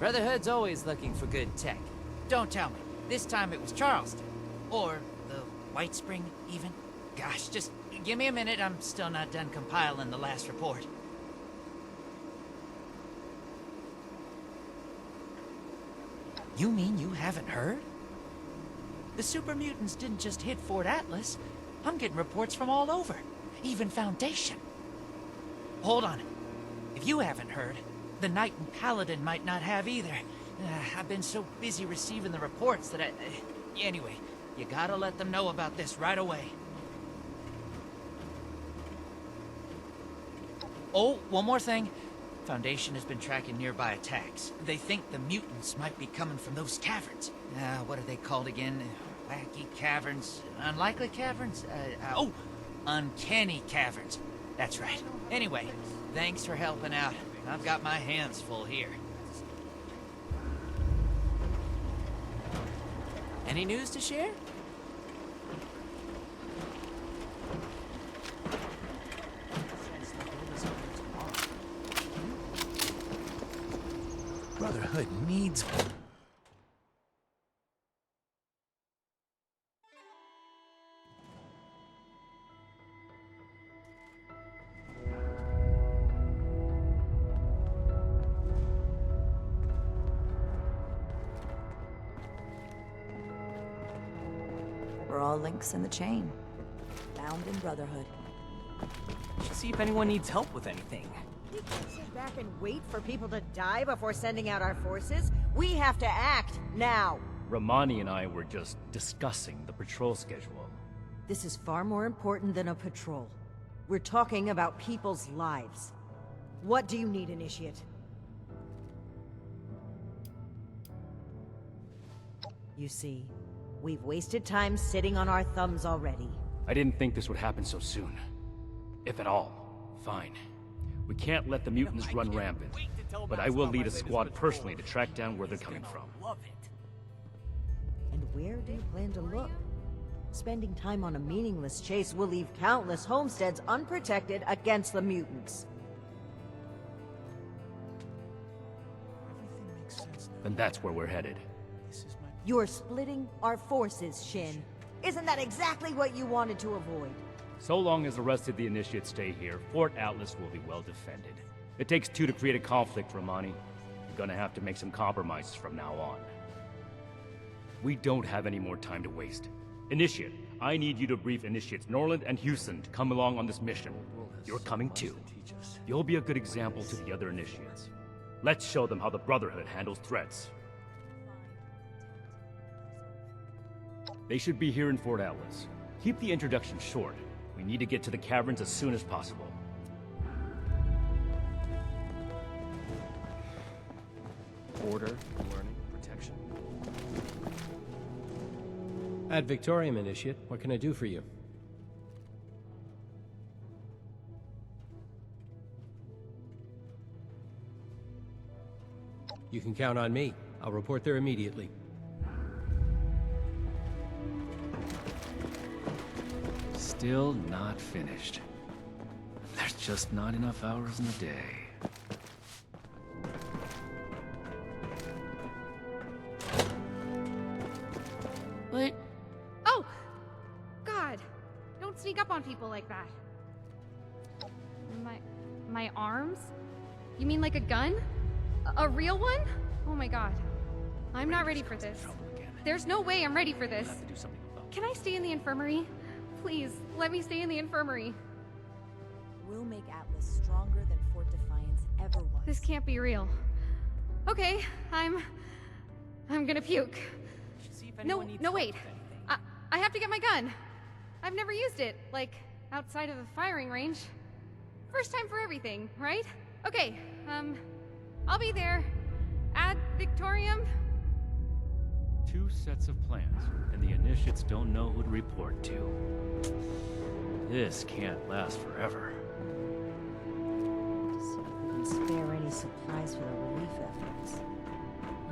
Brotherhood's always looking for good tech. Don't tell me. This time it was Charleston. Or the White Spring, even. Gosh, just give me a minute. I'm still not done compiling the last report. You mean you haven't heard? The super mutants didn't just hit Fort Atlas. I'm getting reports from all over. Even Foundation. Hold on. If you haven't heard, the Knight and Paladin might not have either. I've been so busy receiving the reports that anyway, you gotta let them know about this right away. Oh, one more thing. Foundation has been tracking nearby attacks. They think the mutants might be coming from those caverns. What are they called again? Wacky caverns? Unlikely caverns? Uncanny caverns. That's right. Anyway, thanks for helping out. I've got my hands full here. Any news to share? Brotherhood needs... We're all links in the chain. Bound in Brotherhood. Should see if anyone needs help with anything. We can't sit back and wait for people to die before sending out our forces. We have to act, now. Romani and I were just discussing the patrol schedule. This is far more important than a patrol. We're talking about people's lives. What do you need, Initiate? You see, we've wasted time sitting on our thumbs already. I didn't think this would happen so soon. If at all. Fine. We can't let the mutants run rampant. But I will lead a squad personally to track down where they're coming from. And where do you plan to look? Spending time on a meaningless chase will leave countless homesteads unprotected against the mutants. Then that's where we're headed. You're splitting our forces, Shin. Isn't that exactly what you wanted to avoid? So long as the rest of the Initiates stay here, Fort Atlas will be well defended. It takes two to create a conflict, Romani. You're gonna have to make some compromises from now on. We don't have any more time to waste. Initiate, I need you to brief Initiates Norland and Houston to come along on this mission. You're coming too. You'll be a good example to the other Initiates. Let's show them how the Brotherhood handles threats. They should be here in Fort Atlas. Keep the introduction short. We need to get to the caverns as soon as possible. Order, learning, protection. Ad Victorium, Initiate. What can I do for you? You can count on me. I'll report there immediately. Still not finished. There's just not enough hours in the day. What? Oh! God! Don't sneak up on people like that. My arms? You mean like a gun? A real one? Oh my god. I'm not ready for this. There's no way I'm ready for this. Can I stay in the infirmary? Please, let me stay in the infirmary. We'll make Atlas stronger than Fort Defiance ever was. This can't be real. Okay, I'm gonna puke. No, wait. I have to get my gun. I've never used it, like, outside of the firing range. First time for everything, right? Okay, I'll be there. Ad Victorium? Two sets of plans, and the Initiates don't know who to report to. This can't last forever. See if we can spare any supplies for the relief efforts.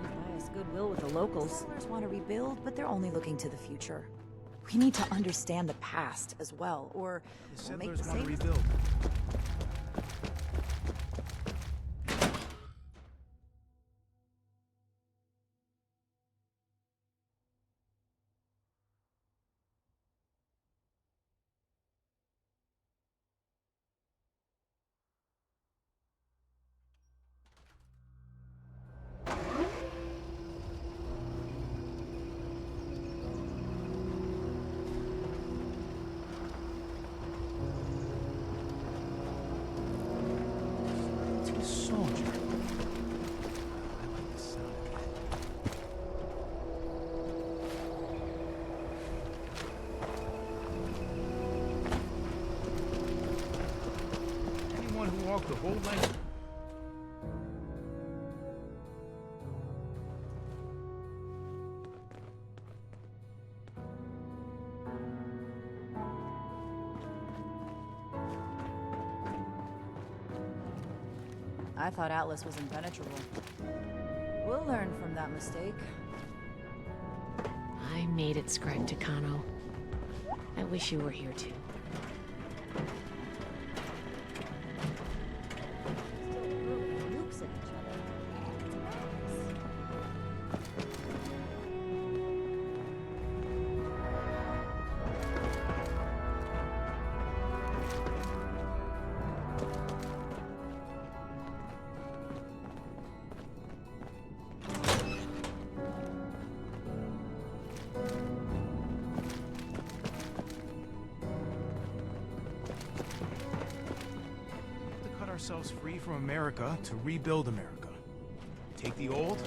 Buy us goodwill with the locals. Settlers want to rebuild, but they're only looking to the future. We need to understand the past as well, or we'll make the same rebuild. one who walked the whole length. I thought Atlas was impenetrable. We'll learn from that mistake. I made it, Scribe Takano. I wish you were here too. Nukes at each other. To cut ourselves free from America to rebuild America. Take the old,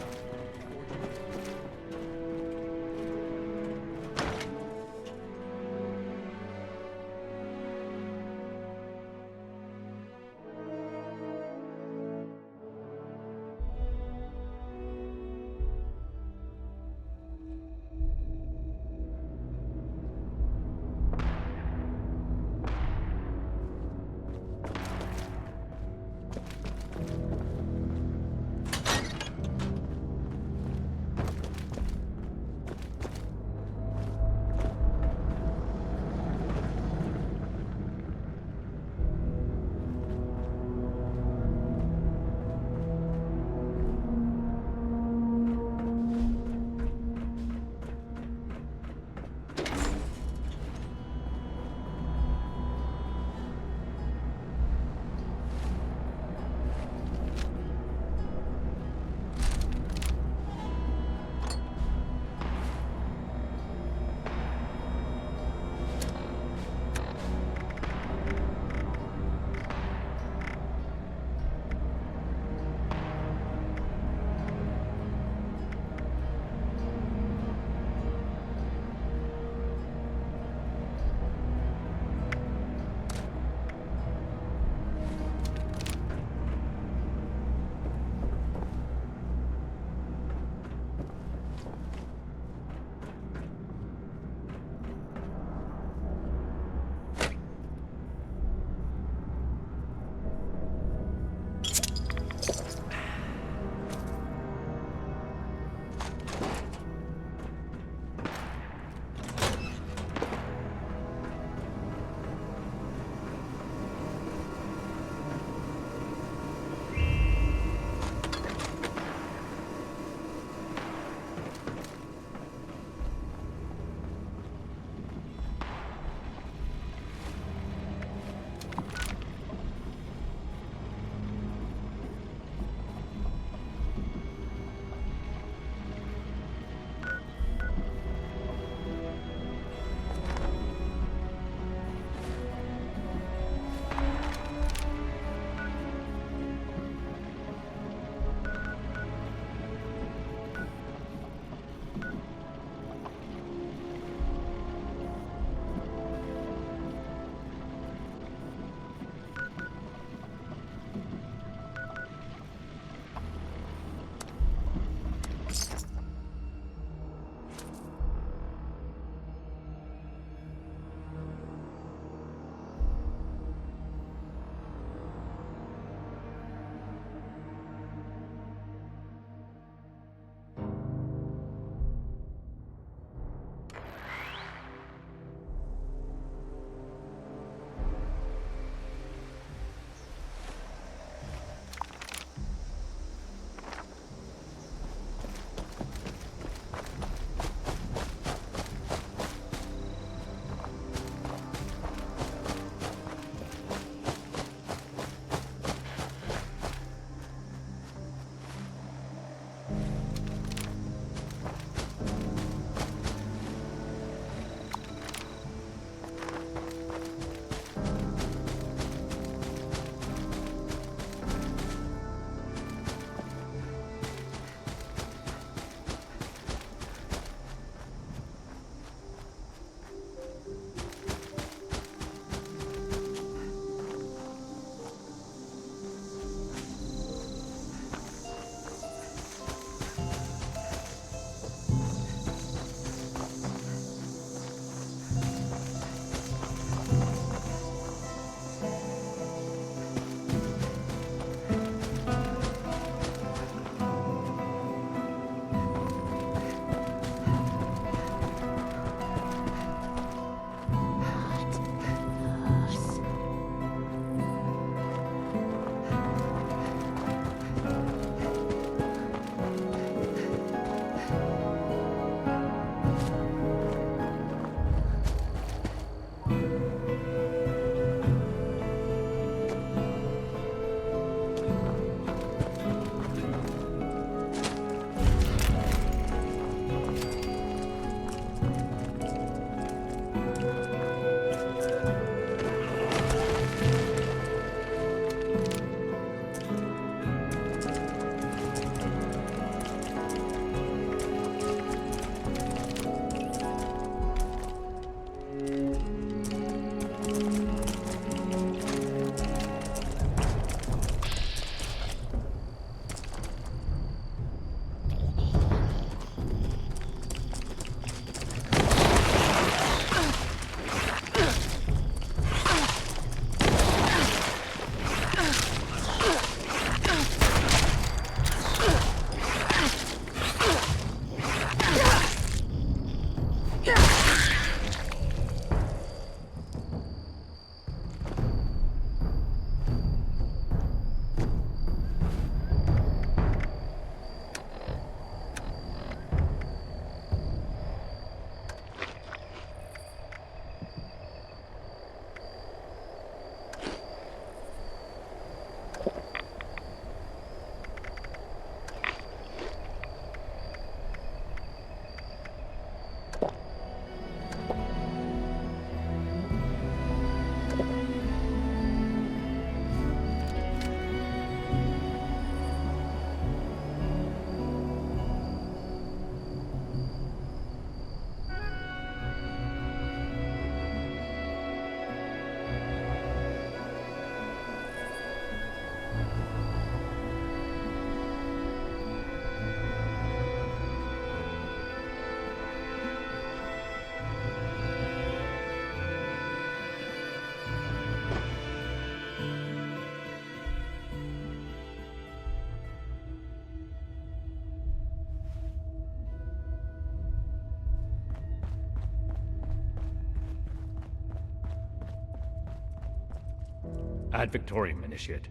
Ad Victorium, Initiate.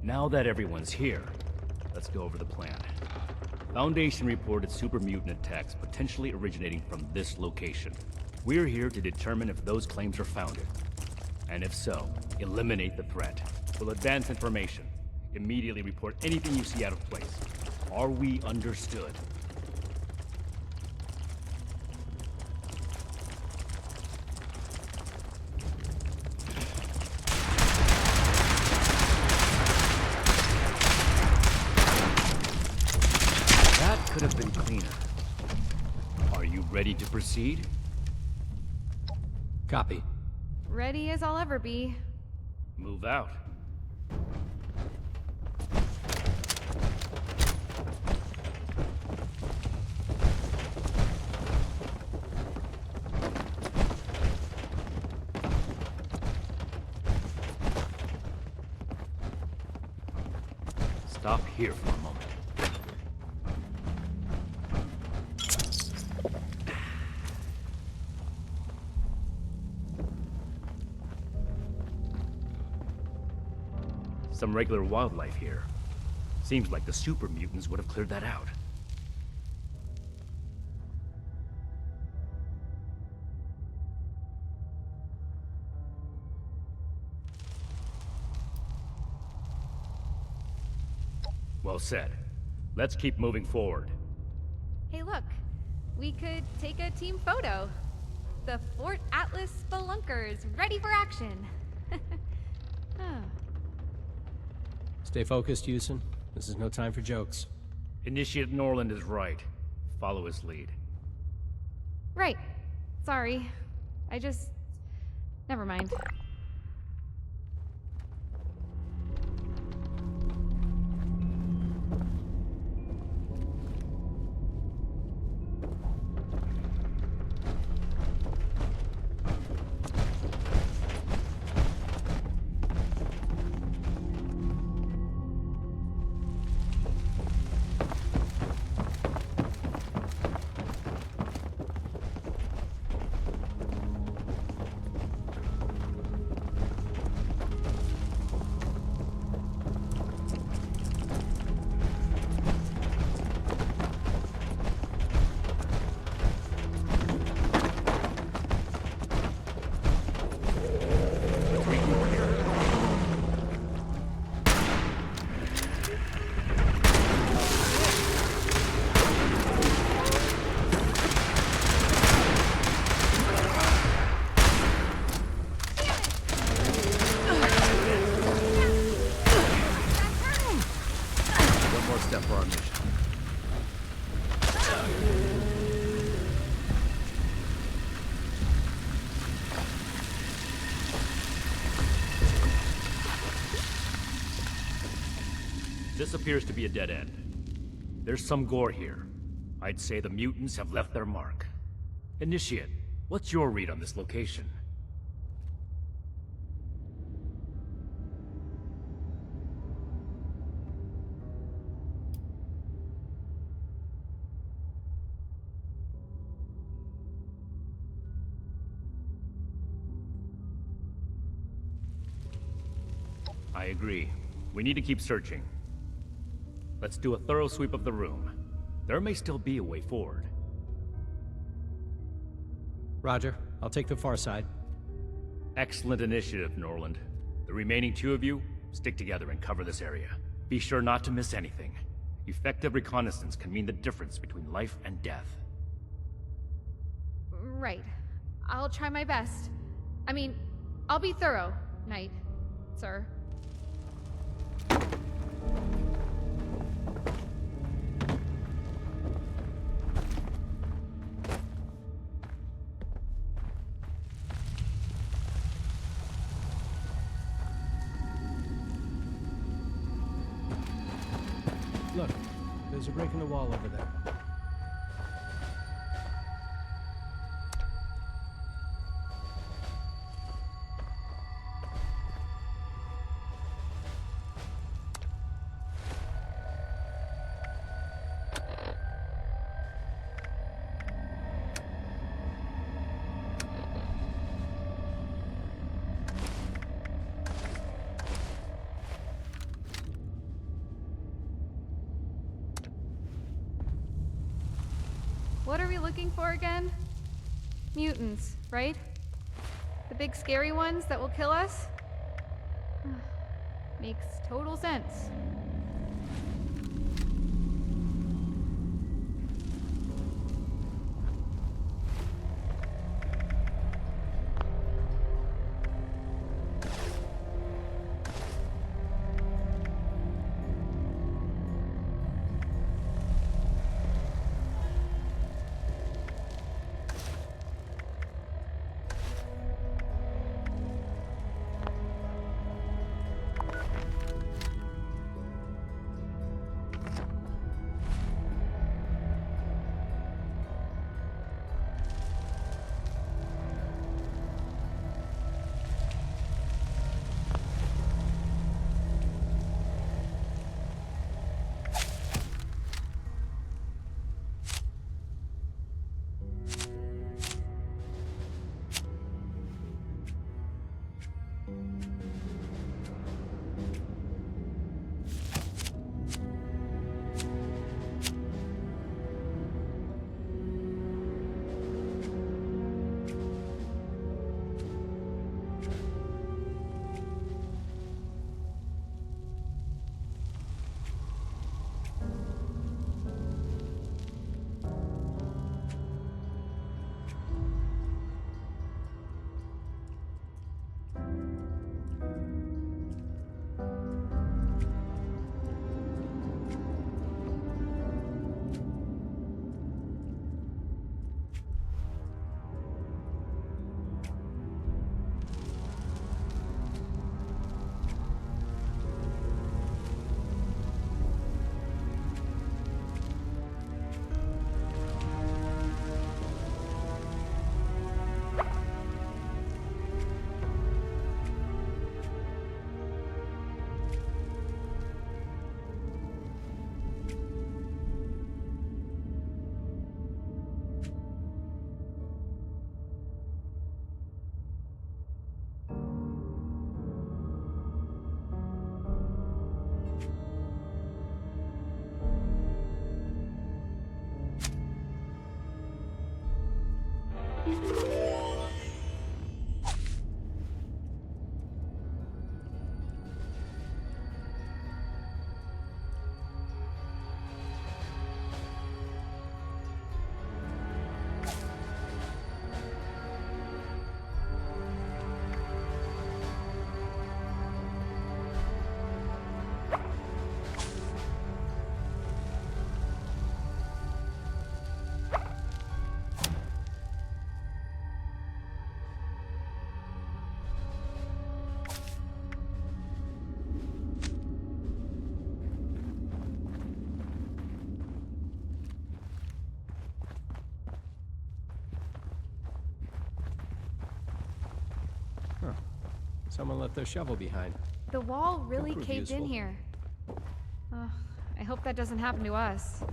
Now that everyone's here, let's go over the plan. Foundation reported super mutant attacks potentially originating from this location. We're here to determine if those claims are founded. And if so, eliminate the threat. We'll advance information. Immediately report anything you see out of place. Are we understood? That could have been cleaner. Are you ready to proceed? Copy. Ready as I'll ever be. Move out. Stop here for a moment. Some regular wildlife here. Seems like the super mutants would have cleared that out. Well said. Let's keep moving forward. Hey, look. We could take a team photo. The Fort Atlas Spelunkers, ready for action. Oh. Stay focused, Houston. This is no time for jokes. Initiate Norland is right. Follow his lead. Right. Sorry. Never mind. One more step for our mission. This appears to be a dead end. There's some gore here. I'd say the mutants have left their mark. Initiate, what's your read on this location? I agree. We need to keep searching. Let's do a thorough sweep of the room. There may still be a way forward. Roger. I'll take the far side. Excellent initiative, Norland. The remaining two of you, stick together and cover this area. Be sure not to miss anything. Effective reconnaissance can mean the difference between life and death. Right. I'll try my best. I mean, I'll be thorough, Knight, sir. Look, there's a break in the wall over there. we looking for again? Mutants, right? The big scary ones that will kill us? Makes total sense. Someone left their shovel behind. The wall really prove caved in useful. here. I hope that doesn't happen to us.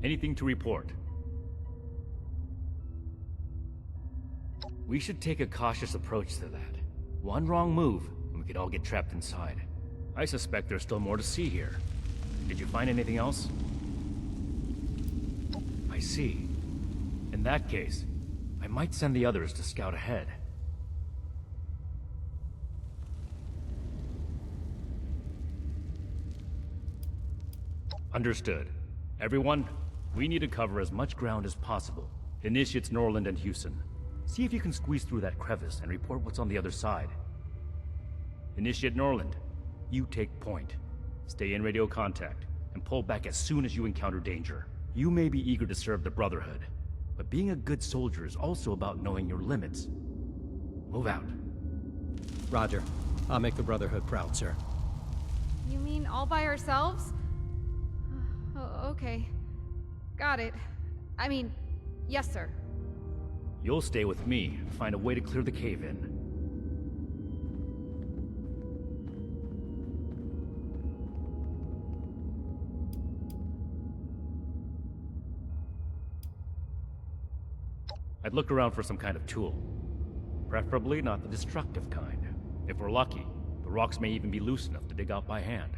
Anything to report? We should take a cautious approach to that. One wrong move, and we could all get trapped inside. I suspect there's still more to see here. Did you find anything else? I see. In that case, I might send the others to scout ahead. Understood. Everyone, we need to cover as much ground as possible. Initiates Norland and Houston. See if you can squeeze through that crevice and report what's on the other side. Initiate Norland, you take point. Stay in radio contact, and pull back as soon as you encounter danger. You may be eager to serve the Brotherhood, but being a good soldier is also about knowing your limits. Move out. Roger. I'll make the Brotherhood proud, sir. You mean all by ourselves? Oh, okay. Got it. I mean, yes, sir. You'll stay with me and find a way to clear the cave in. I'd look around for some kind of tool. Preferably not the destructive kind. If we're lucky, the rocks may even be loose enough to dig out by hand.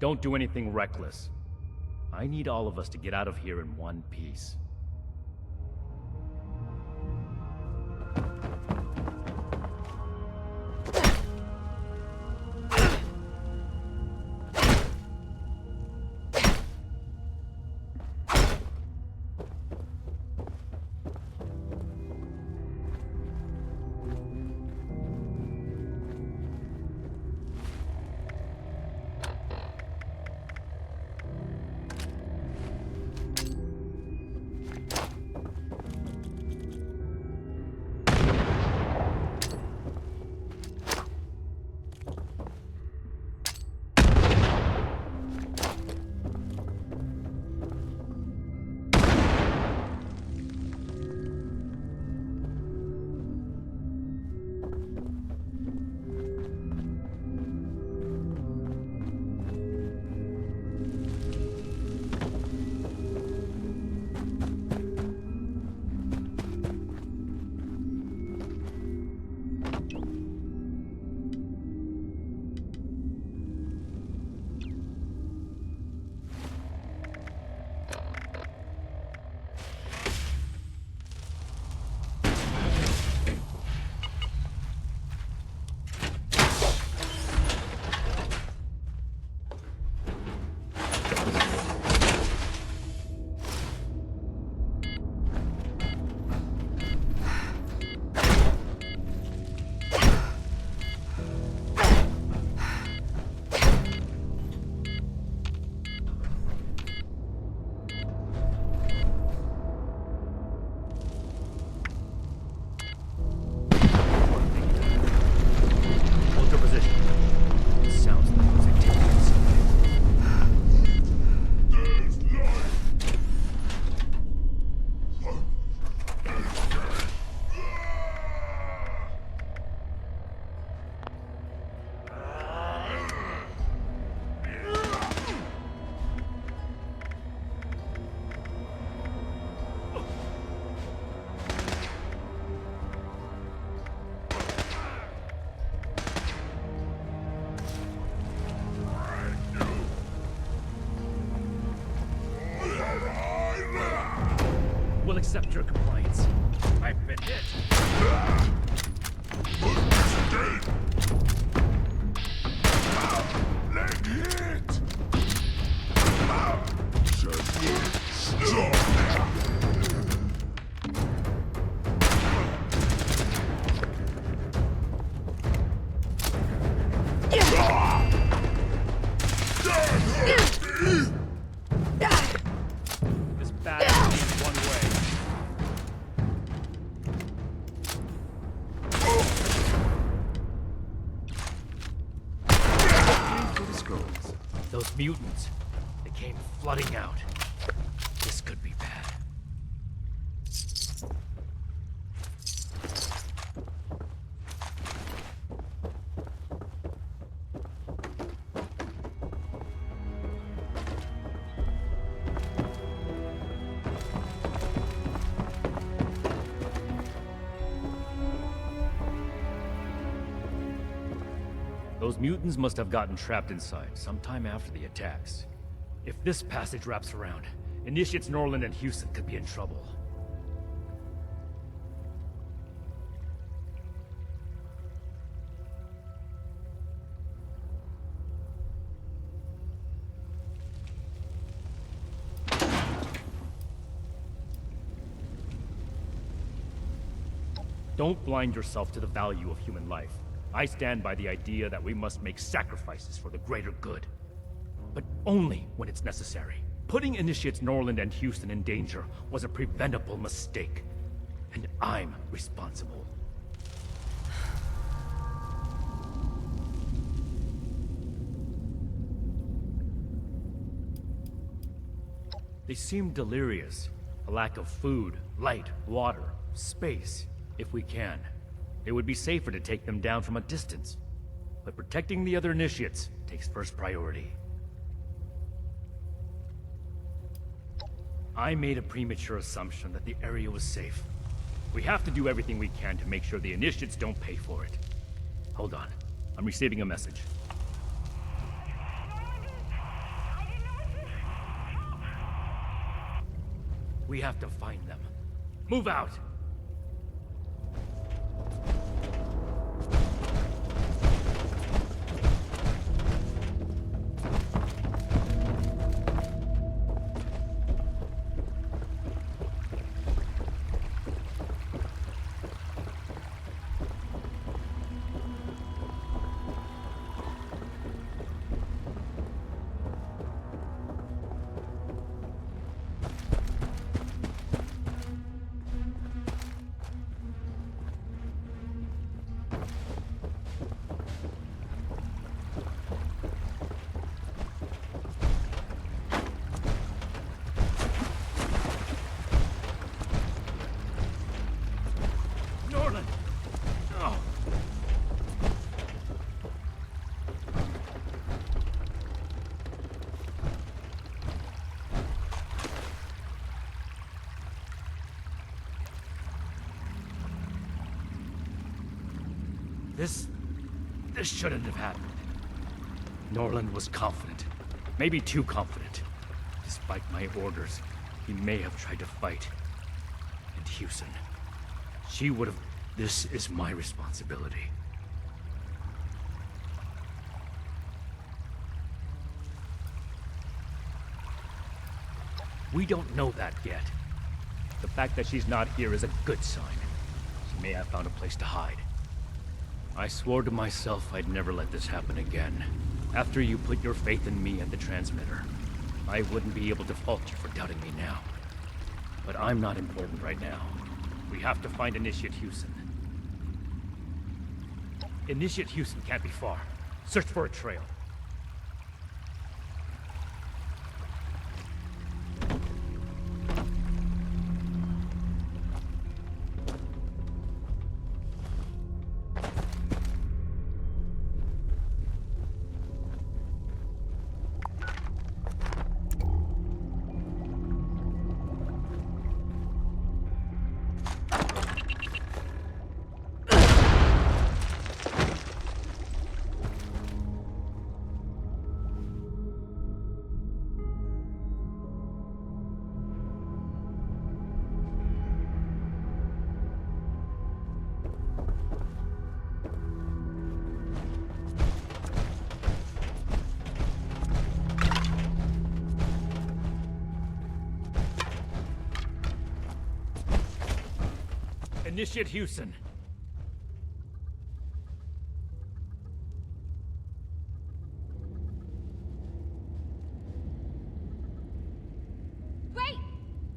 Don't do anything reckless. I need all of us to get out of here in one piece. We'll accept your complaints. I've been hit. This battle ends one way. Those mutants, they came flooding out. This could be bad. Those mutants must have gotten trapped inside sometime after the attacks. If this passage wraps around, Initiates Norland and Houston could be in trouble. Don't blind yourself to the value of human life. I stand by the idea that we must make sacrifices for the greater good. But only when it's necessary. Putting Initiates Norland and Houston in danger was a preventable mistake. And I'm responsible. They seem delirious. A lack of food, light, water, space, if we can. It would be safer to take them down from a distance. But protecting the other initiates takes first priority. I made a premature assumption that the area was safe. We have to do everything we can to make sure the initiates don't pay for it. Hold on. I'm receiving a message. We have to find them. Move out! Norland! Oh. This shouldn't have happened. Norland was confident. Maybe too confident. Despite my orders, he may have tried to fight. And Houston. She would have... This is my responsibility. We don't know that yet. The fact that she's not here is a good sign. She may have found a place to hide. I swore to myself I'd never let this happen again. After you put your faith in me and the transmitter, I wouldn't be able to fault you for doubting me now. But I'm not important right now. We have to find Initiate Houston. Initiate Houston can't be far. Search for a trail. Initiate Houston. Wait!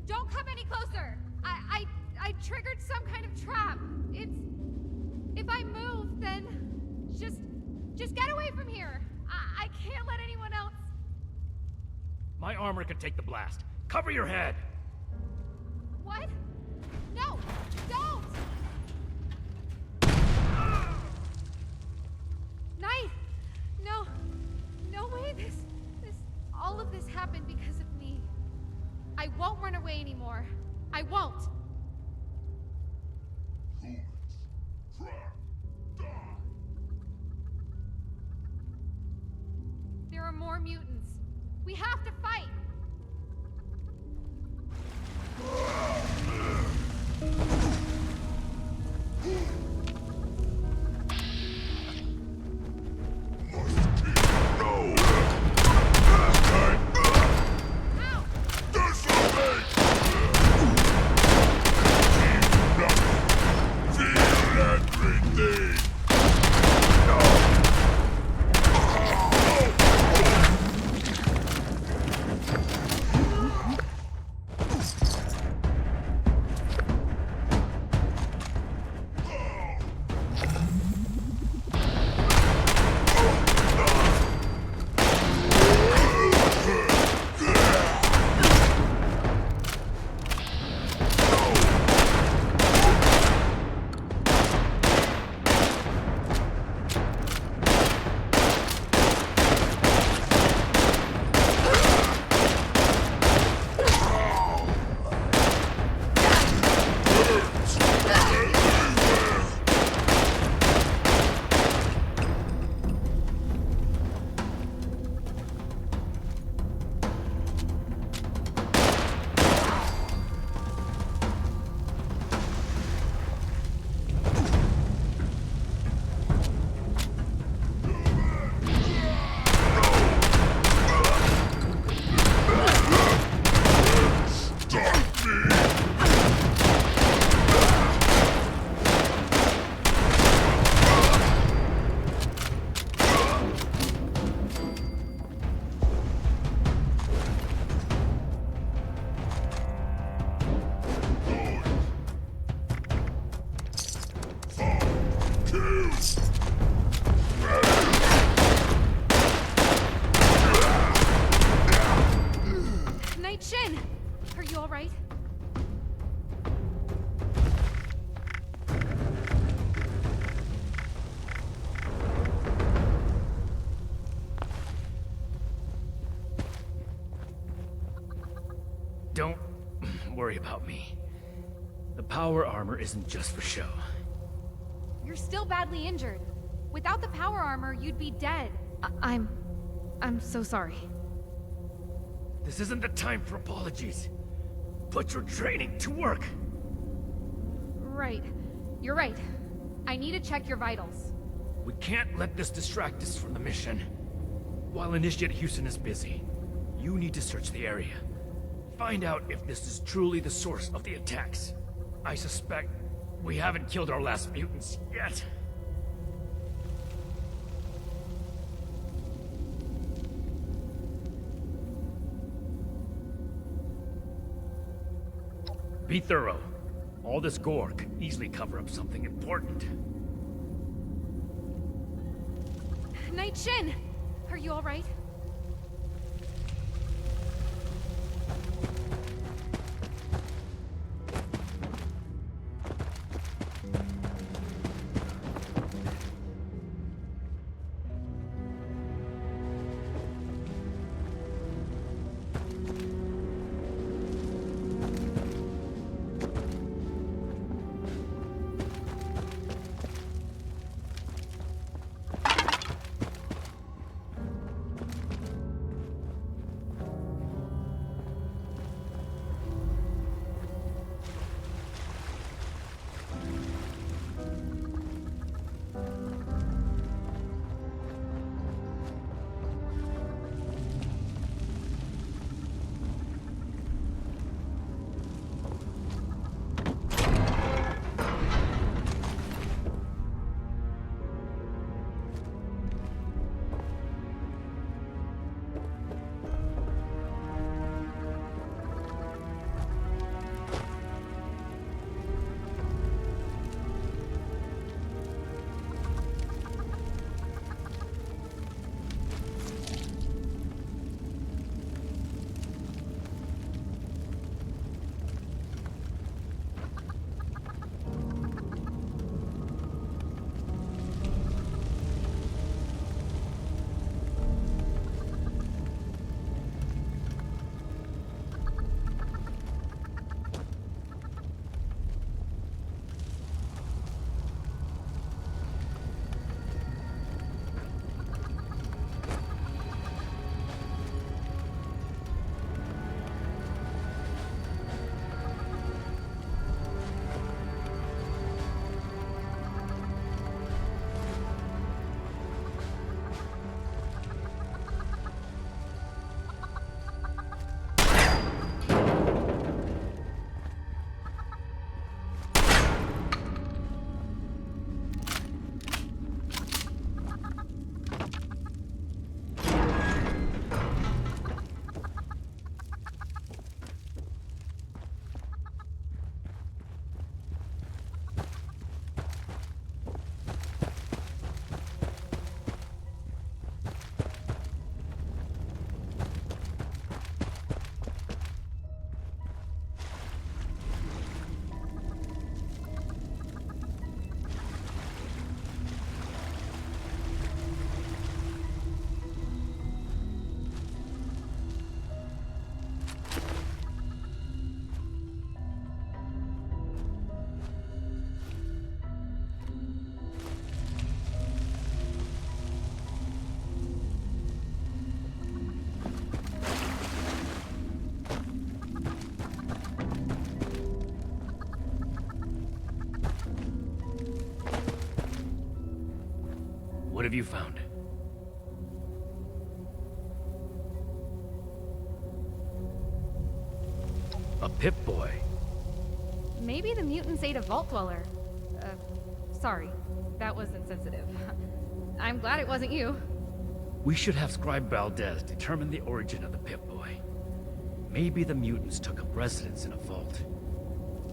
Don't come any closer! I triggered some kind of trap. It's... If I move, then... Just get away from here! I can't let anyone else... My armor can take the blast. Cover your head! What? No! Don't! Knight! No. No way all of this happened because of me. I won't run away anymore. I won't. There are more mutants. We have to fight! Shin! Are you alright? Don't worry about me. The power armor isn't just for show. You're still badly injured. Without the power armor, you'd be dead. I'm so sorry. This isn't the time for apologies. Put your training to work. Right. You're right. I need to check your vitals. We can't let this distract us from the mission. While Initiate Houston is busy, you need to search the area. Find out if this is truly the source of the attacks. I suspect we haven't killed our last mutants yet. Be thorough. All this gore could easily cover up something important. Night Shin! Are you alright? What have you found? A Pip-Boy. Maybe the mutants ate a Vault Dweller. Sorry. That was insensitive. I'm glad it wasn't you. We should have Scribe Valdez determine the origin of the Pip-Boy. Maybe the mutants took up residence in a vault.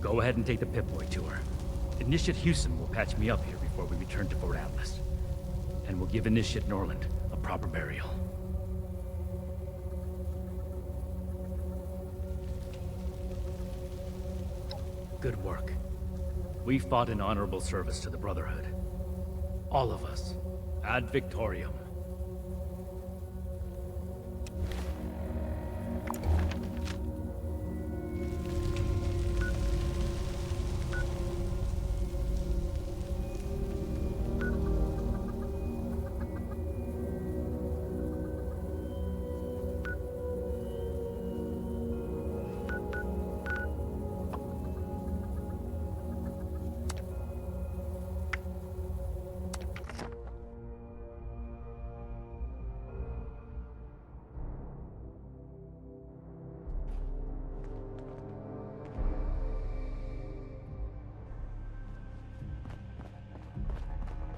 Go ahead and take the Pip-Boy tour. Initiate Houston will patch me up here before we return to Fort Atlas. And we'll give Initiate Norland a proper burial. Good work. We fought an honorable service to the Brotherhood. All of us. Ad Victoriam.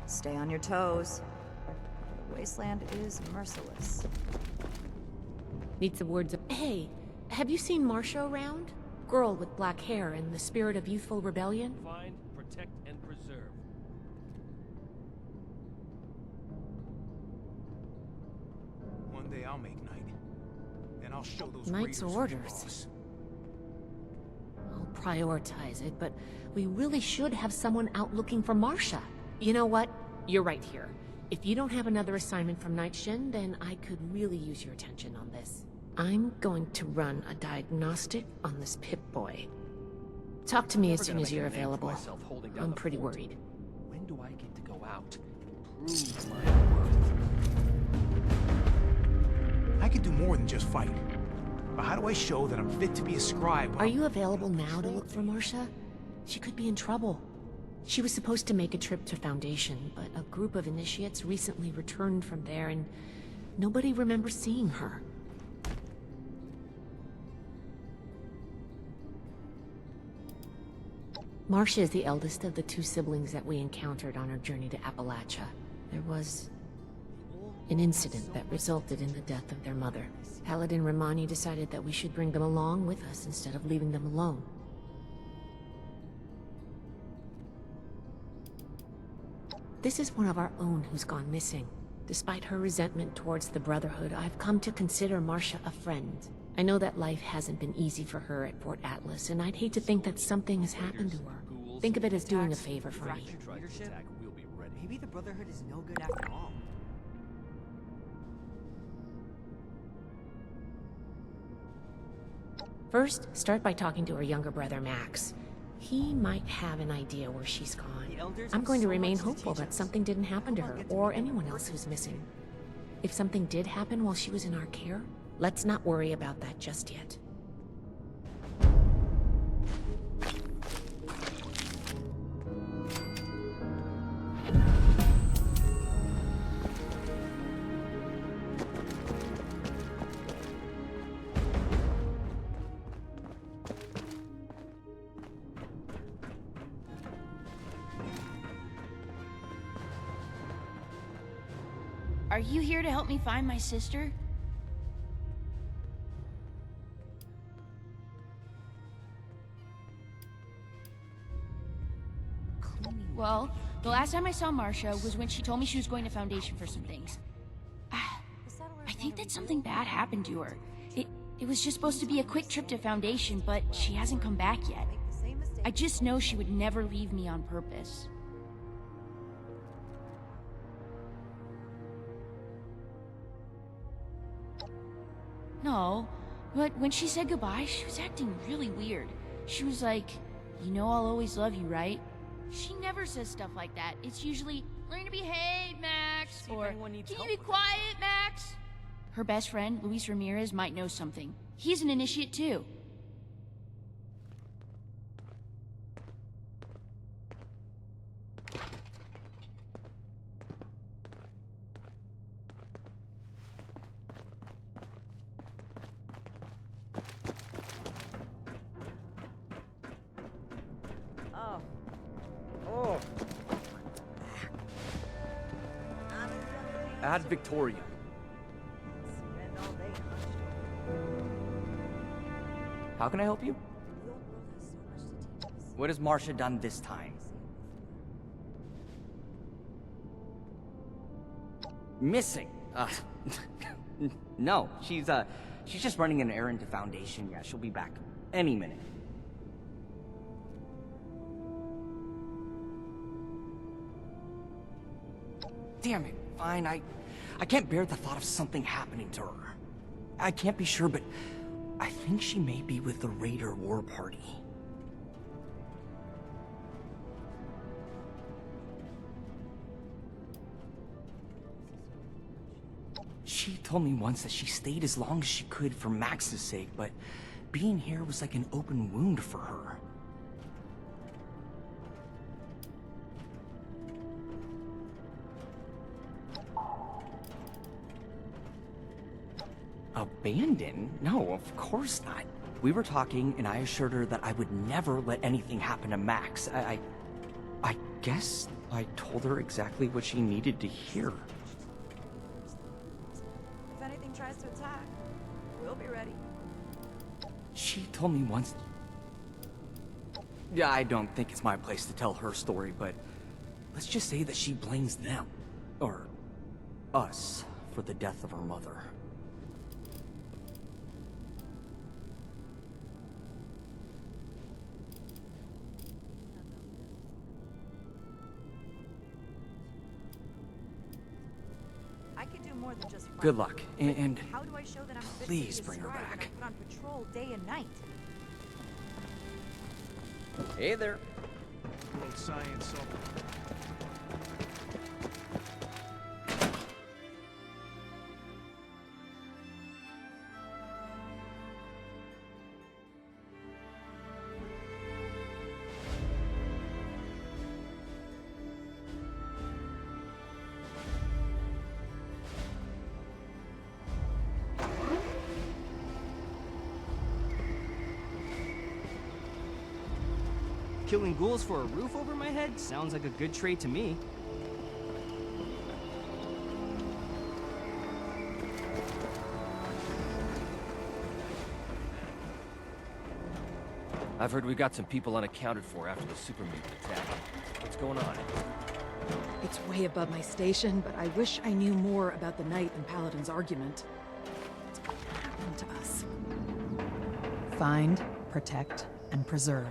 Stay on your toes. The wasteland is merciless. Need some words of... Hey, have you seen Marcia around? Girl with black hair and the spirit of youthful rebellion? Find, protect, and preserve. One day I'll make Knight. Then I'll show those Knight's raiders orders. who's boss. I'll prioritize it, but we really should have someone out looking for Marcia. You know what? You're right here. If you don't have another assignment from Night Shin, then I could really use your attention on this. I'm going to run a diagnostic on this Pip-Boy. Talk to me as soon as you're available. I'm pretty worried. When do I get to go out and prove my worth? I could do more than just fight. But how do I show that I'm fit to be a scribe? Are you available now to look for Marcia? She could be in trouble. She was supposed to make a trip to Foundation, but a group of initiates recently returned from there and nobody remembers seeing her. Marcia is the eldest of the two siblings that we encountered on our journey to Appalachia. There was an incident that resulted in the death of their mother. Paladin Romani decided that we should bring them along with us instead of leaving them alone. This is one of our own who's gone missing. Despite her resentment towards the Brotherhood, I've come to consider Marcia a friend. I know that life hasn't been easy for her at Fort Atlas, and I'd hate to think that something has happened to her. Think of it as doing a favor for me. Maybe the Brotherhood is no good after all. First, start by talking to her younger brother, Max. He might have an idea where she's gone. I'm going to remain hopeful that something didn't happen to her, or anyone else who's missing. If something did happen while she was in our care, let's not worry about that just yet. Are you here to help me find my sister? Well, the last time I saw Marcia was when she told me she was going to Foundation for some things. I think that something bad happened to her. It was just supposed to be a quick trip to Foundation, but she hasn't come back yet. I just know she would never leave me on purpose. No, but when she said goodbye, she was acting really weird. She was like, "You know I'll always love you, right?" She never says stuff like that. It's usually, "Learn to behave, Max," or "Can you be quiet, Max?" Her best friend, Luis Ramirez, might know something. He's an initiate too. Ad Victoria. How can I help you? What has Marcia done this time? Missing? No, she's just running an errand to Foundation. Yeah, she'll be back any minute. Damn it, fine, I can't bear the thought of something happening to her. I can't be sure, but I think she may be with the Raider War Party. She told me once that she stayed as long as she could for Max's sake, but being here was like an open wound for her. Abandon? No, of course not. We were talking, and I assured her that I would never let anything happen to Max. I guess I told her exactly what she needed to hear. If anything tries to attack, we'll be ready. She told me once... Yeah, I don't think it's my place to tell her story, but let's just say that she blames them, or us, for the death of her mother. I could do more than just Good luck, and how do I show that I'm fit to please be bring her astride when back. I put on patrol day and night? Hey there. Old science, so... Killing ghouls for a roof over my head sounds like a good trade to me. I've heard we've got some people unaccounted for after the super mutant attack. What's going on? It's way above my station, but I wish I knew more about the Knight and Paladin's argument. What happened to us? Find, protect, and preserve.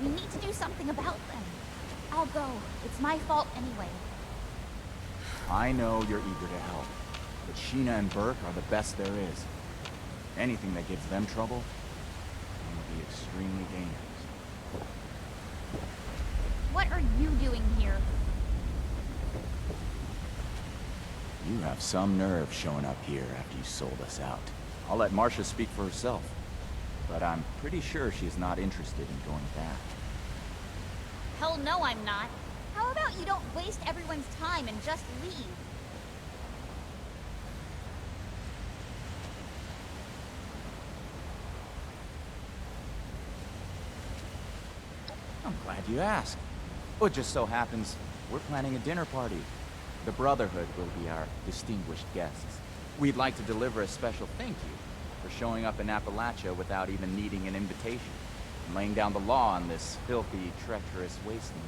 We need to do something about them. I'll go. It's my fault anyway. I know you're eager to help, but Sheena and Burke are the best there is. Anything that gives them trouble will be extremely dangerous. What are you doing here? You have some nerve showing up here after you sold us out. I'll let Marcia speak for herself, but I'm pretty sure she's not interested in going back. Hell no, I'm not. How about you don't waste everyone's time and just leave? I'm glad you asked. Well, it just so happens we're planning a dinner party. The Brotherhood will be our distinguished guests. We'd like to deliver a special thank you for showing up in Appalachia without even needing an invitation. and laying down the law on this filthy, treacherous wasteland.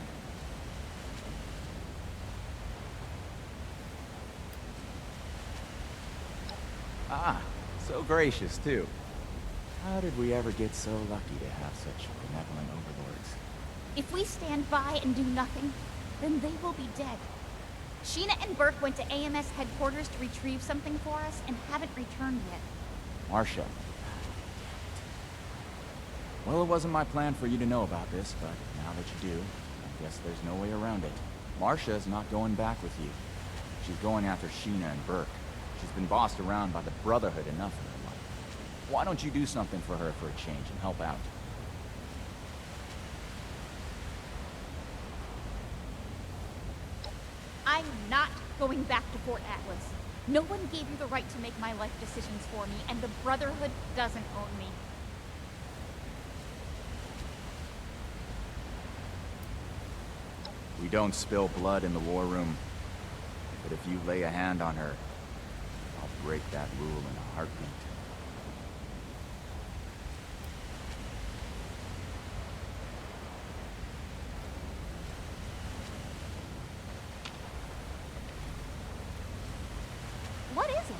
Ah, so gracious, too. How did we ever get so lucky to have such benevolent overlords? If we stand by and do nothing, then they will be dead. Sheena and Burke went to AMS headquarters to retrieve something for us and haven't returned yet. Marcia. Well, it wasn't my plan for you to know about this, but now that you do, I guess there's no way around it. Marcia is not going back with you. She's going after Sheena and Burke. She's been bossed around by the Brotherhood enough in her life. Why don't you do something for her for a change and help out? I'm not going back to Fort Atlas. No one gave you the right to make my life decisions for me, and the Brotherhood doesn't own me. We don't spill blood in the war room. But if you lay a hand on her, I'll break that rule in a heartbeat. What is it?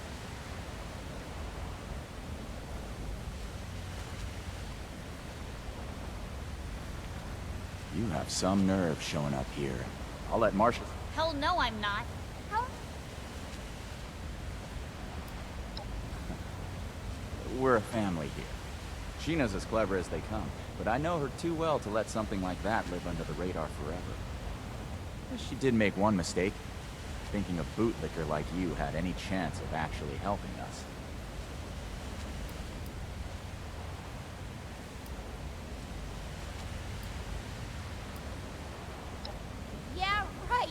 You have some nerve showing up here. I'll let Marcia... Hell no, I'm not. How? We're a family here. Sheena's as clever as they come, but I know her too well to let something like that live under the radar forever. She did make one mistake, thinking a bootlicker like you had any chance of actually helping us. Yeah, right.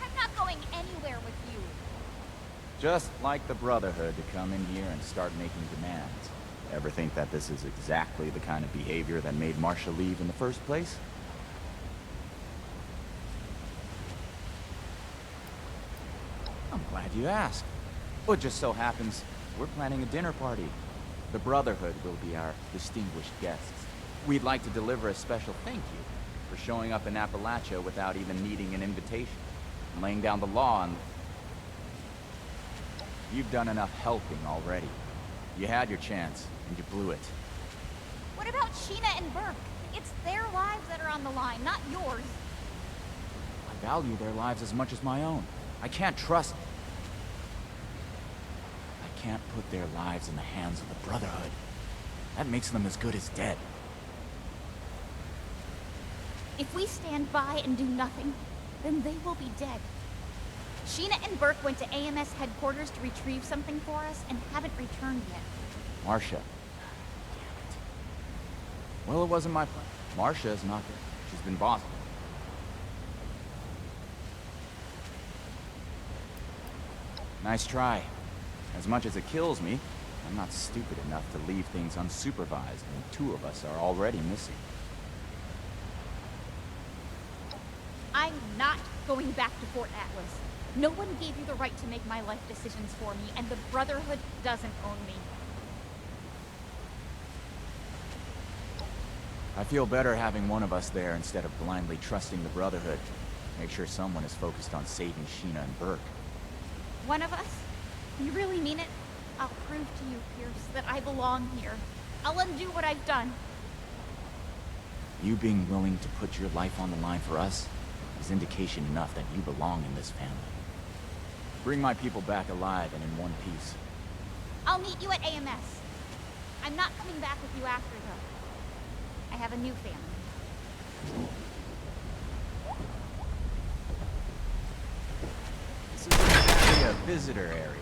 I'm not going anywhere with you. Just like the Brotherhood to come in here and start making demands. Ever think that this is exactly the kind of behavior that made Marcia leave in the first place? I'm glad you asked. Well, it just so happens we're planning a dinner party. The Brotherhood will be our distinguished guests. We'd like to deliver a special thank you for showing up in Appalachia without even needing an invitation, and laying down the law on... You've done enough helping already. You had your chance, and you blew it. What about Sheena and Burke? It's their lives that are on the line, not yours. I value their lives as much as my own. I can't trust... I can't put their lives in the hands of the Brotherhood. That makes them as good as dead. If we stand by and do nothing, then they will be dead. Sheena and Burke went to AMS headquarters to retrieve something for us and haven't returned yet. Marcia. Damn it. Well, it wasn't my plan. Marcia is not there. She's been bossed. Nice try. As much as it kills me, I'm not stupid enough to leave things unsupervised when two of us are already missing. I'm not going back to Fort Atlas. No one gave you the right to make my life decisions for me, and the Brotherhood doesn't own me. I feel better having one of us there instead of blindly trusting the Brotherhood. Make sure someone is focused on saving Sheena and Burke. One of us? You really mean it? I'll prove to you, Pierce, that I belong here. I'll undo what I've done. You being willing to put your life on the line for us is indication enough that you belong in this family. Bring my people back alive and in one piece. I'll meet you at AMS. I'm not coming back with you after, though. I have a new family. This is actually a visitor area.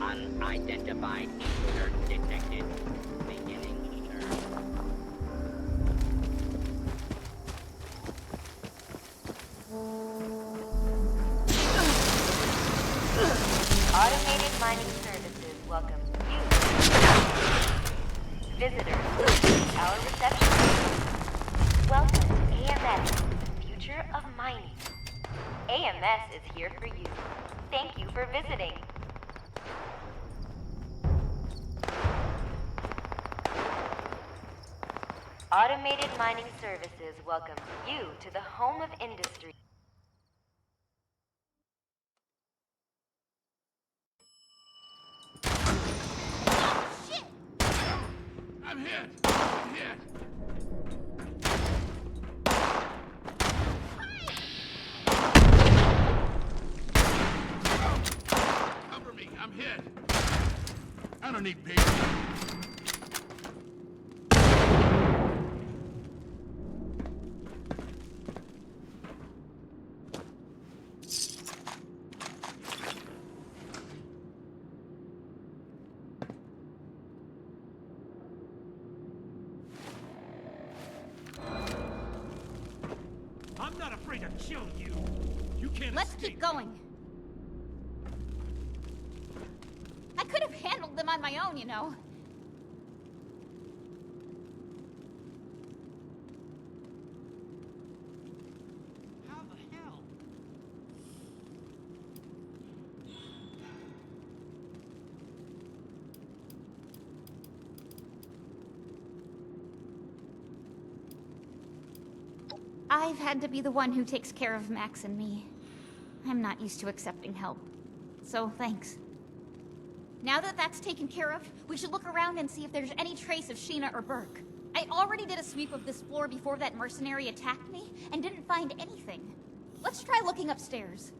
Unidentified intruder detected. Beginning search. Automated mining services welcome you. Visitors, our reception. Welcome to AMS, the future of mining. AMS is here for you. Thank you for visiting. Automated mining services welcomes you to the home of industry. I'm hit! I'm hit! Cover me! I'm hit! I don't need paper. I'm not afraid to kill you. You can't Let's escape. keep going. I could have handled them on my own, you know. How the hell? I've had to be the one who takes care of Max and me. I'm not used to accepting help. So, thanks. Now that that's taken care of, we should look around and see if there's any trace of Sheena or Burke. I already did a sweep of this floor before that mercenary attacked me, and didn't find anything. Let's try looking upstairs.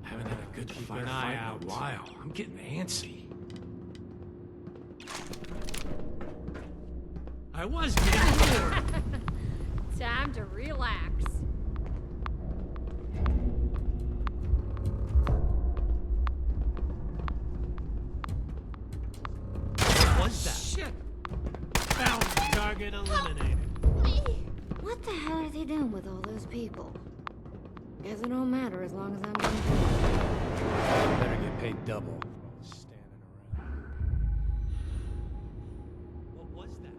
Haven't had a good firefight in a while. I'm getting antsy. I was getting bored. Time to relax. What was that? Shit! Found target eliminated. What the hell are they doing with all those people? Guess it don't matter as long as I'm getting paid. Better get paid double. What was that?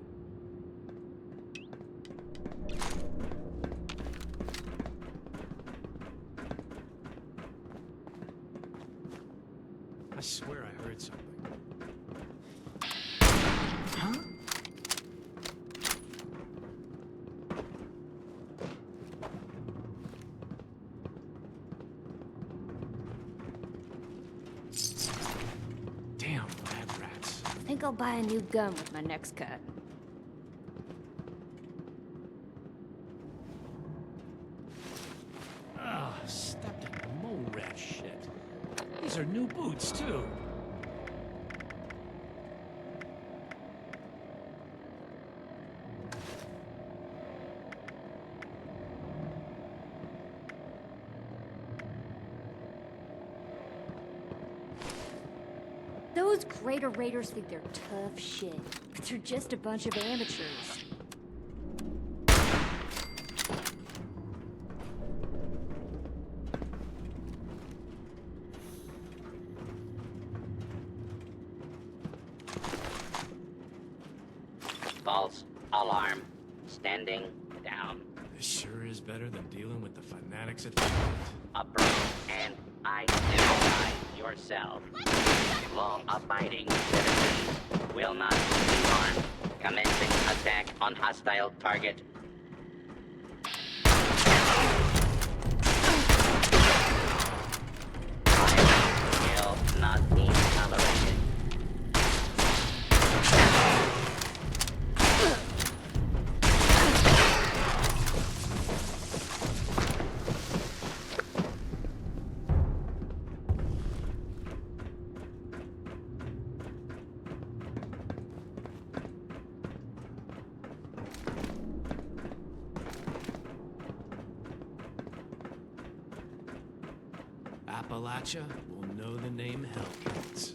I swear I heard something. Huh? Damn, lab rats. I think I'll buy a new gun with my next cut. Ah, stepped in the mole rat shit. These are new boots, too. Those Greater Raiders think they're tough shit, but they're just a bunch of amateurs. False alarm. Standing down. This sure is better than dealing with the fanatics at the pit. Approve and identify yourself. Law-abiding citizens will not be harmed. Commencing attack on hostile target. Violence will not be tolerated. Appalachia will know the name Hellcats.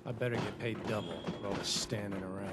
I better get paid double for all this standing around.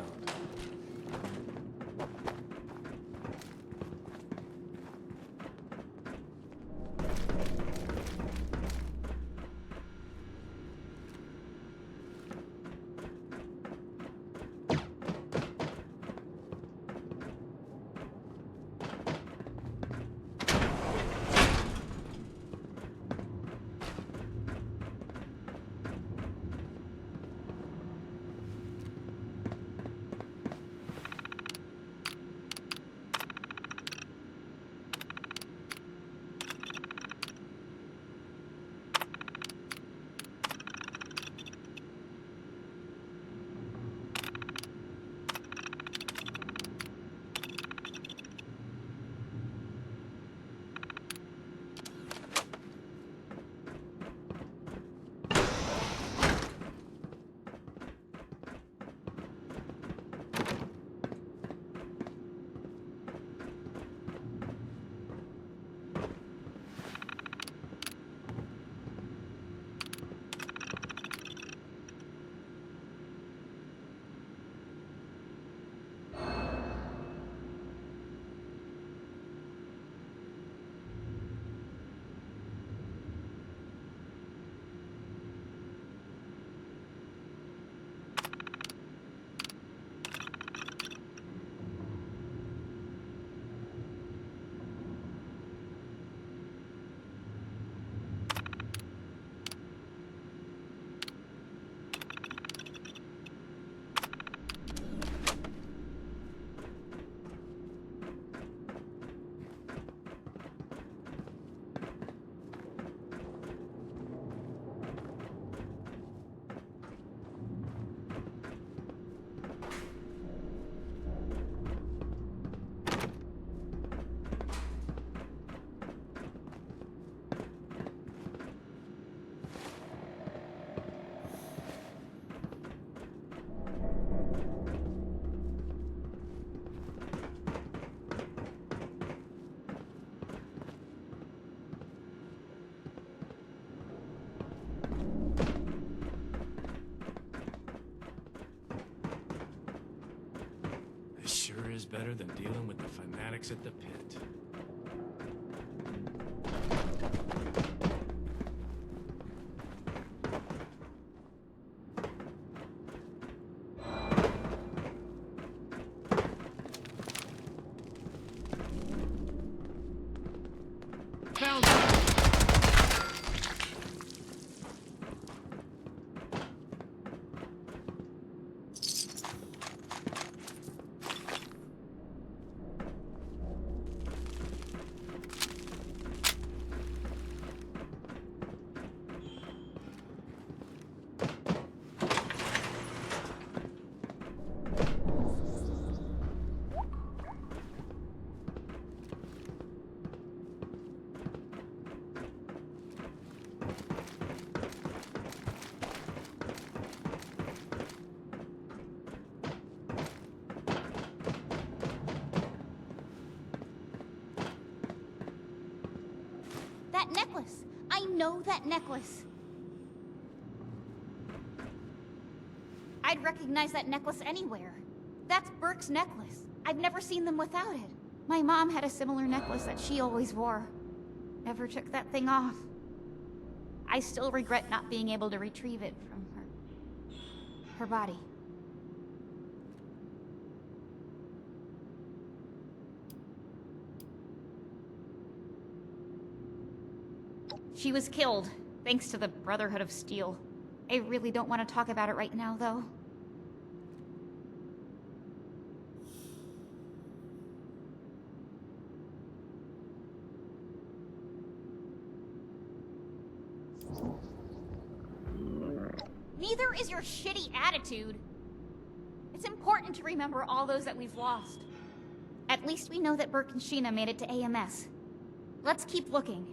Is better than dealing with the fanatics at the pit. Found it! That necklace! I know that necklace! I'd recognize that necklace anywhere. That's Burke's necklace. I've never seen them without it. My mom had a similar necklace that she always wore. Never took that thing off. I still regret not being able to retrieve it from her body. She was killed, thanks to the Brotherhood of Steel. I really don't want to talk about it right now, though. Neither is your shitty attitude. It's important to remember all those that we've lost. At least we know that Burke and Sheena made it to AMS. Let's keep looking.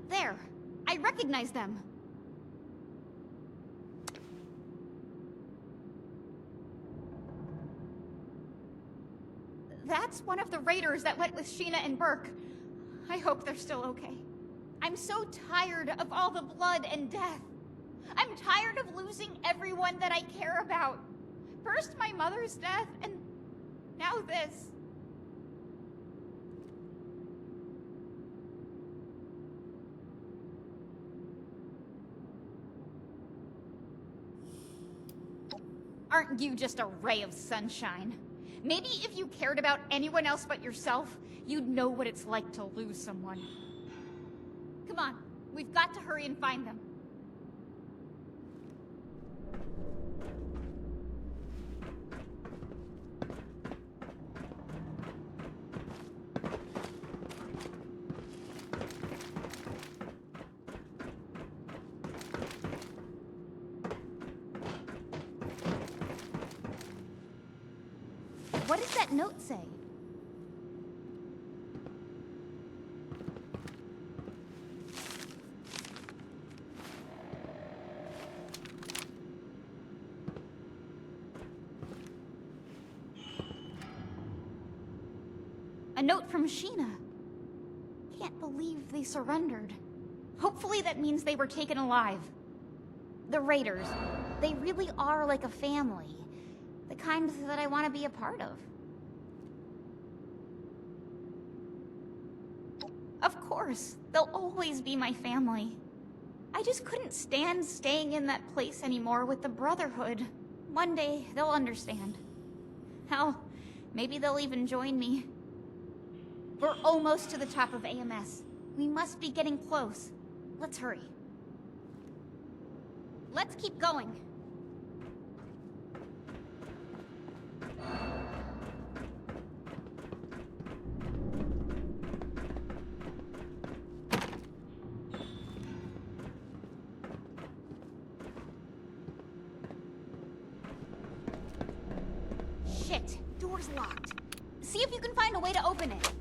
There! I recognize them! That's one of the raiders that went with Sheena and Burke. I hope they're still okay. I'm so tired of all the blood and death. I'm tired of losing everyone that I care about. First my mother's death, and now this. Aren't you just a ray of sunshine? Maybe if you cared about anyone else but yourself, you'd know what it's like to lose someone. Come on, we've got to hurry and find them. What does that note say? A note from Sheena. Can't believe they surrendered. Hopefully that means they were taken alive. The Raiders, they really are like a family. The kind that I want to be a part of. Of course, they'll always be my family. I just couldn't stand staying in that place anymore with the Brotherhood. One day, they'll understand. Hell, maybe they'll even join me. We're almost to the top of AMS. We must be getting close. Let's hurry. Let's keep going. Shit, door's locked. See if you can find a way to open it.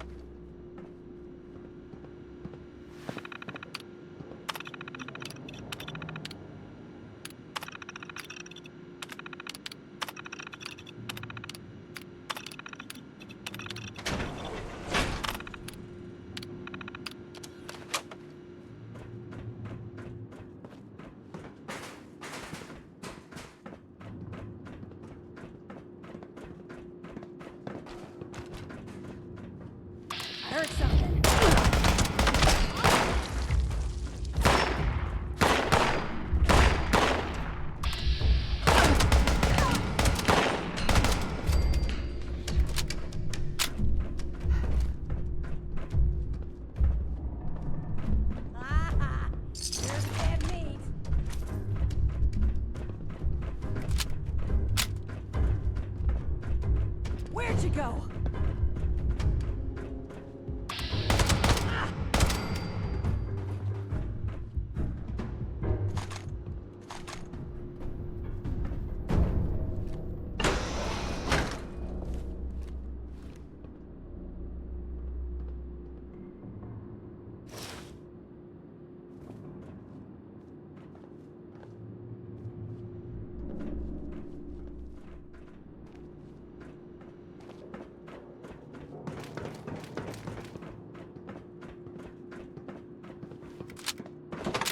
to go.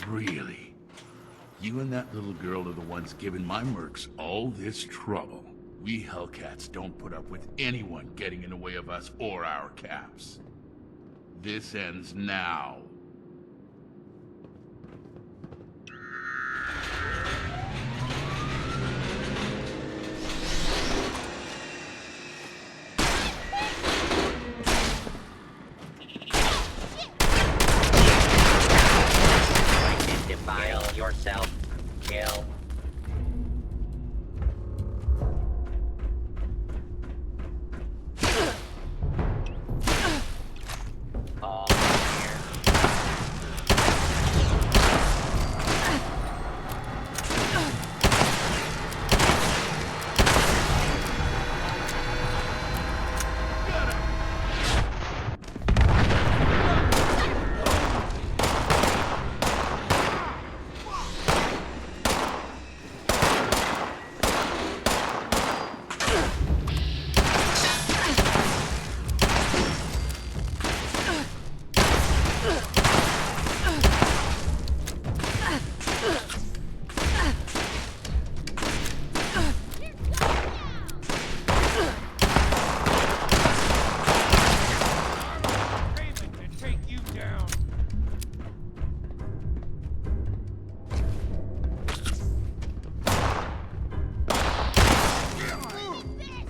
Really? You and that little girl are the ones giving my mercs all this trouble. We Hellcats don't put up with anyone getting in the way of us or our caps. This ends now. Defile yourself. Kill. All clear.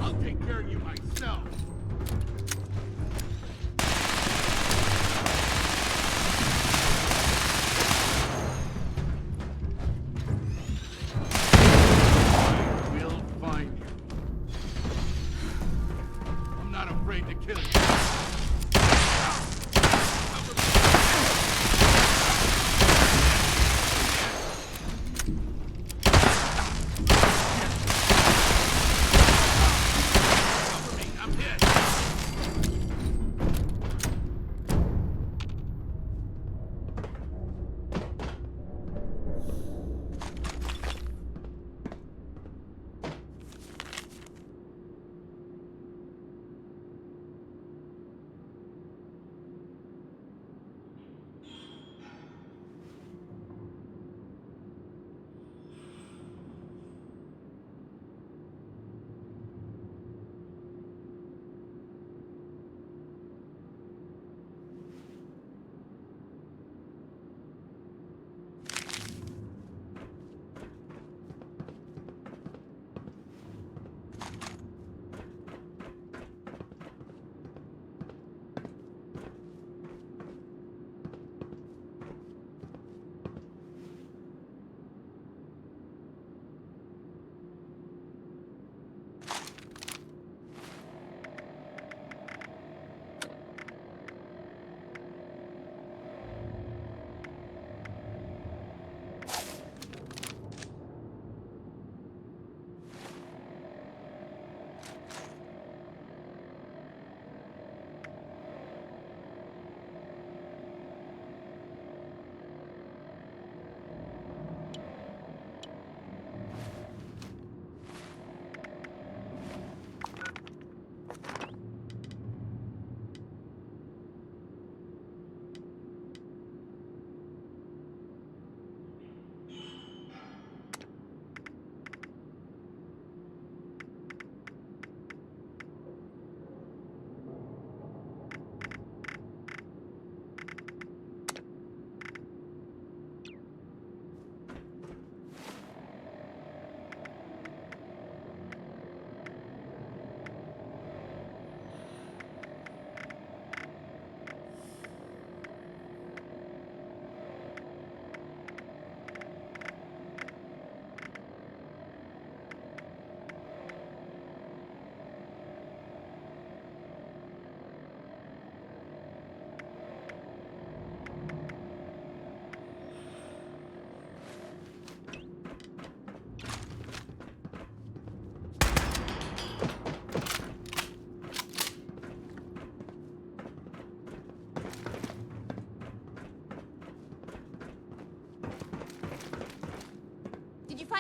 I'll take care of you myself.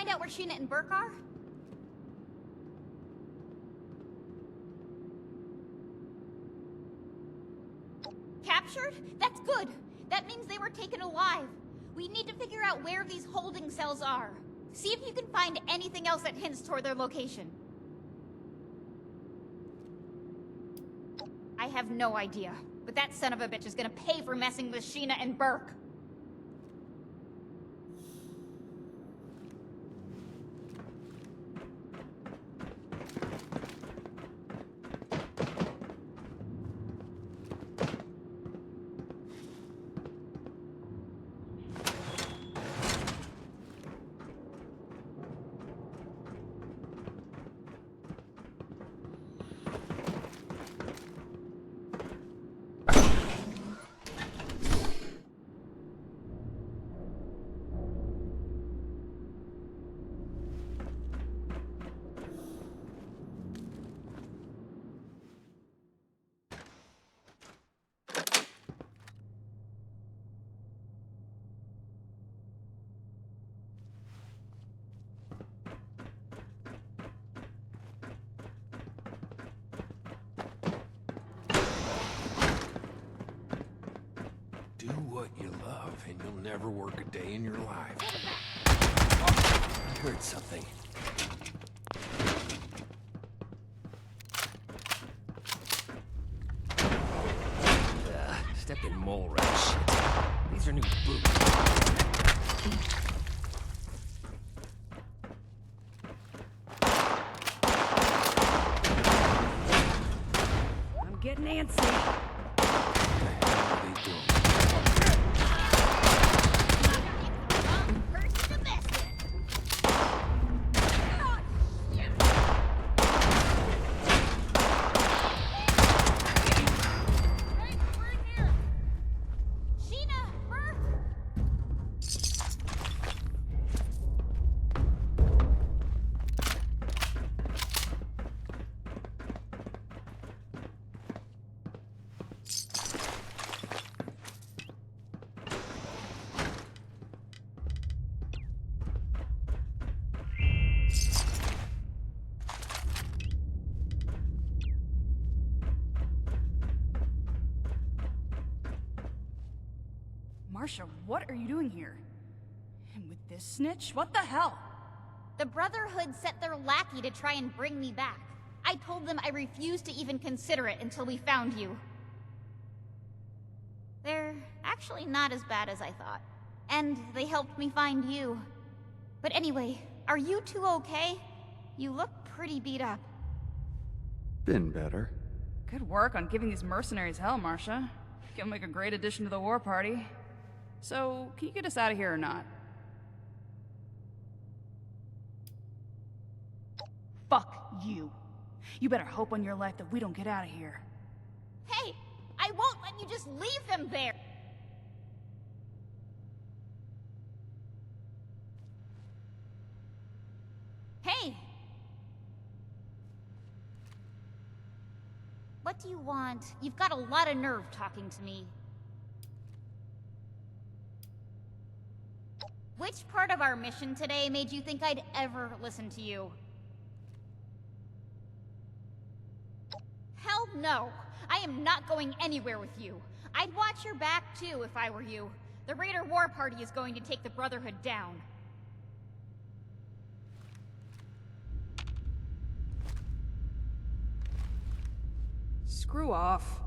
find out where Sheena and Burke are? Captured? That's good. That means they were taken alive. We need to figure out where these holding cells are. See if you can find anything else that hints toward their location. I have no idea, but that son of a bitch is gonna pay for messing with Sheena and Burke. Do what you love, and you'll never work a day in your life. I heard something. Stepped in mole rat shit. These are new boots. I'm getting antsy. Marsha, what are you doing here? And with this snitch? What the hell? The Brotherhood sent their lackey to try and bring me back. I told them I refused to even consider it until we found you. They're actually not as bad as I thought. And they helped me find you. But anyway, are you two okay? You look pretty beat up. Been better. Good work on giving these mercenaries hell, Marsha. You'll make a great addition to the war party. So, can you get us out of here or not? Fuck you. You better hope on your life that we don't get out of here. Hey! I won't let you just leave them there! Hey! What do you want? You've got a lot of nerve talking to me. Which part of our mission today made you think I'd ever listen to you? Hell no! I am not going anywhere with you. I'd watch your back too if I were you. The Raider War Party is going to take the Brotherhood down. Screw off.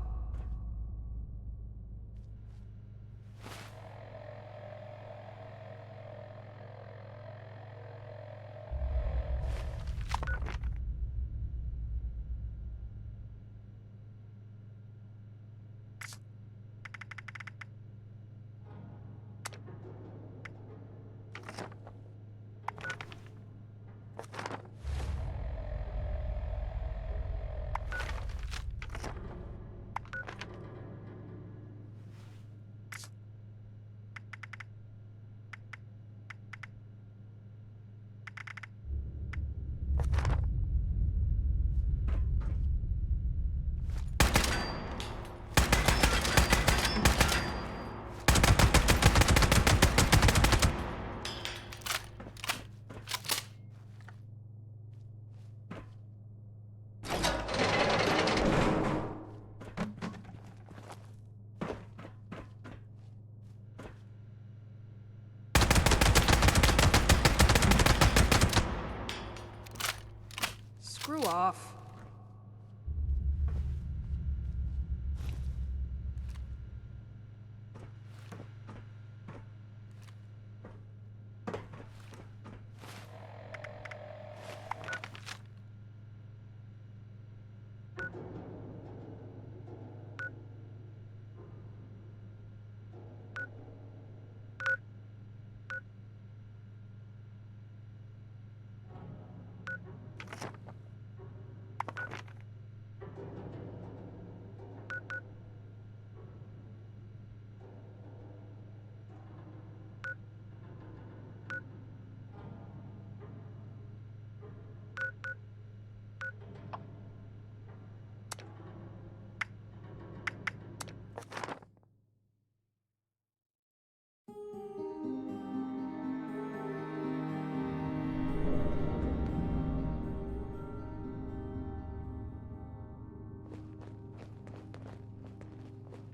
off.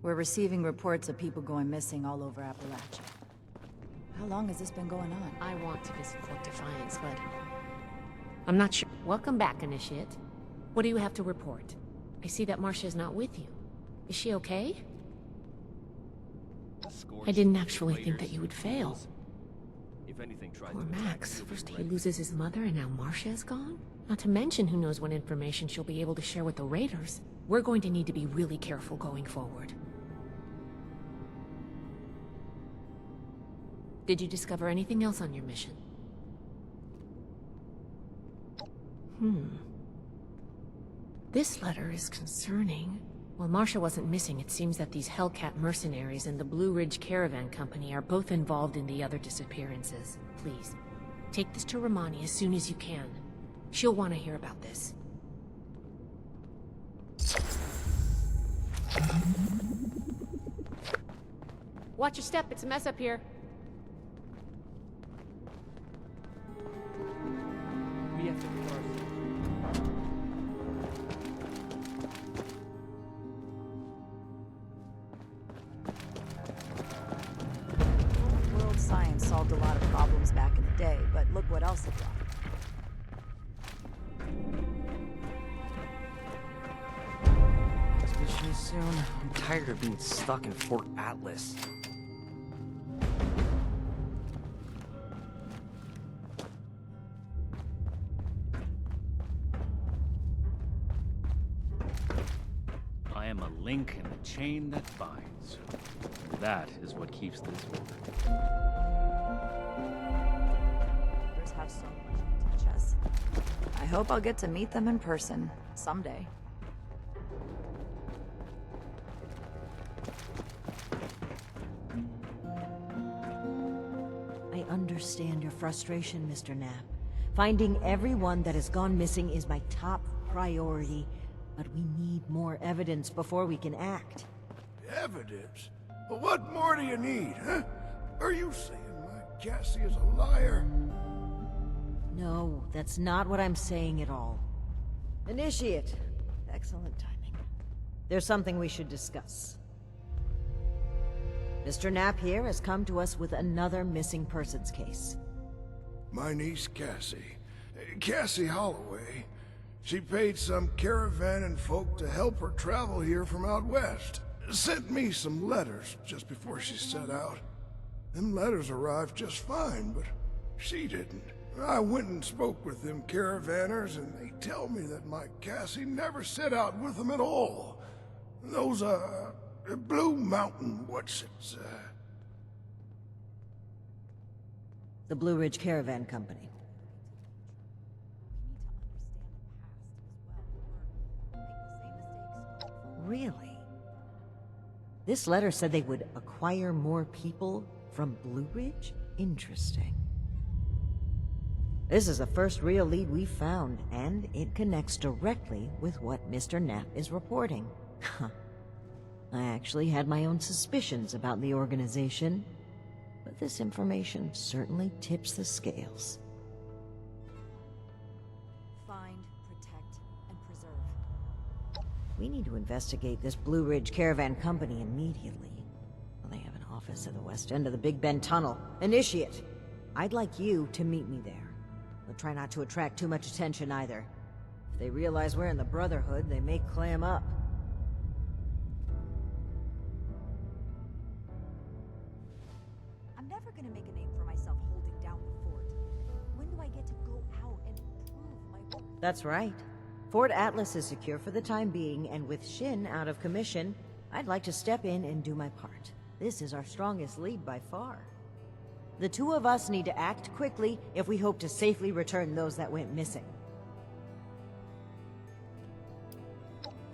We're receiving reports of people going missing all over Appalachia. How long has this been going on? I want to visit Fort Defiance, but I'm not sure. Welcome back, Initiate. What do you have to report? I see that Marcia is not with you. Is she okay? I didn't actually think that you would fail. If anything tries Poor to attack, Max. you'll be First he ready. loses his mother, and now Marcia is gone? Not to mention who knows what information she'll be able to share with the Raiders. We're going to need to be really careful going forward. Did you discover anything else on your mission? This letter is concerning. While Marcia wasn't missing, it seems that these Hellcat mercenaries and the Blue Ridge Caravan Company are both involved in the other disappearances. Please, take this to Romani as soon as you can. She'll want to hear about this. Watch your step, it's a mess up here. We have to World science solved a lot of problems back in the day, but look what else it brought. Expedition is soon. I'm tired of being stuck in Fort Atlas. I am a link in the chain that binds. That is what keeps this order. Others have so much to teach us. I hope I'll get to meet them in person someday. I understand your frustration, Mr. Knapp. Finding everyone that has gone missing is my top priority, but we need more evidence before we can act. Evidence? Well, what more do you need, huh? Are you saying my Cassie is a liar? No, that's not what I'm saying at all. Initiate. Excellent timing. There's something we should discuss. Mr. Knapp here has come to us with another missing persons case. My niece Cassie. Cassie Holloway. She paid some caravan and folk to help her travel here from out west. Sent me some letters just before she set out. Them letters arrived just fine, but she didn't. I went and spoke with them caravanners, and they tell me that my Cassie never set out with them at all. Those, Blue Mountain, The Blue Ridge Caravan Company. Really? This letter said they would acquire more people from Blue Ridge? Interesting. This is the first real lead we've found, and it connects directly with what Mr. Knapp is reporting. I actually had my own suspicions about the organization, but this information certainly tips the scales. Find, protect, and preserve. We need to investigate this Blue Ridge Caravan Company immediately. Well, they have an office at the west end of the Big Bend Tunnel. Initiate! I'd like you to meet me there. But try not to attract too much attention either. If they realize we're in the Brotherhood, they may clam up. I'm never gonna make a name for myself holding down the fort. When do I get to go out and prove my worth? That's right. Fort Atlas is secure for the time being, and with Shin out of commission, I'd like to step in and do my part. This is our strongest lead by far. The two of us need to act quickly if we hope to safely return those that went missing.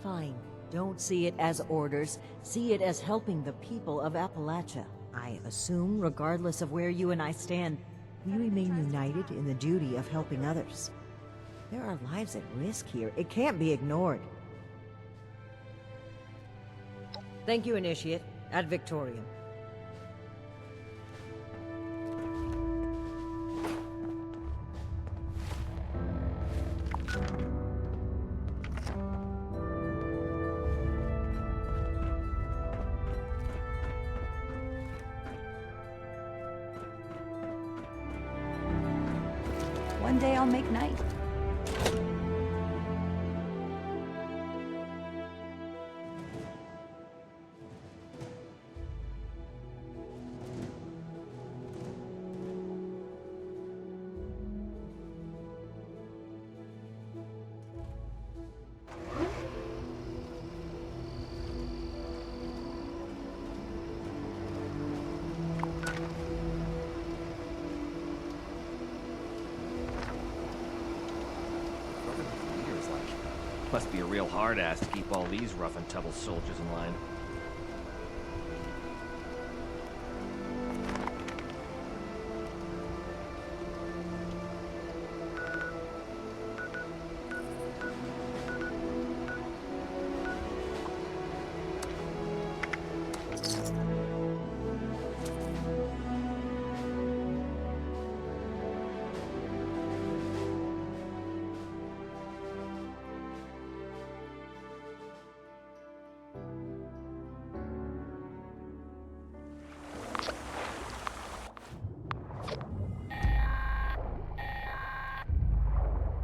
Fine. Don't see it as orders. See it as helping the people of Appalachia. I assume, regardless of where you and I stand, we remain united in the duty of helping others. There are lives at risk here. It can't be ignored. Thank you, Initiate. Ad Victoriam. One day I'll make night. Must be a real hard ass to keep all these rough and tumble soldiers in line.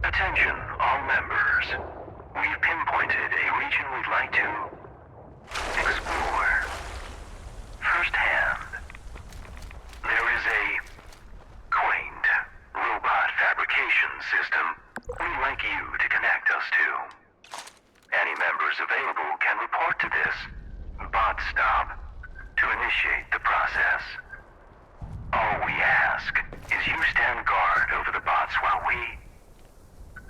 Attention, all members. We've pinpointed a region we'd like to explore firsthand. There is a quaint robot fabrication system we'd like you to connect us to. Any members available can report to this bot stop to initiate the process. All we ask is you stand guard over the bots while we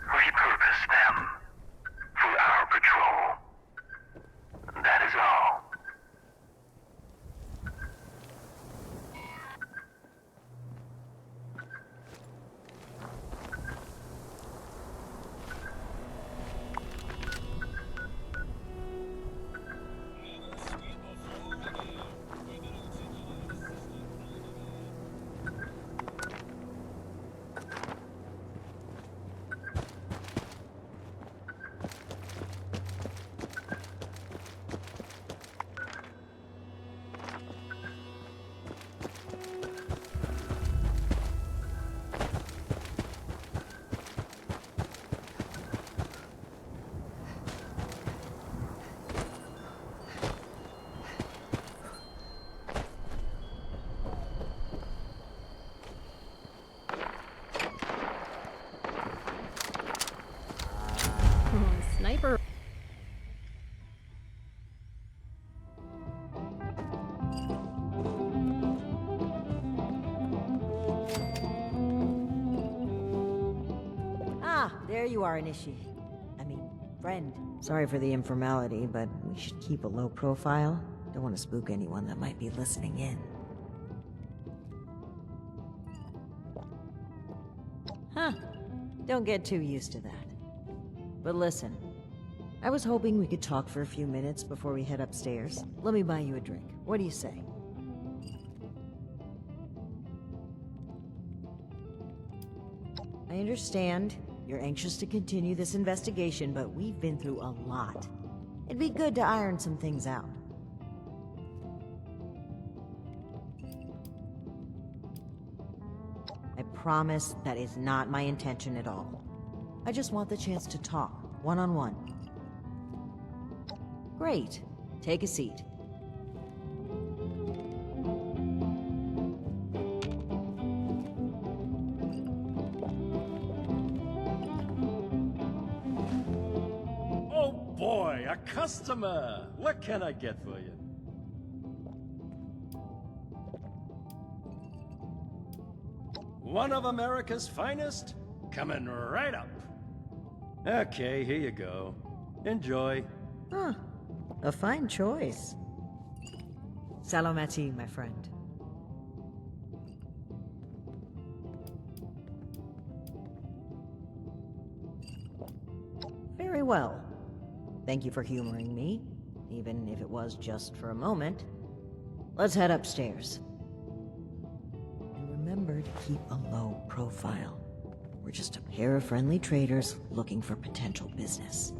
repurpose them for our patrol. That is all. Sniper. Ah, there you are, friend. Sorry for the informality, but we should keep a low profile. Don't want to spook anyone that might be listening in. Huh. Don't get too used to that. But listen, I was hoping we could talk for a few minutes before we head upstairs. Let me buy you a drink. What do you say? I understand you're anxious to continue this investigation, but we've been through a lot. It'd be good to iron some things out. I promise that is not my intention at all. I just want the chance to talk, one-on-one. Great. Take a seat. Oh boy, a customer! What can I get for you? One of America's finest? Coming right up. Okay, here you go. Enjoy. Huh. A fine choice. Salomati, my friend. Very well. Thank you for humoring me, even if it was just for a moment. Let's head upstairs. And remember to keep a low profile. We're just a pair of friendly traders looking for potential business.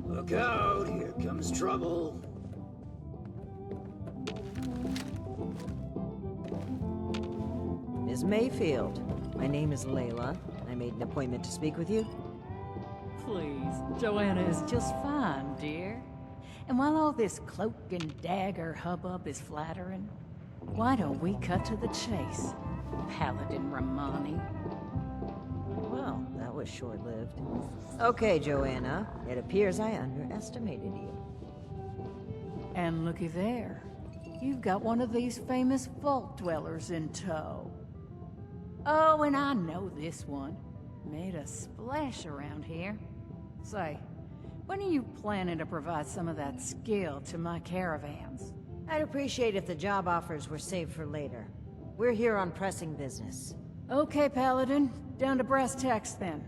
Look out, here comes trouble. Ms. Mayfield, my name is Layla. I made an appointment to speak with you. Please, Joanna is just fine, dear. And while all this cloak and dagger hubbub is flattering, why don't we cut to the chase, Paladin Romani? Well, that was short-lived. Okay, Joanna. It appears I underestimated you. And looky there. You've got one of these famous vault dwellers in tow. Oh, and I know this one. Made a splash around here. Say, when are you planning to provide some of that skill to my caravans? I'd appreciate if the job offers were saved for later. We're here on pressing business. Okay, Paladin. Down to brass tacks, then.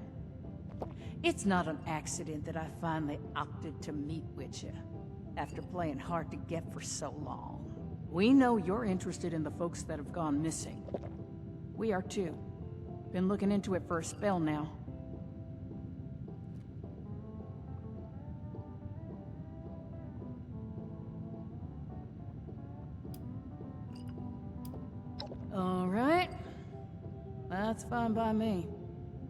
It's not an accident that I finally opted to meet with you, after playing hard to get for so long. We know you're interested in the folks that have gone missing. We are too. Been looking into it for a spell now. All right. That's fine by me.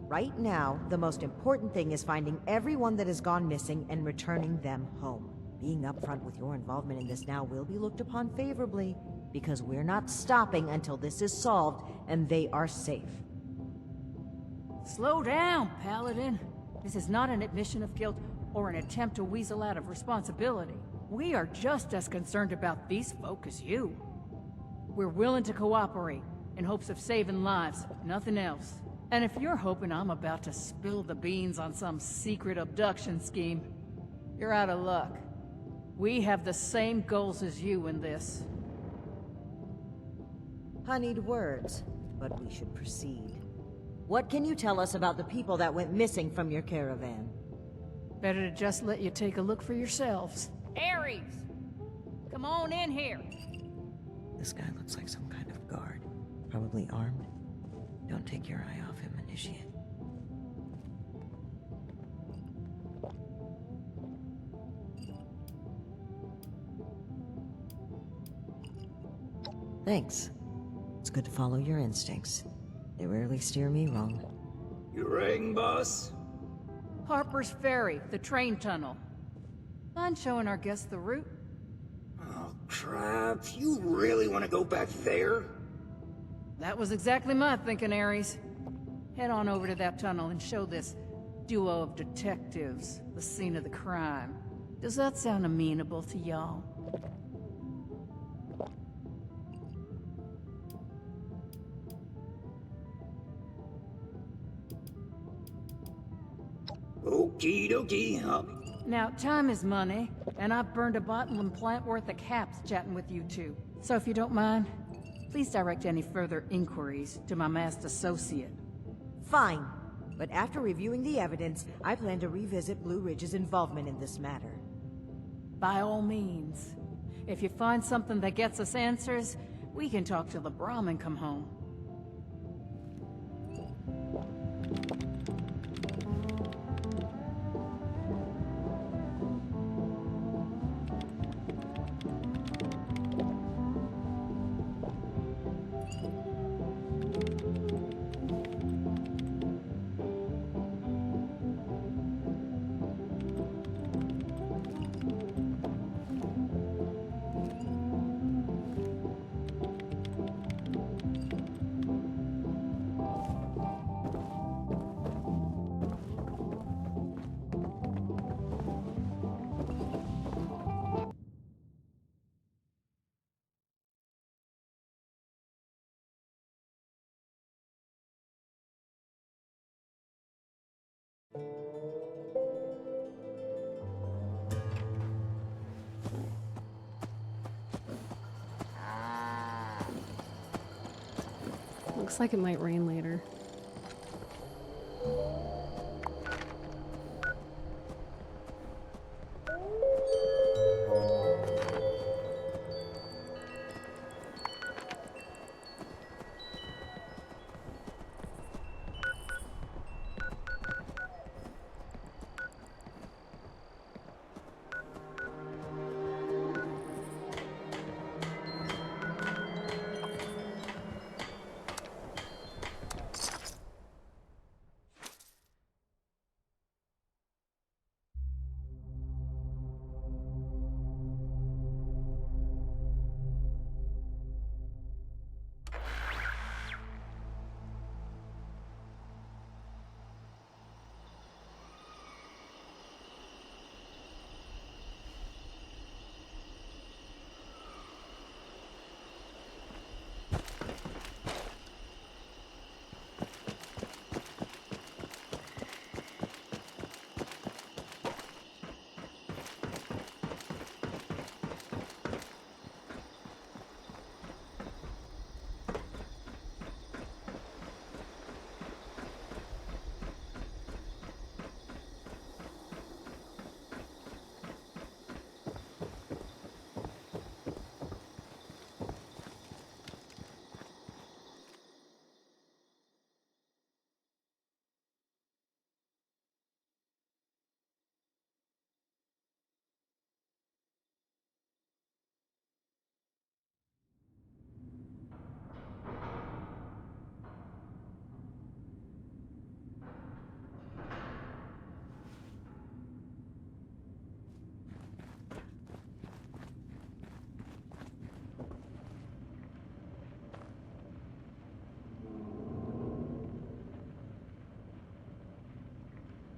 Right now, the most important thing is finding everyone that has gone missing and returning them home. Being upfront with your involvement in this now will be looked upon favorably, because we're not stopping until this is solved and they are safe. Slow down, Paladin. This is not an admission of guilt or an attempt to weasel out of responsibility. We are just as concerned about these folk as you. We're willing to cooperate in hopes of saving lives, nothing else. And if you're hoping I'm about to spill the beans on some secret abduction scheme, you're out of luck. We have the same goals as you in this. Honeyed words, but we should proceed. What can you tell us about the people that went missing from your caravan? Better to just let you take a look for yourselves. Ares! Come on in here! This guy looks like some kind of guard. Probably armed. Don't take your eye off him, Initiate. Thanks. It's good to follow your instincts. They rarely steer me wrong. You rang, boss? Harper's Ferry, the train tunnel. Mind showing our guests the route? Oh, crap. You really want to go back there? That was exactly my thinking, Ares. Head on over to that tunnel and show this duo of detectives the scene of the crime. Does that sound amenable to y'all? Okie dokie, Now, time is money, and I've burned a bottle and plant worth of caps chatting with you two. So if you don't mind, please direct any further inquiries to my masked associate. Fine. But after reviewing the evidence, I plan to revisit Blue Ridge's involvement in this matter. By all means. If you find something that gets us answers, we can talk till the Brahmin come home. Looks like it might rain later.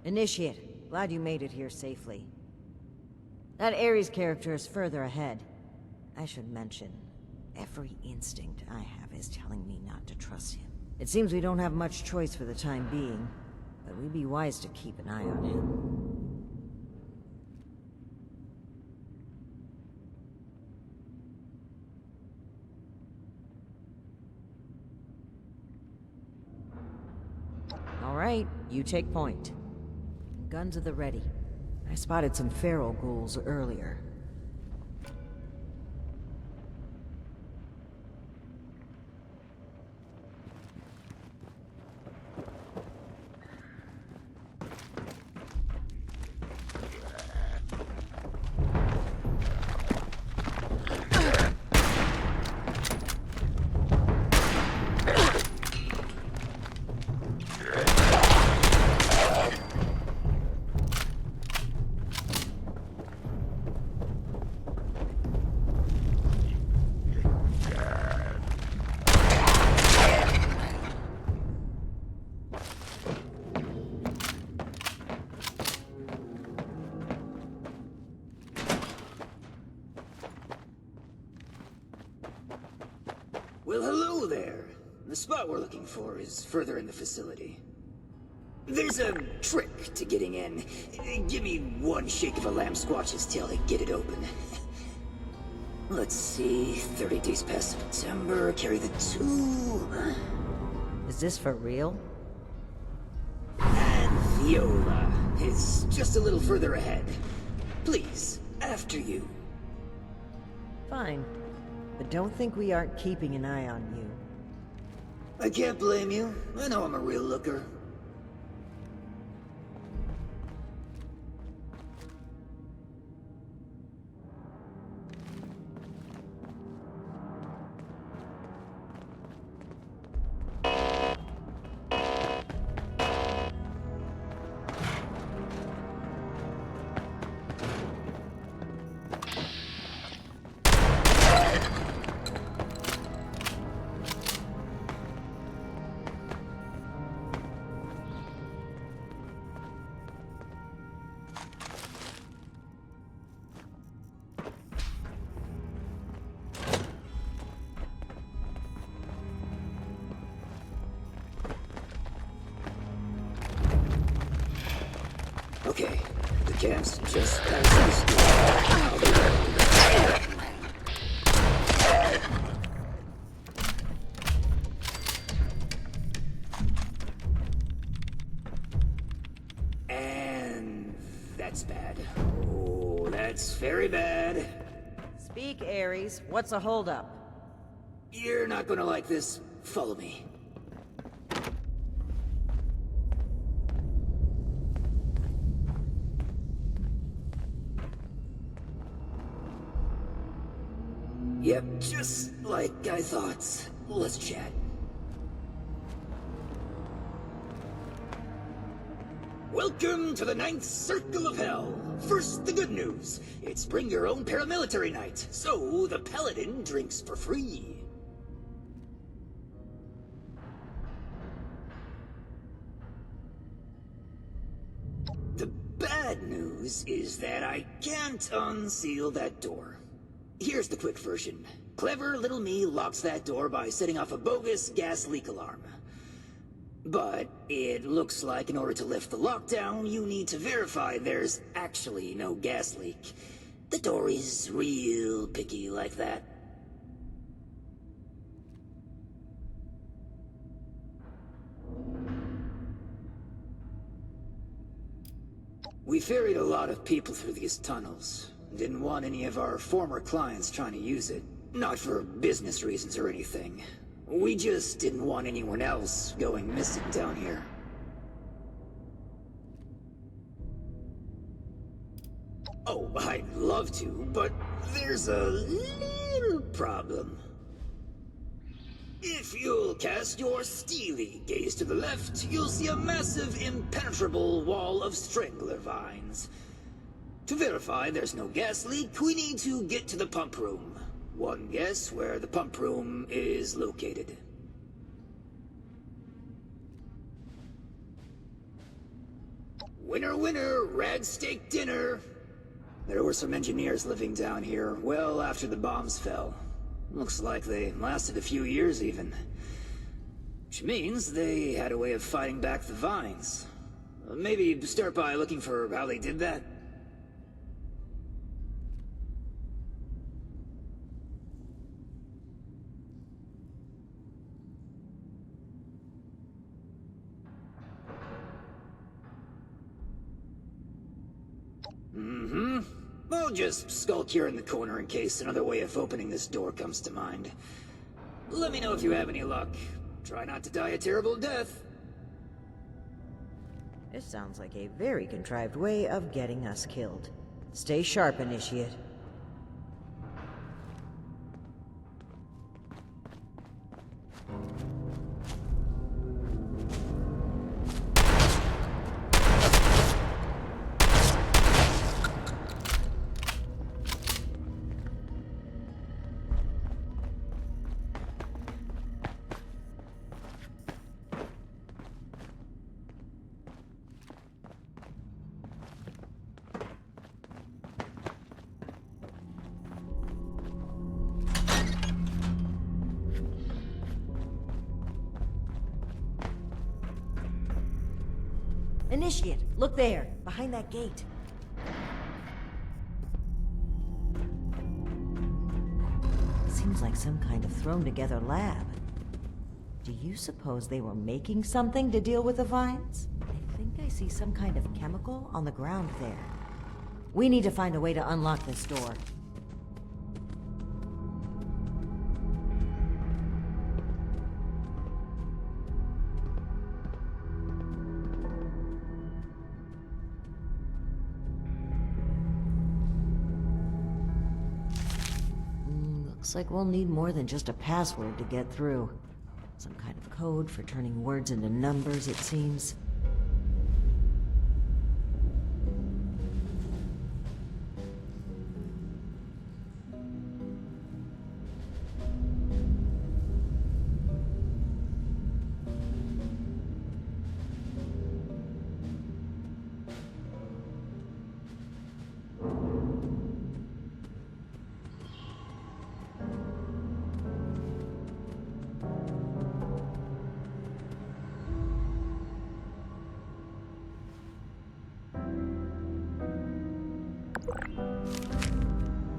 Initiate, glad you made it here safely. That Ares character is further ahead. I should mention, every instinct I have is telling me not to trust him. It seems we don't have much choice for the time being, but we'd be wise to keep an eye on him. All right, you take point. Guns at the ready. I spotted some feral ghouls earlier. Well, hello there. The spot we're looking for is further in the facility. There's a trick to getting in. Give me one shake of a lamb squatch's tail to get it open. Let's see, 30 days past September, carry the 2. Is this for real? And Viola is just a little further ahead. Please, after you. Fine. But don't think we aren't keeping an eye on you. I can't blame you. I know I'm a real looker. Okay, the camp's just past this door. I'll be right with very bad. Speak, Ares. What's a holdup? You're not gonna like this. Follow me. Yep, just like I thought. Let's chat. Welcome to the 9th Circle of Hell. First, the good news. It's bring your own paramilitary night, so the paladin drinks for free. The bad news is that I can't unseal that door. Here's the quick version. Clever little me locks that door by setting off a bogus gas leak alarm. But it looks like in order to lift the lockdown, you need to verify there's actually no gas leak. The door is real picky like that. We ferried a lot of people through these tunnels. Didn't want any of our former clients trying to use it. Not for business reasons or anything. We just didn't want anyone else going missing down here. Oh, I'd love to, but there's a little problem. If you'll cast your steely gaze to the left, you'll see a massive, impenetrable wall of strangler vines. To verify there's no gas leak, we need to get to the pump room. One guess where the pump room is located. Winner, winner, rad steak dinner. There were some engineers living down here well after the bombs fell. Looks like they lasted a few years even. Which means they had a way of fighting back the vines. Maybe start by looking for how they did that. I'll just skulk here in the corner in case another way of opening this door comes to mind. Let me know if you have any luck. Try not to die a terrible death. This sounds like a very contrived way of getting us killed. Stay sharp, Initiate. Initiate, look there, behind that gate. Seems like some kind of thrown-together lab. Do you suppose they were making something to deal with the vines? I think I see some kind of chemical on the ground there. We need to find a way to unlock this door. Looks like we'll need more than just a password to get through. Some kind of code for turning words into numbers, it seems.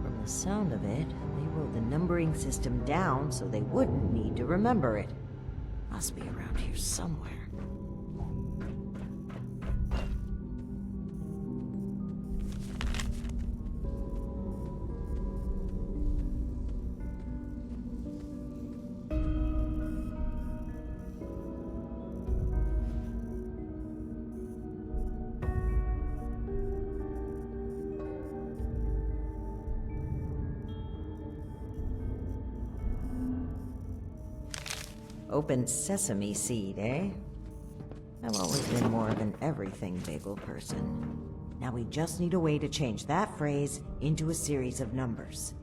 From the sound of it, they wrote the numbering system down so they wouldn't need to remember it. Must be around here somewhere. Open sesame seed, eh? I've always been more of an everything bagel person. Now we just need a way to change that phrase into a series of numbers.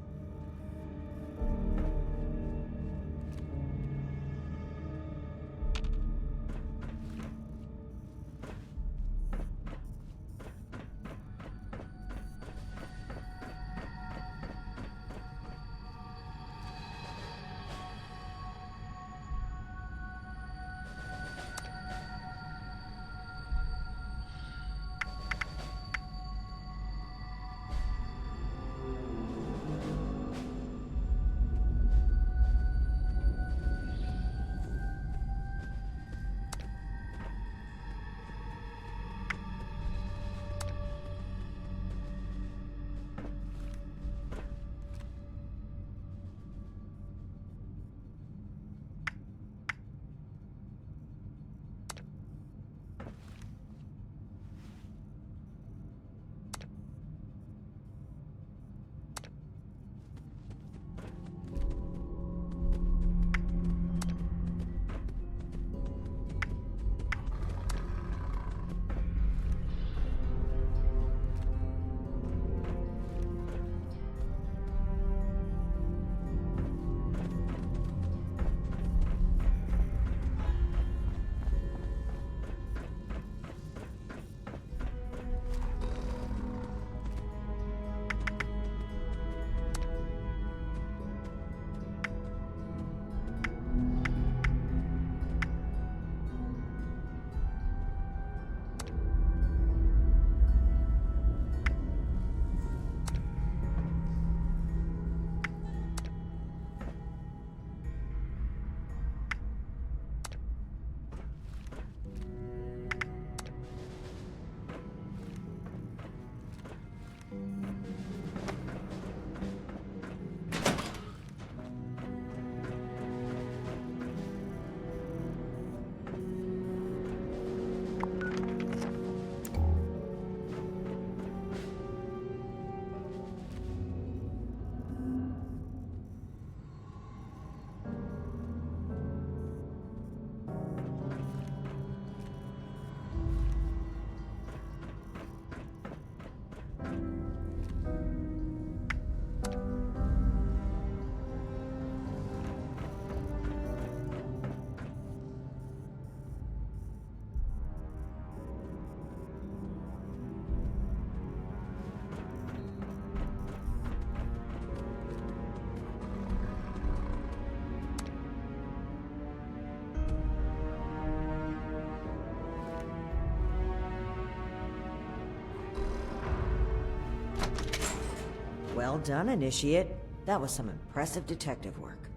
Well done, Initiate. That was some impressive detective work.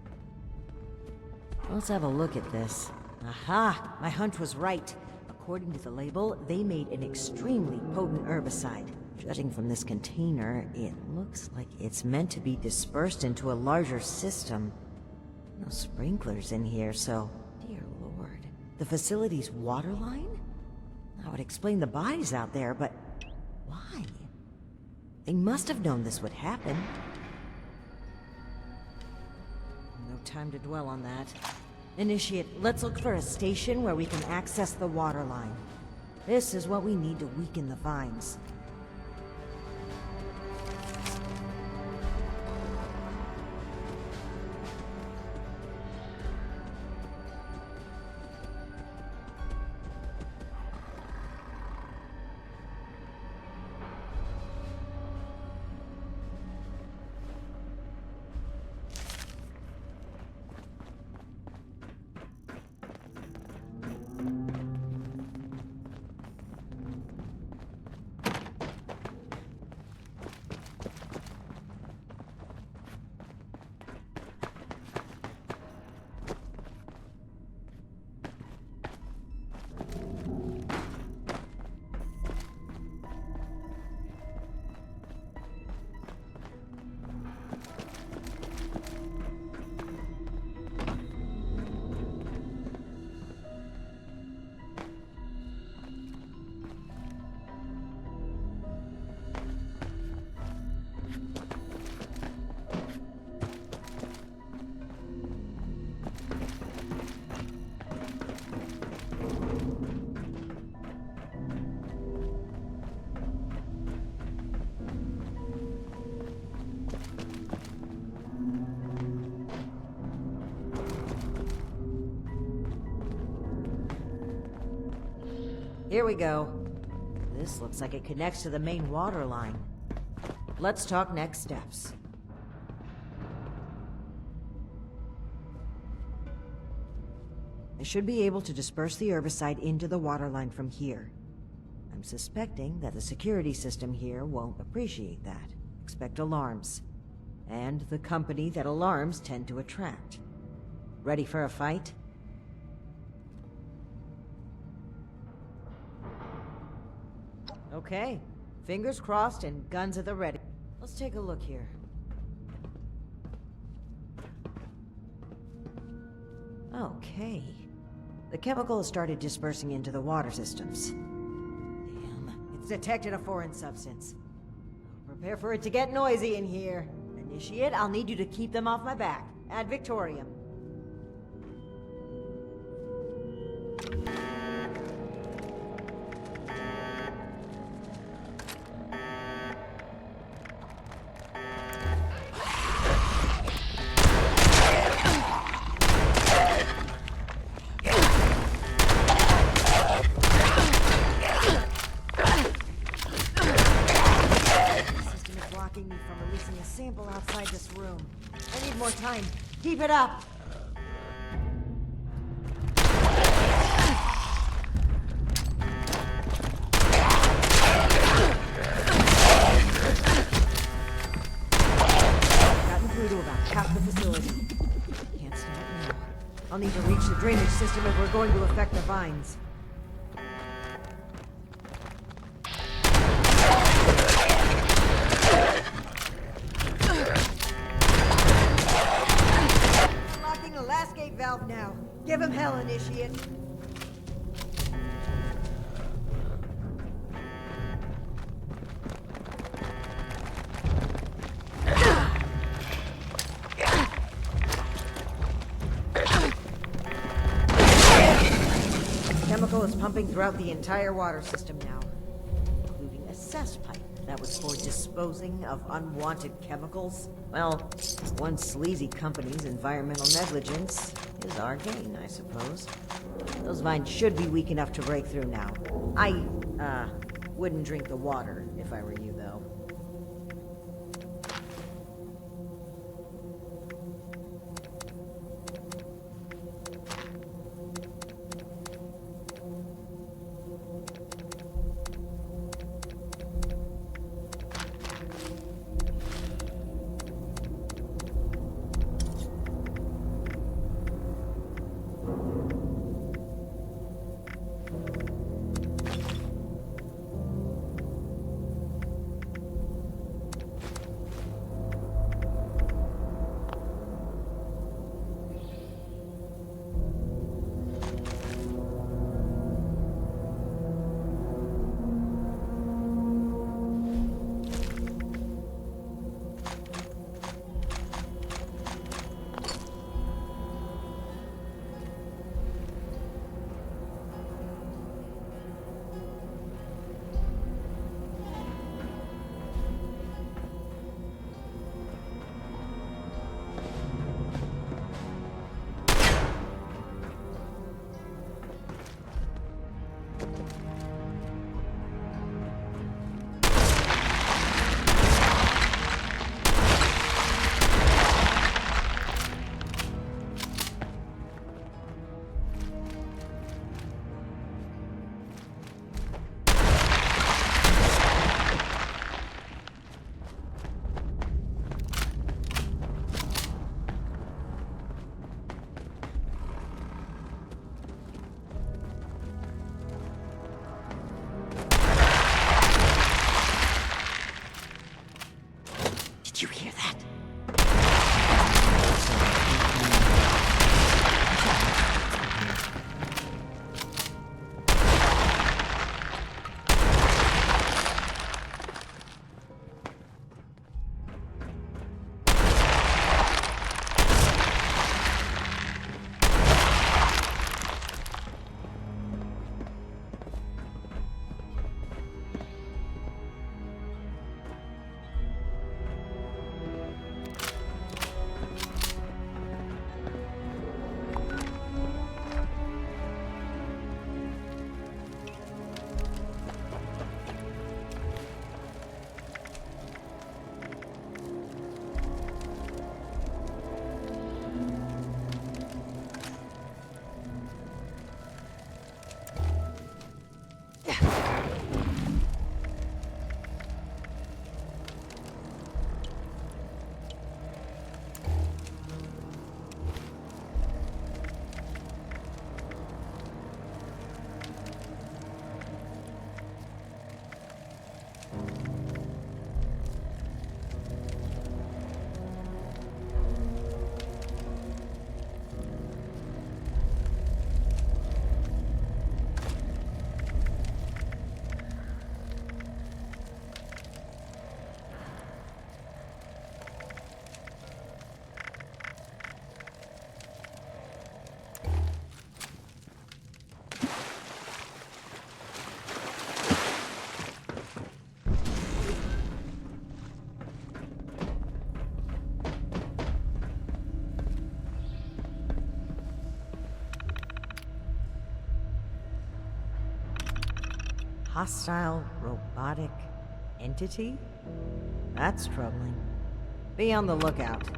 Let's have a look at this. Aha! My hunch was right. According to the label, they made an extremely potent herbicide. Judging from this container, it looks like it's meant to be dispersed into a larger system. No sprinklers in here, so... Dear Lord. The facility's water line? That would explain the bodies out there, but... why? They must have known this would happen. No time to dwell on that. Initiate, let's look for a station where we can access the water line. This is what we need to weaken the vines. Here we go. This looks like it connects to the main water line. Let's talk next steps. I should be able to disperse the herbicide into the water line from here. I'm suspecting that the security system here won't appreciate that. Expect alarms. And the company that alarms tend to attract. Ready for a fight? Okay. Fingers crossed and guns at the ready. Let's take a look here. Okay. The chemical has started dispersing into the water systems. Damn, it's detected a foreign substance. Prepare for it to get noisy in here. Initiate, I'll need you to keep them off my back. Ad Victoriam. Outside this room. I need more time. Keep it up! Gotten through to about half the facility. Can't stop now. I'll need to reach the drainage system if we're going to affect the vines. Valve now. Give him hell, Initiate. Chemical is pumping throughout the entire water system now, including a cess pipe that was for disposing of unwanted chemicals. Well, one sleazy company's environmental negligence is our gain, I suppose. Those vines should be weak enough to break through now. I, wouldn't drink the water if I were you, though. hostile robotic entity? That's troubling. Be on the lookout.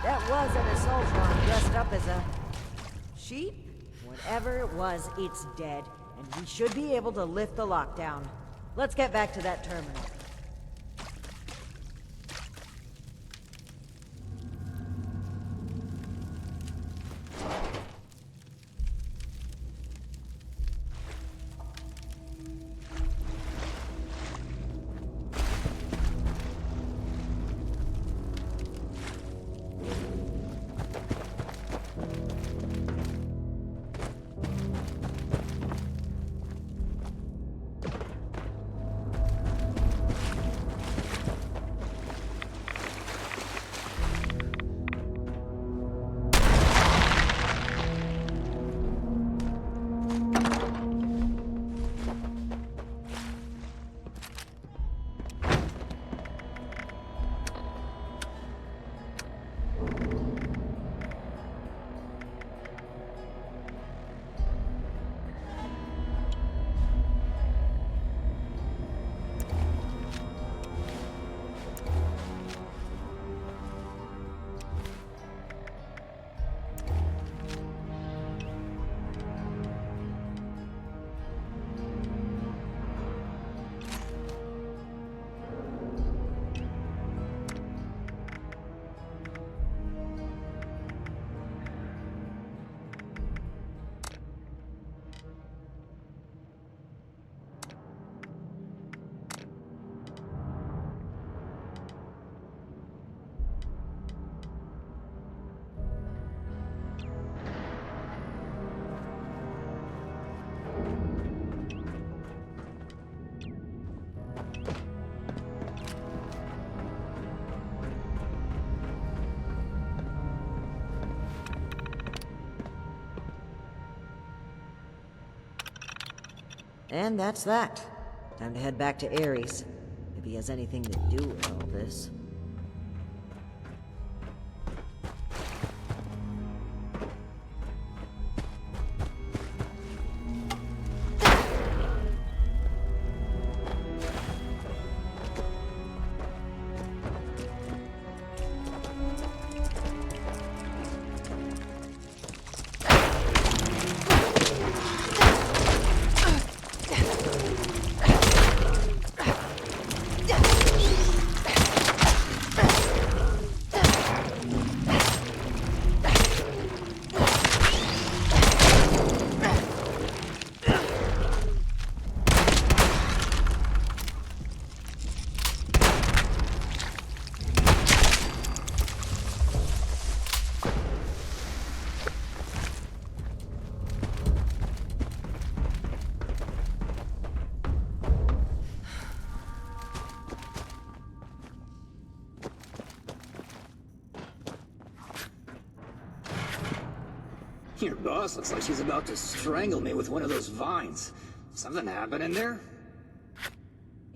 That was an Assaultron dressed up as a... sheep? Whatever it was, it's dead, and we should be able to lift the lockdown. Let's get back to that terminal. And that's that. Time to head back to Ares, if he has anything to do with all this. Your boss looks like she's about to strangle me with one of those vines. Something happened in there?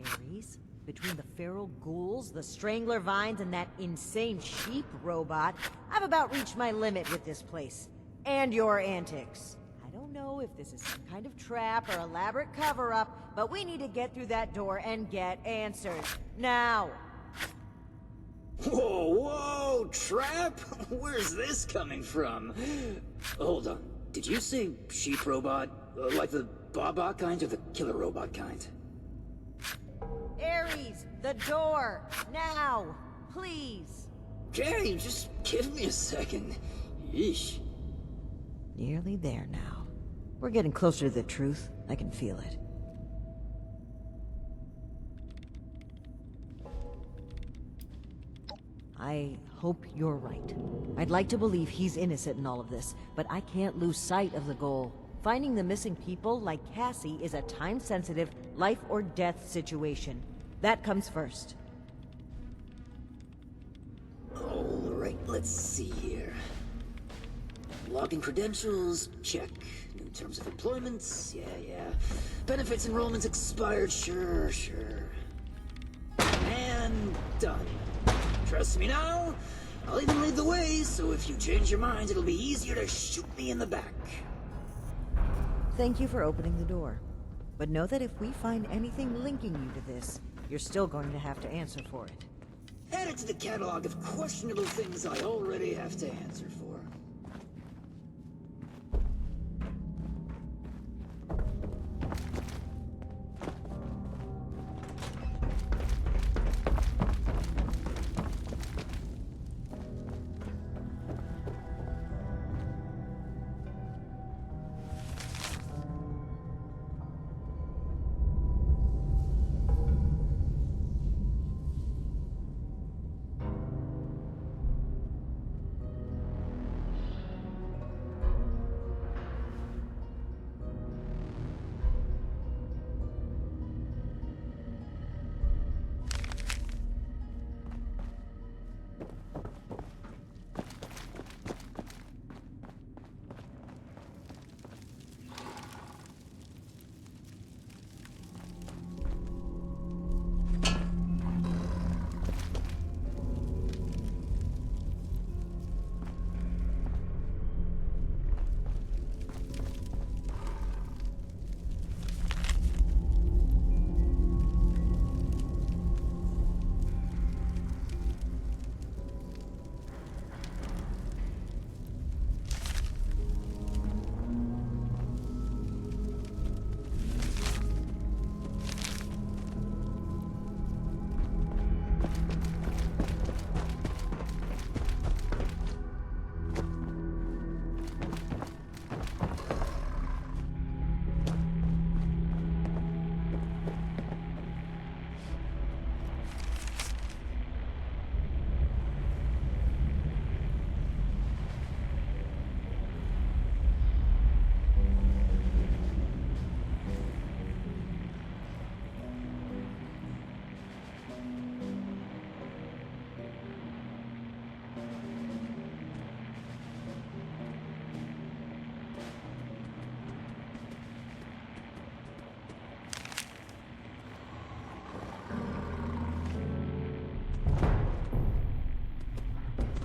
Ares? Between the feral ghouls, the strangler vines, and that insane sheep robot, I've about reached my limit with this place. And your antics. I don't know if this is some kind of trap or elaborate cover-up, but we need to get through that door and get answers. Now! Whoa, whoa, trap? Where's this coming from? Hold on. Did you say sheep robot? Like the Baba kind or the killer robot kind? Ares, the door! Now! Please! Okay, just give me a second. Yeesh. Nearly there now. We're getting closer to the truth. I can feel it. I hope you're right. I'd like to believe he's innocent in all of this, but I can't lose sight of the goal. Finding the missing people like Cassie is a time-sensitive, life-or-death situation. That comes first. Alright, let's see here. Login credentials, check. New terms of employment, yeah. Benefits enrollments expired, sure. And done. Trust me now? I'll even lead the way, so if you change your mind, it'll be easier to shoot me in the back. Thank you for opening the door. But know that if we find anything linking you to this, you're still going to have to answer for it. Add it to the catalog of questionable things I already have to answer for.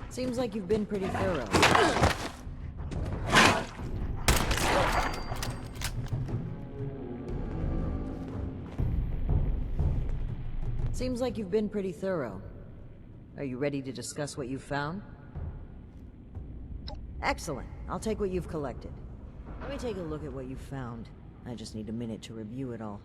Seems like you've been pretty thorough. Seems like you've been pretty thorough. Are you ready to discuss what you've found? Excellent. I'll take what you've collected. Let me take a look at what you've found. I just need a minute to review it all.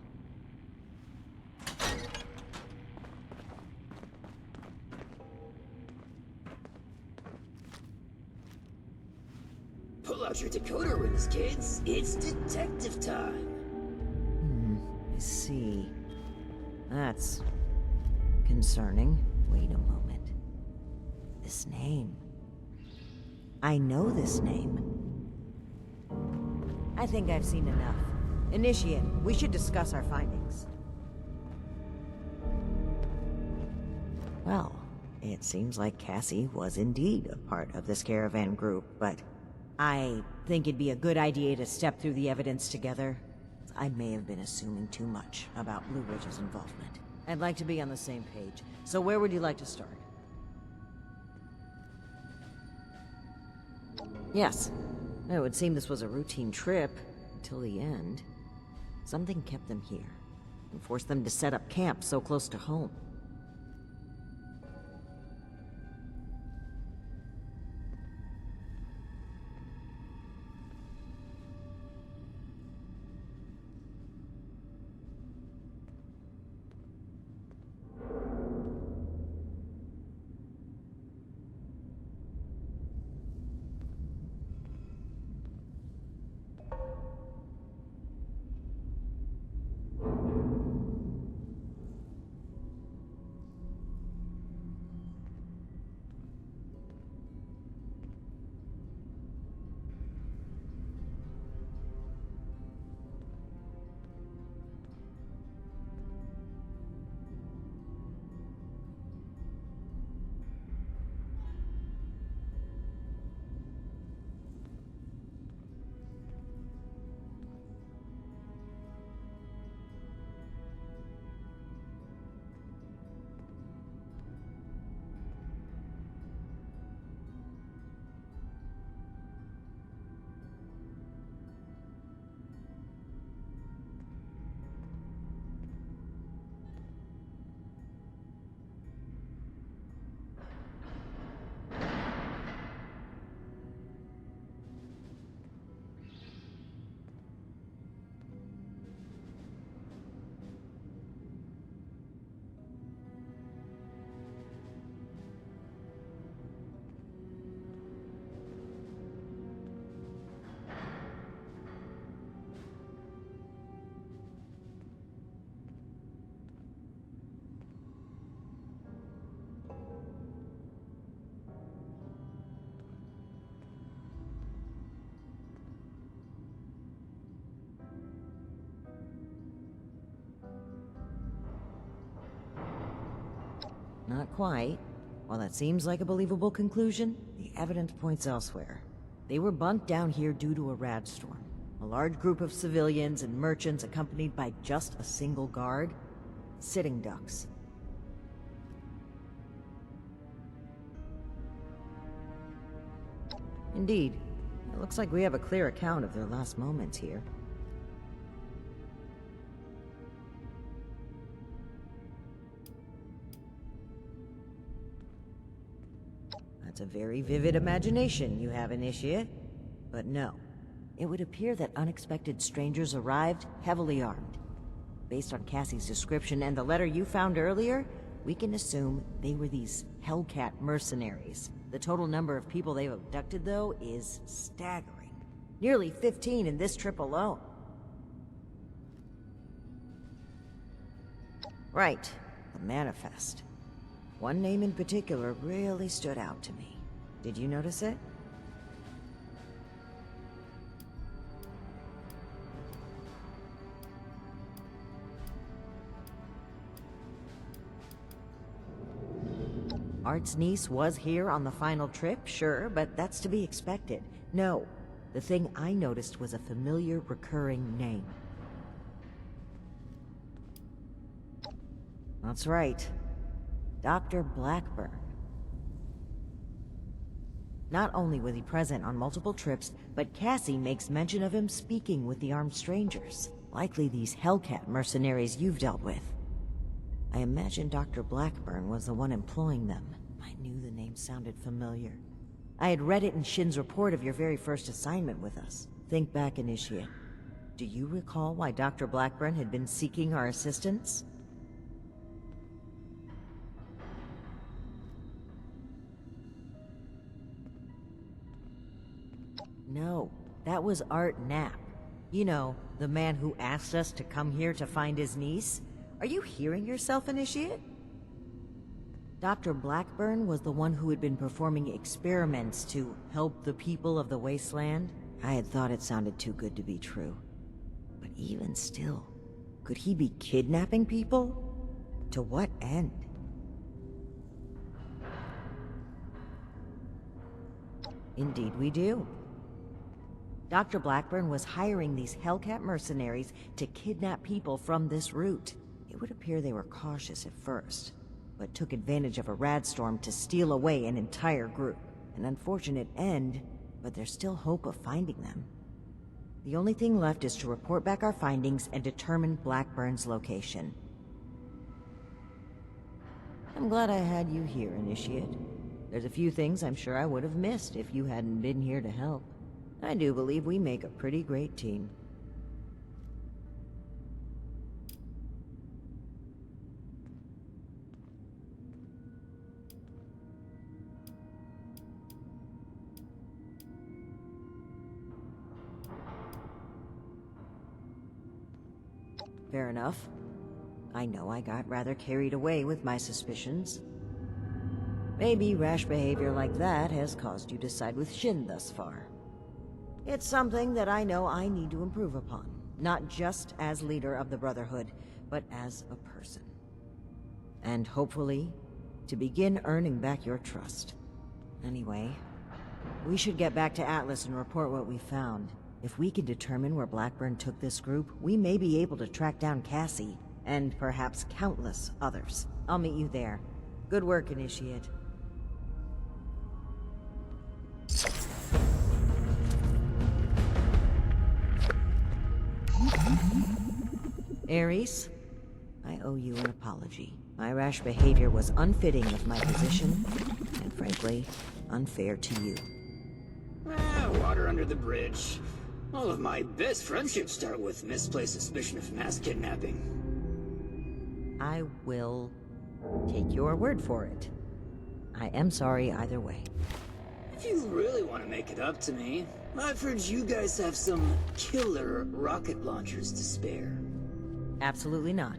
Pull out your decoder rings, kids. It's detective time. I see. That's concerning. Wait a moment. This name. I know this name. I think I've seen enough. Initiate, we should discuss our findings. Well, it seems like Cassie was indeed a part of this caravan group, but I think it'd be a good idea to step through the evidence together. I may have been assuming too much about Blue Ridge's involvement. I'd like to be on the same page, so where would you like to start? Yes. It would seem this was a routine trip, until the end. Something kept them here, and forced them to set up camp so close to home. not quite. While that seems like a believable conclusion, the evidence points elsewhere. They were bunked down here due to a rad storm. A large group of civilians and merchants accompanied by just a single guard. Sitting ducks. Indeed. It looks like we have a clear account of their last moments here. That's a very vivid imagination you have, Initiate. But no. It would appear that unexpected strangers arrived heavily armed. Based on Cassie's description and the letter you found earlier, we can assume they were these Hellcat mercenaries. The total number of people they've abducted, though, is staggering. Nearly 15 in this trip alone. Right, the manifest. One name in particular really stood out to me. Did you notice it? Art's niece was here on the final trip, sure, but that's to be expected. No, the thing I noticed was a familiar, recurring name. That's right. Dr. Blackburn. Not only was he present on multiple trips, but Cassie makes mention of him speaking with the armed strangers. Likely these Hellcat mercenaries you've dealt with. I imagine Dr. Blackburn was the one employing them. I knew the name sounded familiar. I had read it in Shin's report of your very first assignment with us. Think back, Initiate. Do you recall why Dr. Blackburn had been seeking our assistance? No, that was Art Knapp. You know, the man who asked us to come here to find his niece. Are you hearing yourself, Initiate? Dr. Blackburn was the one who had been performing experiments to help the people of the wasteland. I had thought it sounded too good to be true. But even still, could he be kidnapping people? To what end? Indeed we do. Dr. Blackburn was hiring these Hellcat mercenaries to kidnap people from this route. It would appear they were cautious at first, but took advantage of a rad storm to steal away an entire group. An unfortunate end, but there's still hope of finding them. The only thing left is to report back our findings and determine Blackburn's location. I'm glad I had you here, Initiate. There's a few things I'm sure I would have missed if you hadn't been here to help. I do believe we make a pretty great team. Fair enough. I know I got rather carried away with my suspicions. Maybe rash behavior like that has caused you to side with Shin thus far. It's something that I know I need to improve upon, not just as leader of the Brotherhood, but as a person. And hopefully, to begin earning back your trust. Anyway, we should get back to Atlas and report what we found. If we can determine where Blackburn took this group, we may be able to track down Cassie, and perhaps countless others. I'll meet you there. Good work, Initiate. Ares, I owe you an apology. My rash behavior was unfitting of my position, and frankly, unfair to you. Water under the bridge. All of my best friendships start with misplaced suspicion of mass kidnapping. I will take your word for it. I am sorry either way. If you really want to make it up to me, I've heard you guys have some killer rocket launchers to spare. Absolutely not.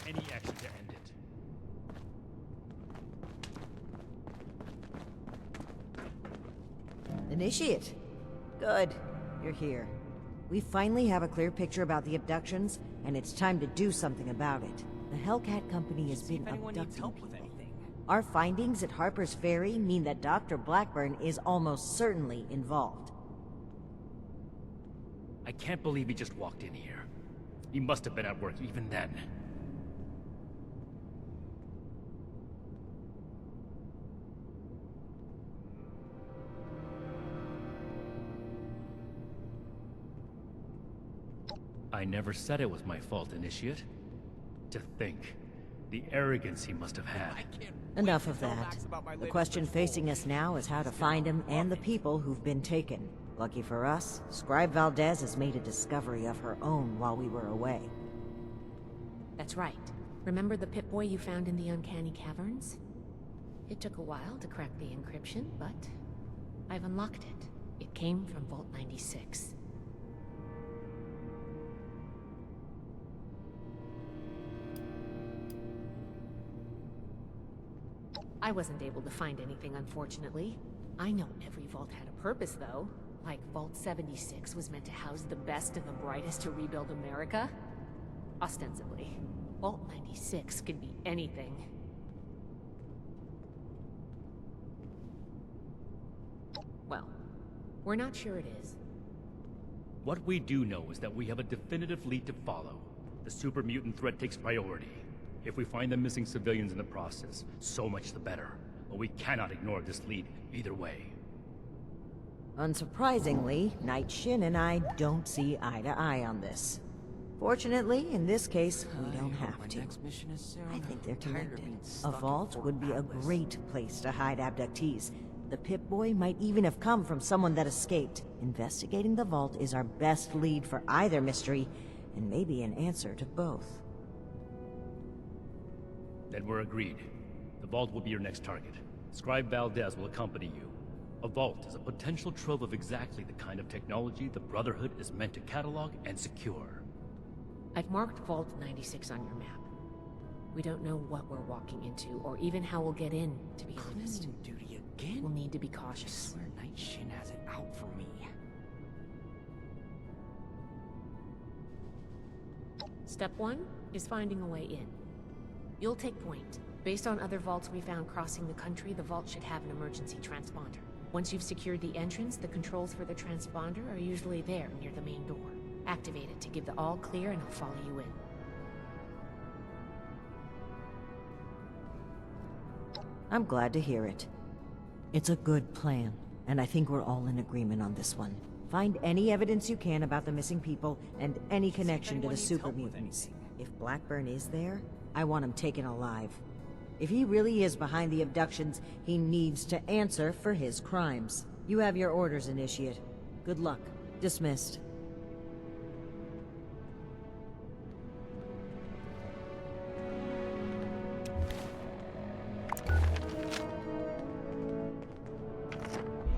any action to end it. Initiate. Good. You're here. We finally have a clear picture about the abductions, and it's time to do something about it. The Hellcat Company has been abducting people. Our findings at Harper's Ferry mean that Dr. Blackburn is almost certainly involved. I can't believe he just walked in here. He must have been at work even then. I never said it was my fault, Initiate. To think, the arrogance he must have had. Enough of that. The question facing us now is how to find him and the people who've been taken. Lucky for us, Scribe Valdez has made a discovery of her own while we were away. That's right. Remember the Pip-Boy you found in the Uncanny Caverns? It took a while to crack the encryption, but I've unlocked it. It came from Vault 96. I wasn't able to find anything, unfortunately. I know every vault had a purpose, though. Like Vault 76 was meant to house the best and the brightest to rebuild America. Ostensibly. Vault 96 could be anything. Well, we're not sure it is. What we do know is that we have a definitive lead to follow. The super mutant threat takes priority. If we find the missing civilians in the process, so much the better. But we cannot ignore this lead either way. Unsurprisingly, Night Shin and I don't see eye to eye on this. Fortunately, in this case, we don't have to. I think they're connected. A vault would be a great place to hide abductees. The Pip-Boy might even have come from someone that escaped. Investigating the vault is our best lead for either mystery, and maybe an answer to both. Then we're agreed. The vault will be your next target. Scribe Valdez will accompany you. A vault is a potential trove of exactly the kind of technology the Brotherhood is meant to catalog and secure. I've marked Vault 96 on your map. We don't know what we're walking into, or even how we'll get in, to be honest. Duty again? We'll need to be cautious. I swear Night Shin has it out for me. Step 1 is finding a way in. You'll take point. Based on other vaults we found crossing the country, the vault should have an emergency transponder. Once you've secured the entrance, the controls for the transponder are usually there near the main door. Activate it to give the all clear and I'll follow you in. I'm glad to hear it. It's a good plan, and I think we're all in agreement on this one. Find any evidence you can about the missing people and any connection to the super mutants. If Blackburn is there, I want him taken alive. If he really is behind the abductions, he needs to answer for his crimes. You have your orders, Initiate. Good luck. Dismissed.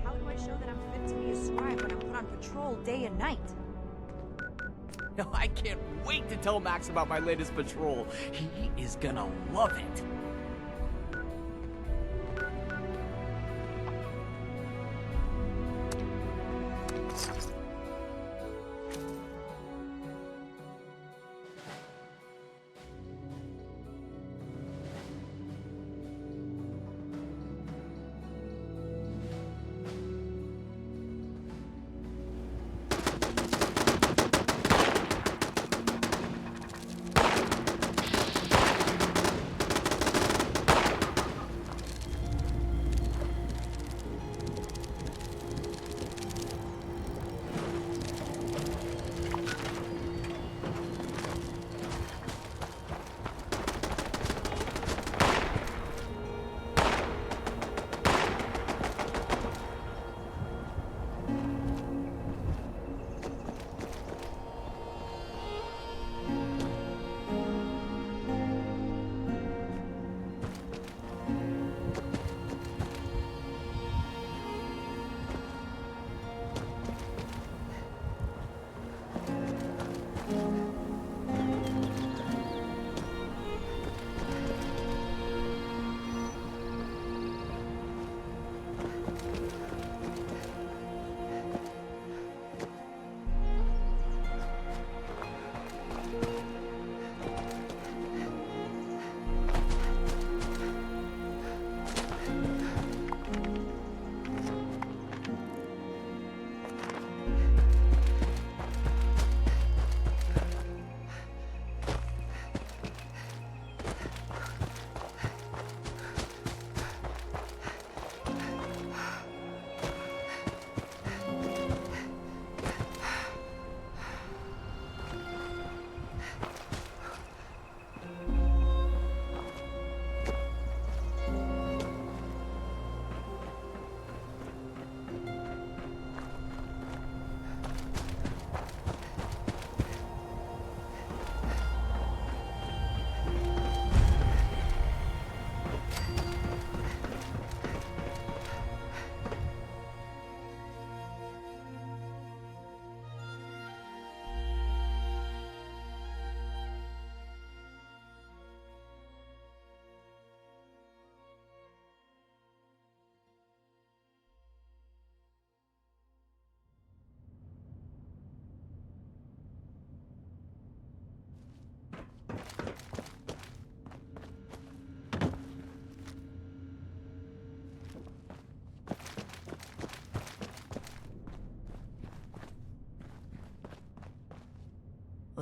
How do I show that I'm fit to be a scribe when I'm put on patrol day and night? No, I can't wait to tell Max about my latest patrol. He is gonna love it.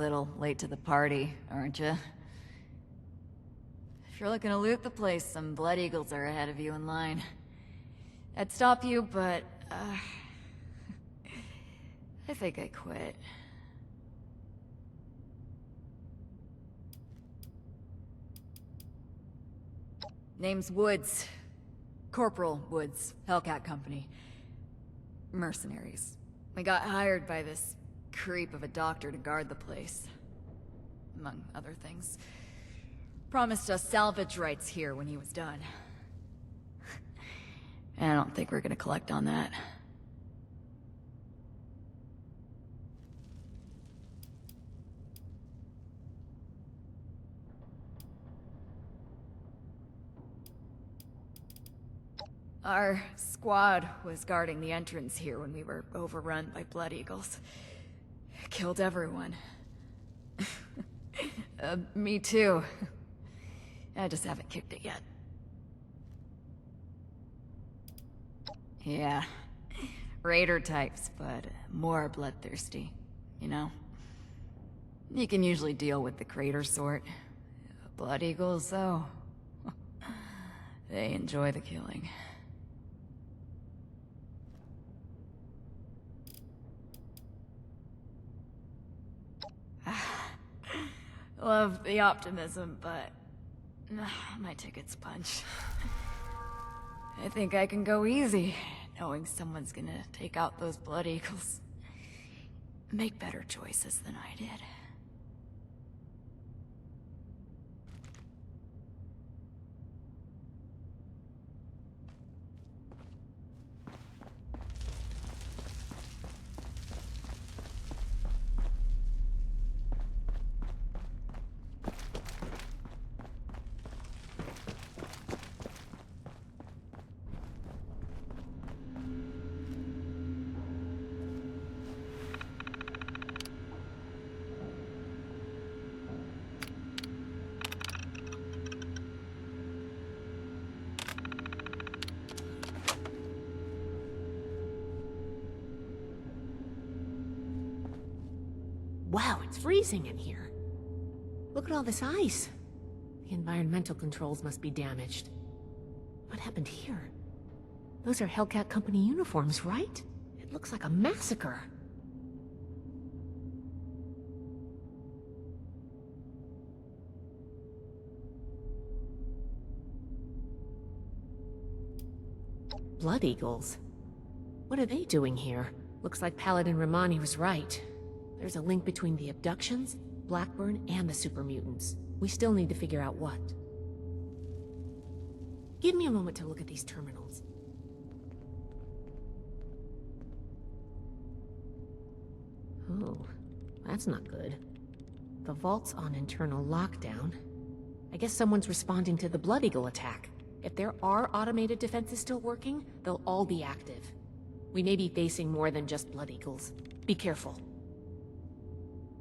Little late to the party, aren't you? If you're looking to loot the place, some Blood Eagles are ahead of you in line. I'd stop you, but, I think I quit. Name's Woods. Corporal Woods, Hellcat Company. Mercenaries. We got hired by this creep of a doctor to guard the place. Among other things. Promised us salvage rights here when he was done. And I don't think we're gonna collect on that. Our squad was guarding the entrance here when we were overrun by Blood Eagles. Killed everyone. Me too. I just haven't kicked it yet. Yeah. Raider types, but more bloodthirsty, you know? You can usually deal with the crater sort. Blood Eagles, though. They enjoy the killing. Love the optimism, but my ticket's punched. I think I can go easy, knowing someone's gonna take out those Blood Eagles. Make better choices than I did. Wow, it's freezing in here. Look at all this ice. The environmental controls must be damaged. What happened here? Those are Hellcat Company uniforms, right? It looks like a massacre. Blood Eagles? What are they doing here? Looks like Paladin Romani was right. There's a link between the abductions, Blackburn, and the super mutants. We still need to figure out what. Give me a moment to look at these terminals. Oh, that's not good. The vault's on internal lockdown. I guess someone's responding to the Blood Eagle attack. If there are automated defenses still working, they'll all be active. We may be facing more than just Blood Eagles. Be careful.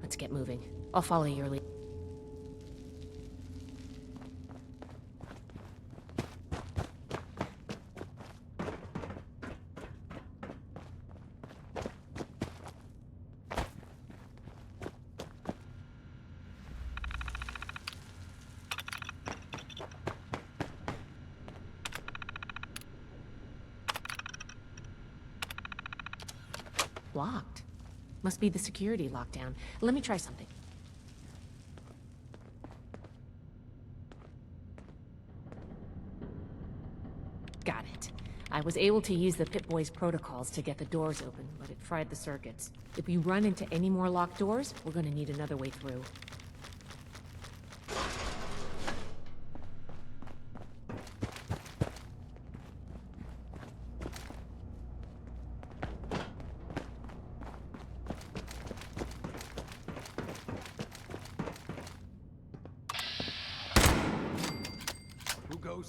Let's get moving. I'll follow your lead. Locked. Must be the security lockdown. Let me try something. Got it. I was able to use the Pip-Boy's protocols to get the doors open, but it fried the circuits. If we run into any more locked doors, we're gonna need another way through.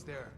There.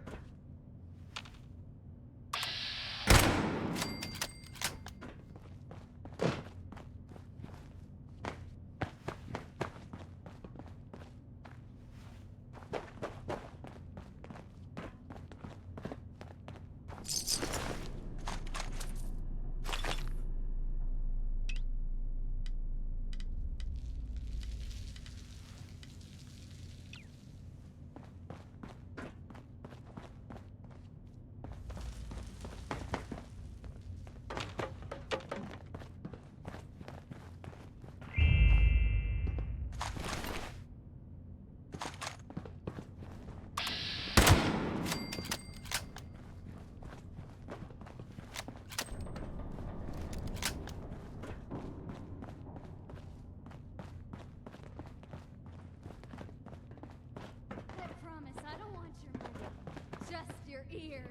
ears.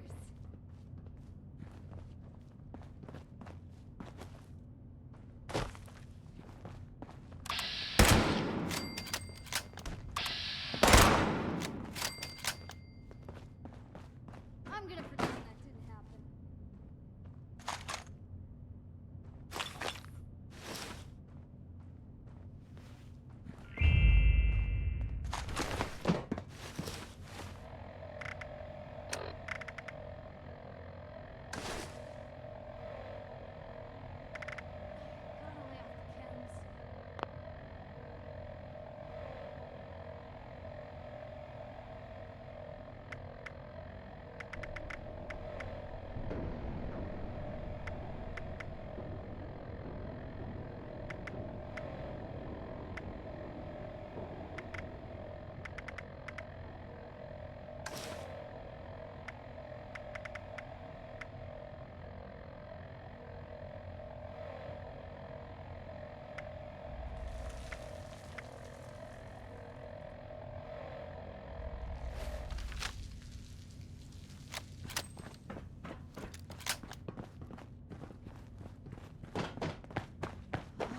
I'm gonna pretend that didn't happen.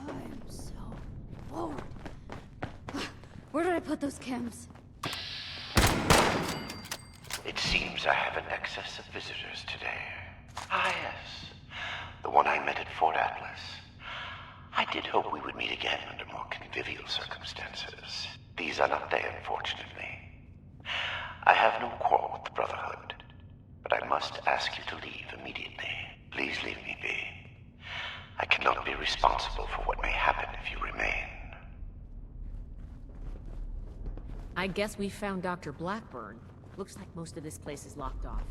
I'm so bored. Where did I put those chems? It seems I have an excess of visitors today. Ah, yes. The one I met at Fort Atlas. I did hope we would meet again under more convivial circumstances. These are not they, unfortunately. I have no quarrel with the Brotherhood, but I must ask you to leave immediately. Please leave me be. I cannot be responsible for what may happen if you remain. I guess we found Dr. Blackburn. Looks like most of this place is locked off.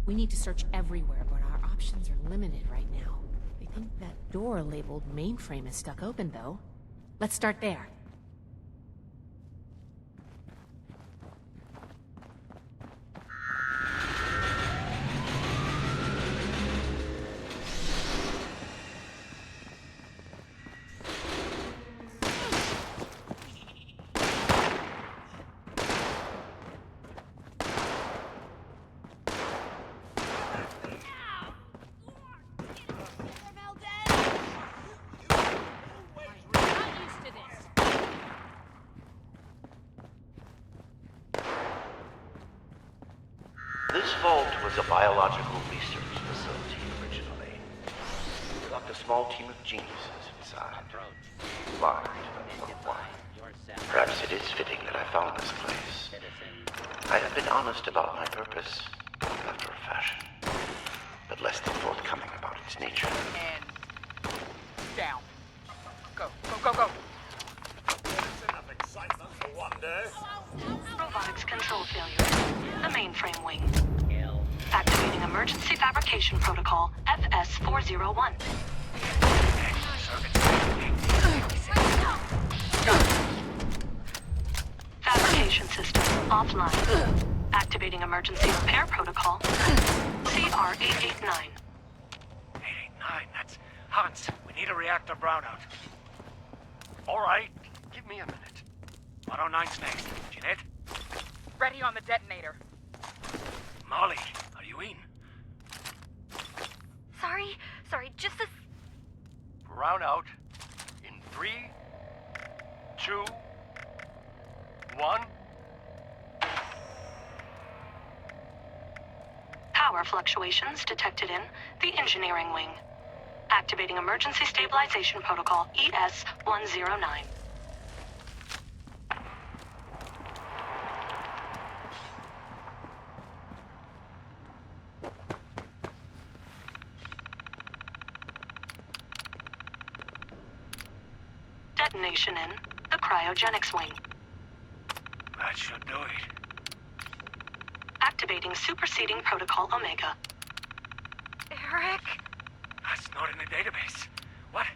We need to search everywhere, but our options are limited right now. I think that door labeled mainframe is stuck open, though. Let's start there. This vault was a biological research facility originally. We locked a small team of geniuses inside. Locked for why? Perhaps it is fitting that I found this place. I have been honest about my purpose, after a fashion, but less than forthcoming about its nature. And down. Go, go, go, go. There's enough excitement for one day. Robotics control failure. The mainframe wing. Activating emergency fabrication protocol FS-401. Fabrication system offline. Activating emergency repair protocol CR-889. 889, that's Hans. We need a reactor brownout. All right, give me a minute. 109's next. Jeanette? Ready on the detonator. Molly, are you in? Sorry, just a... Brownout in 3, 2, 1. Power fluctuations detected in the engineering wing. Activating emergency stabilization protocol ES-109. Detonation in the cryogenics wing. That should do it. Activating superseding protocol Omega. Eric? That's not in the database. What?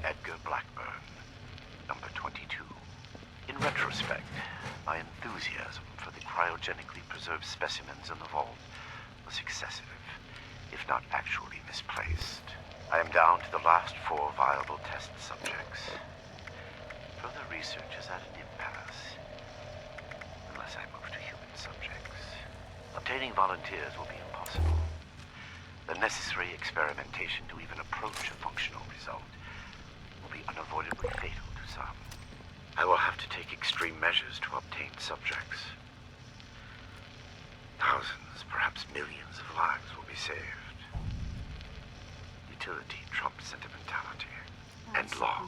Edgar Blackburn, number 22. In retrospect, my enthusiasm for the cryogenically preserved specimens in the vault was excessive, if not actually misplaced. I am down to the last 4 viable test subjects. Further research is at an impasse, unless I move to human subjects. Obtaining volunteers will be impossible. The necessary experimentation to even approach a functional result will be unavoidably fatal to some. I will have to take extreme measures to obtain subjects. Thousands, perhaps millions of lives will be saved. Utility trumps sentimentality. And law.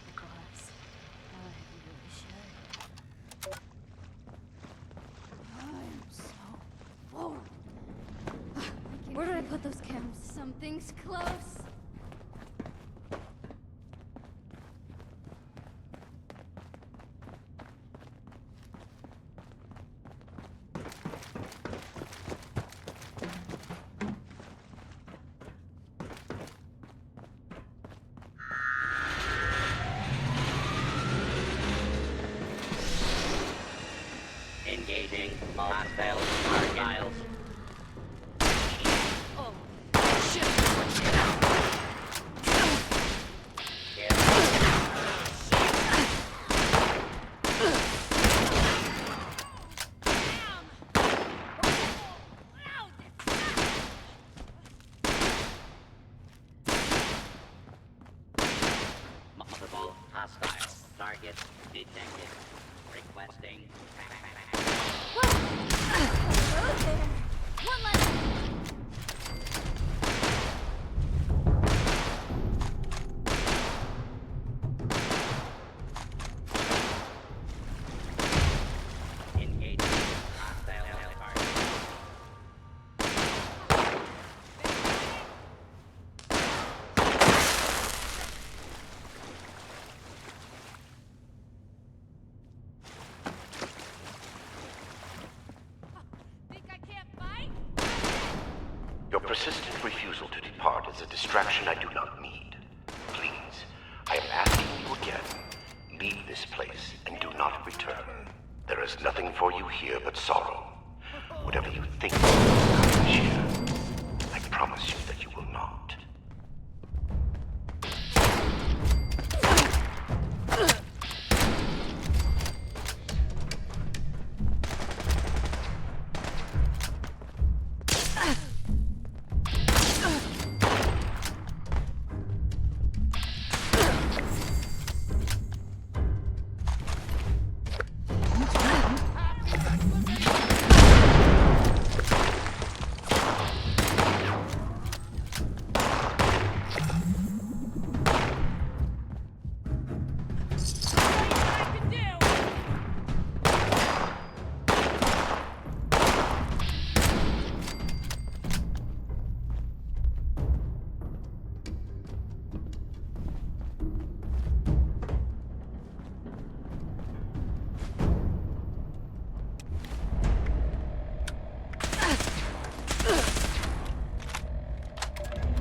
Where did I put those cameras? Something's close. Engaging hostile targets. Multiple hostile targets detected. Requesting. One left. Engaging hostile targets. Your persistent refusal to depart is a distraction I do not need. Please, I am asking you again, leave this place and do not return. There is nothing for you here but sorrow. Whatever you think will accomplish here, I promise you that you will not.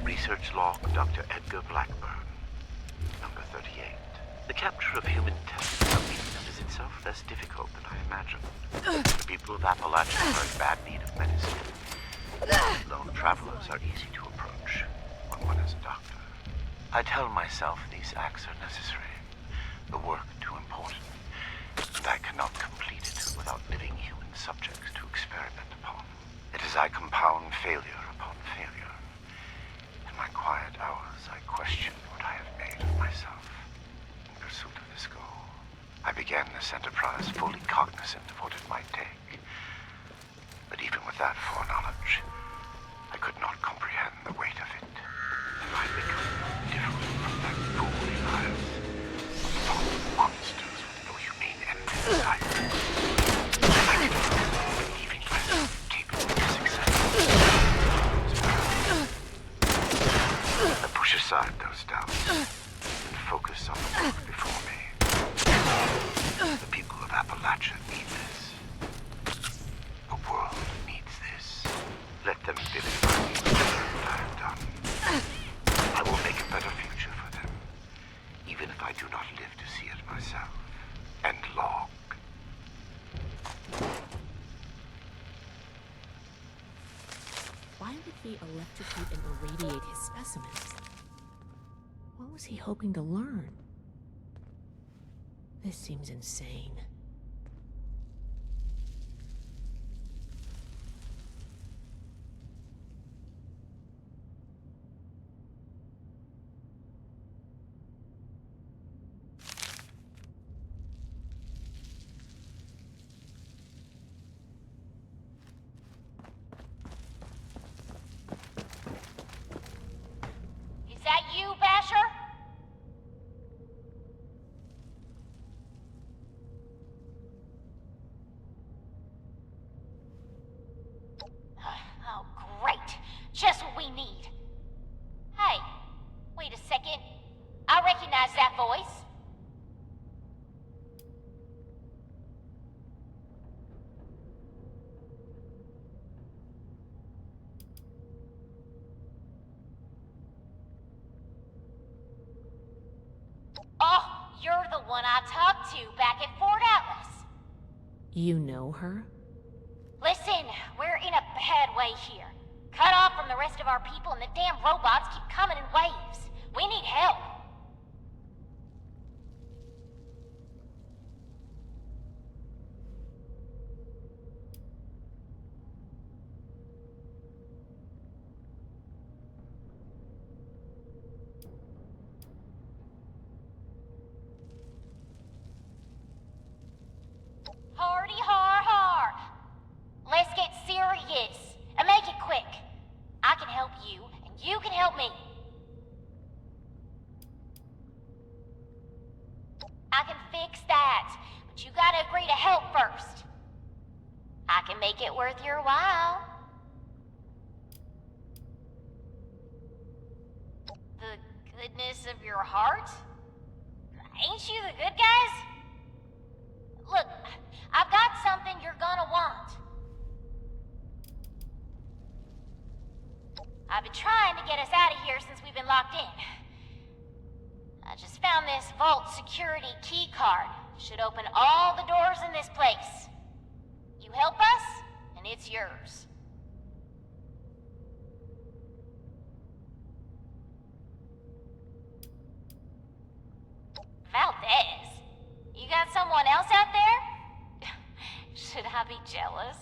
Research log, Dr. Edgar Blackburn, number 38. The capture of human test subjects is itself less difficult than I imagined. The people of Appalachia are in bad need of medicine. Lone travelers are easy to approach when one is a doctor. I tell myself these acts are necessary, the work too important, and I cannot complete it without living human subjects to experiment upon. It is I compound failure upon failure. In my quiet hours, I question what I have made of myself in pursuit of this goal. I began this enterprise fully cognizant of what it might take. But even with that foreknowledge, I could not comprehend the weight of it. And I become different from that fool's lives of thought monsters with no humane end in sight. I did not believing myself capable of success. I push aside those doubts and focus on the work before me. The people of Appalachia need this. The world needs this. Let them vilify me for what I have done. I will make simply electrocute and irradiate his specimens. What was he hoping to learn? This seems insane. Is that you, Basher? Oh, great. Just what we need. Hey, wait a second. I recognize that voice. Oh, you're the one I talked to back at Fort Atlas. You know her? Listen, we're in a bad way here. Cut off from the rest of our people and the damn robots keep coming in waves. We need help. Hardy har har. Let's get serious and make it quick. I can help you and you can help me. I can fix that, but you gotta agree to help first. I can make it worth your while. The goodness of your heart? Ain't you the good guys? Look, I've got something you're gonna want. I've been trying to get us out of here since we've been locked in. I just found this vault security key card. Should open all the doors in this place. You help us, and it's yours. Valdez, you got someone else out there? Should I be jealous?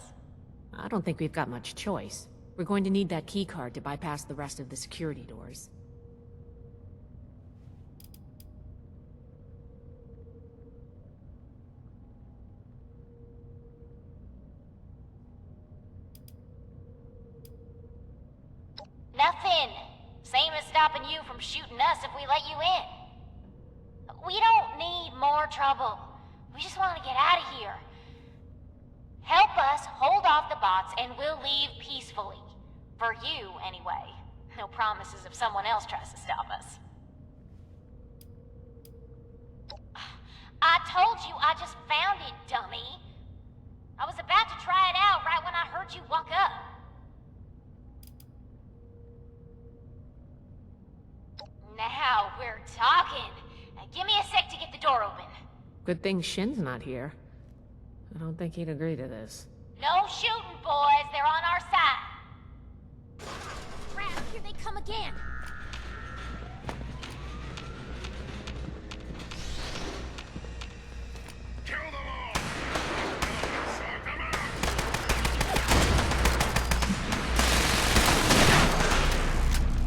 I don't think we've got much choice. We're going to need that key card to bypass the rest of the security doors. Nothing. Same as stopping you from shooting us if we let you in. We don't need more trouble. We just want to get out of here. Help us hold off the bots and we'll leave peacefully. For you, anyway. No promises if someone else tries to stop us. I told you I just found it, dummy. I was about to try it out right when I heard you walk up. Now we're talking. Now give me a sec to get the door open. Good thing Shin's not here. I don't think he'd agree to this. No shooting, boys. They're on our side. Crap, here they come again.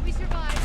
We survived.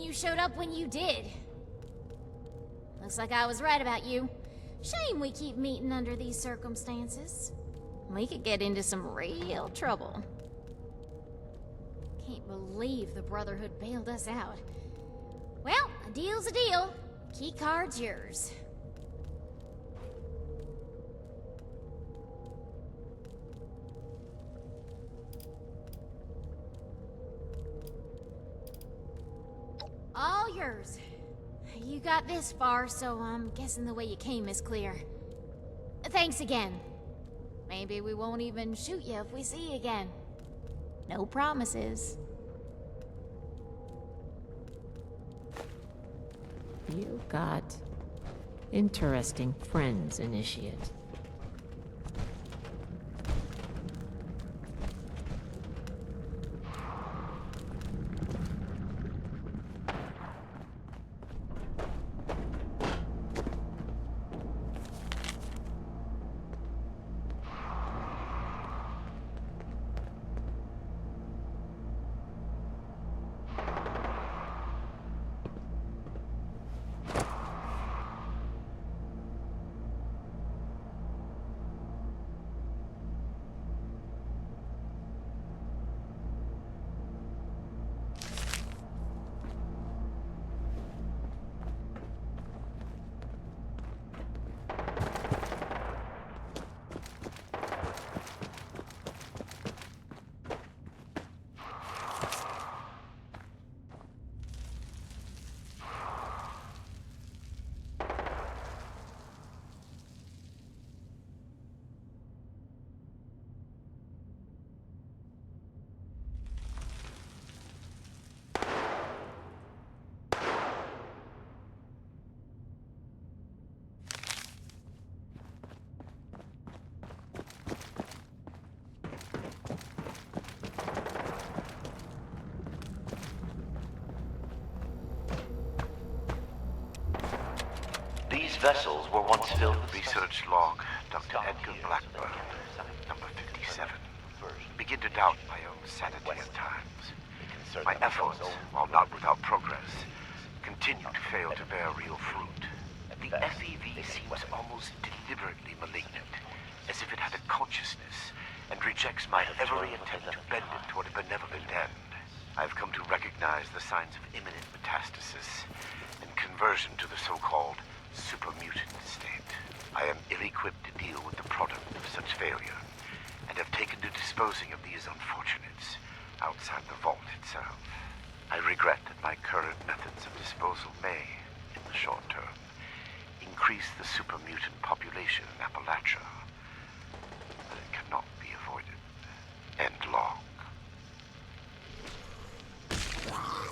you showed up when you did. Looks like I was right about you. Shame we keep meeting under these circumstances. We could get into some real trouble. Can't believe the Brotherhood bailed us out. Well, a deal's a deal. Key card's yours. All yours. You got this far, so I'm guessing the way you came is clear. Thanks again. Maybe we won't even shoot you if we see you again. No promises. You got interesting friends, Initiate. These vessels were once filled with research log, Dr. Edgar Blackburn, number 57. Begin to doubt my own sanity at times. My efforts, while not without progress, continue to fail to bear real fruit. The FEV seems almost deliberately malignant, as if it had a consciousness, and rejects my every attempt to bend it toward a benevolent end. I've come to recognize the signs of imminent metastasis and conversion to the so-called super-mutant state. I am ill-equipped to deal with the product of such failure, and have taken to disposing of these unfortunates outside the vault itself. I regret that my current methods of disposal may, in the short term, increase the super-mutant population in Appalachia, but it cannot be avoided. End log. Oh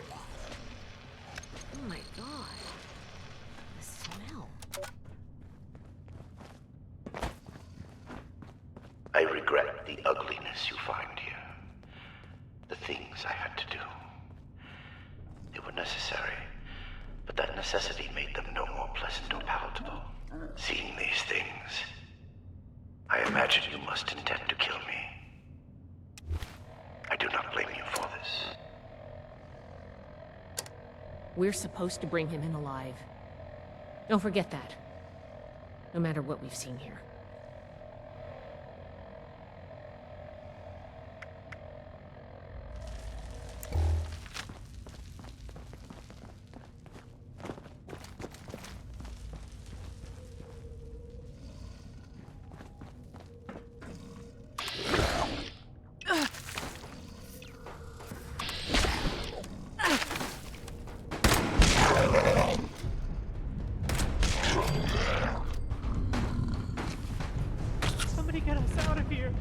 my god. The smell. I regret the ugliness you find here. The things I had to do. They were necessary, but that necessity made them no more pleasant or palatable. Seeing these things, I imagine you must intend to kill me. I do not blame you for this. We're supposed to bring him in alive. Don't forget that. No matter what we've seen here. Somebody get us out of here.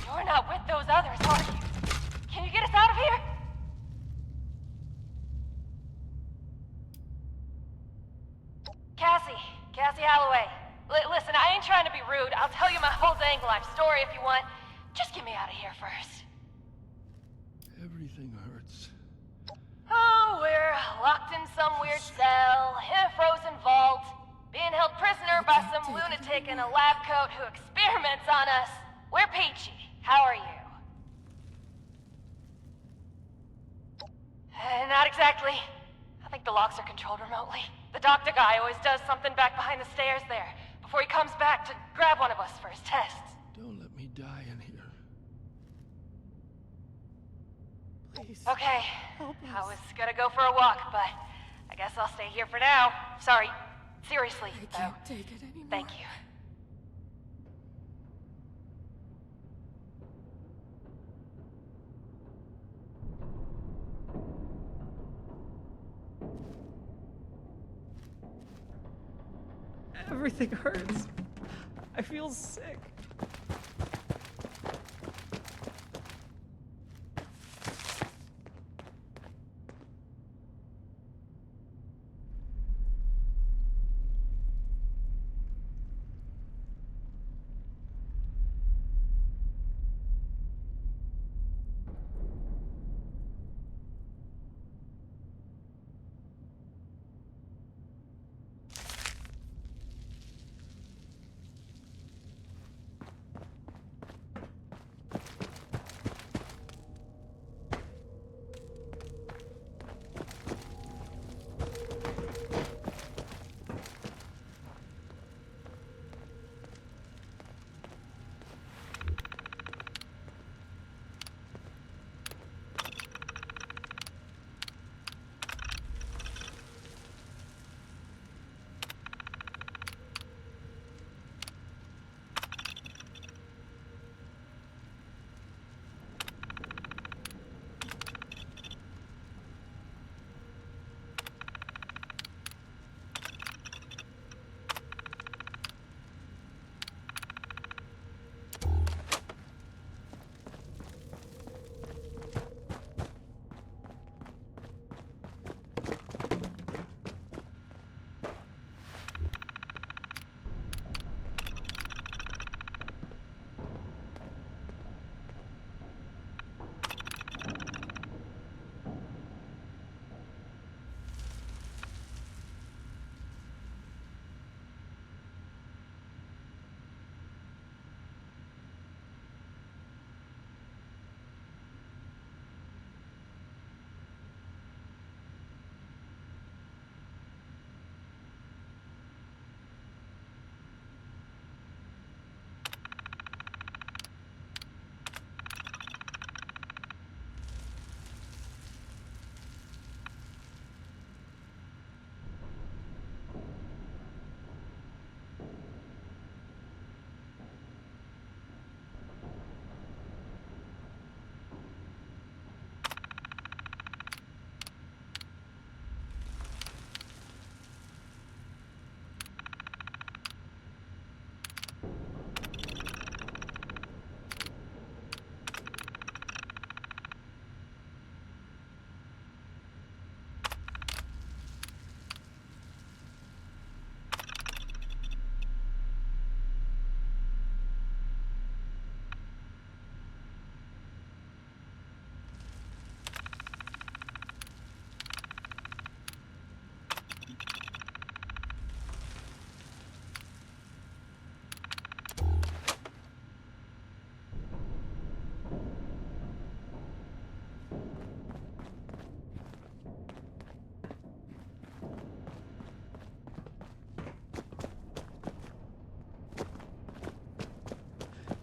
You're not with those others, are you? Can you get us out of here? Cassie Holloway. Listen, I ain't trying to be rude. I'll tell you my whole dang life story if you want. Just get me out of here first. Everything hurts. Oh, we're locked in some weird cell, in a frozen vault, being held prisoner by some lunatic in a lab coat who experiments on us. We're peachy. How are you? Not exactly. I think the locks are controlled remotely. The doctor guy always does something back behind the stairs there, before he comes back to grab one of us for his tests. Don't let me die in here. Please. Okay. I was gonna go for a walk, but I guess I'll stay here for now. Sorry. Seriously, though. I can't take it anymore. Thank you. Everything hurts. I feel sick.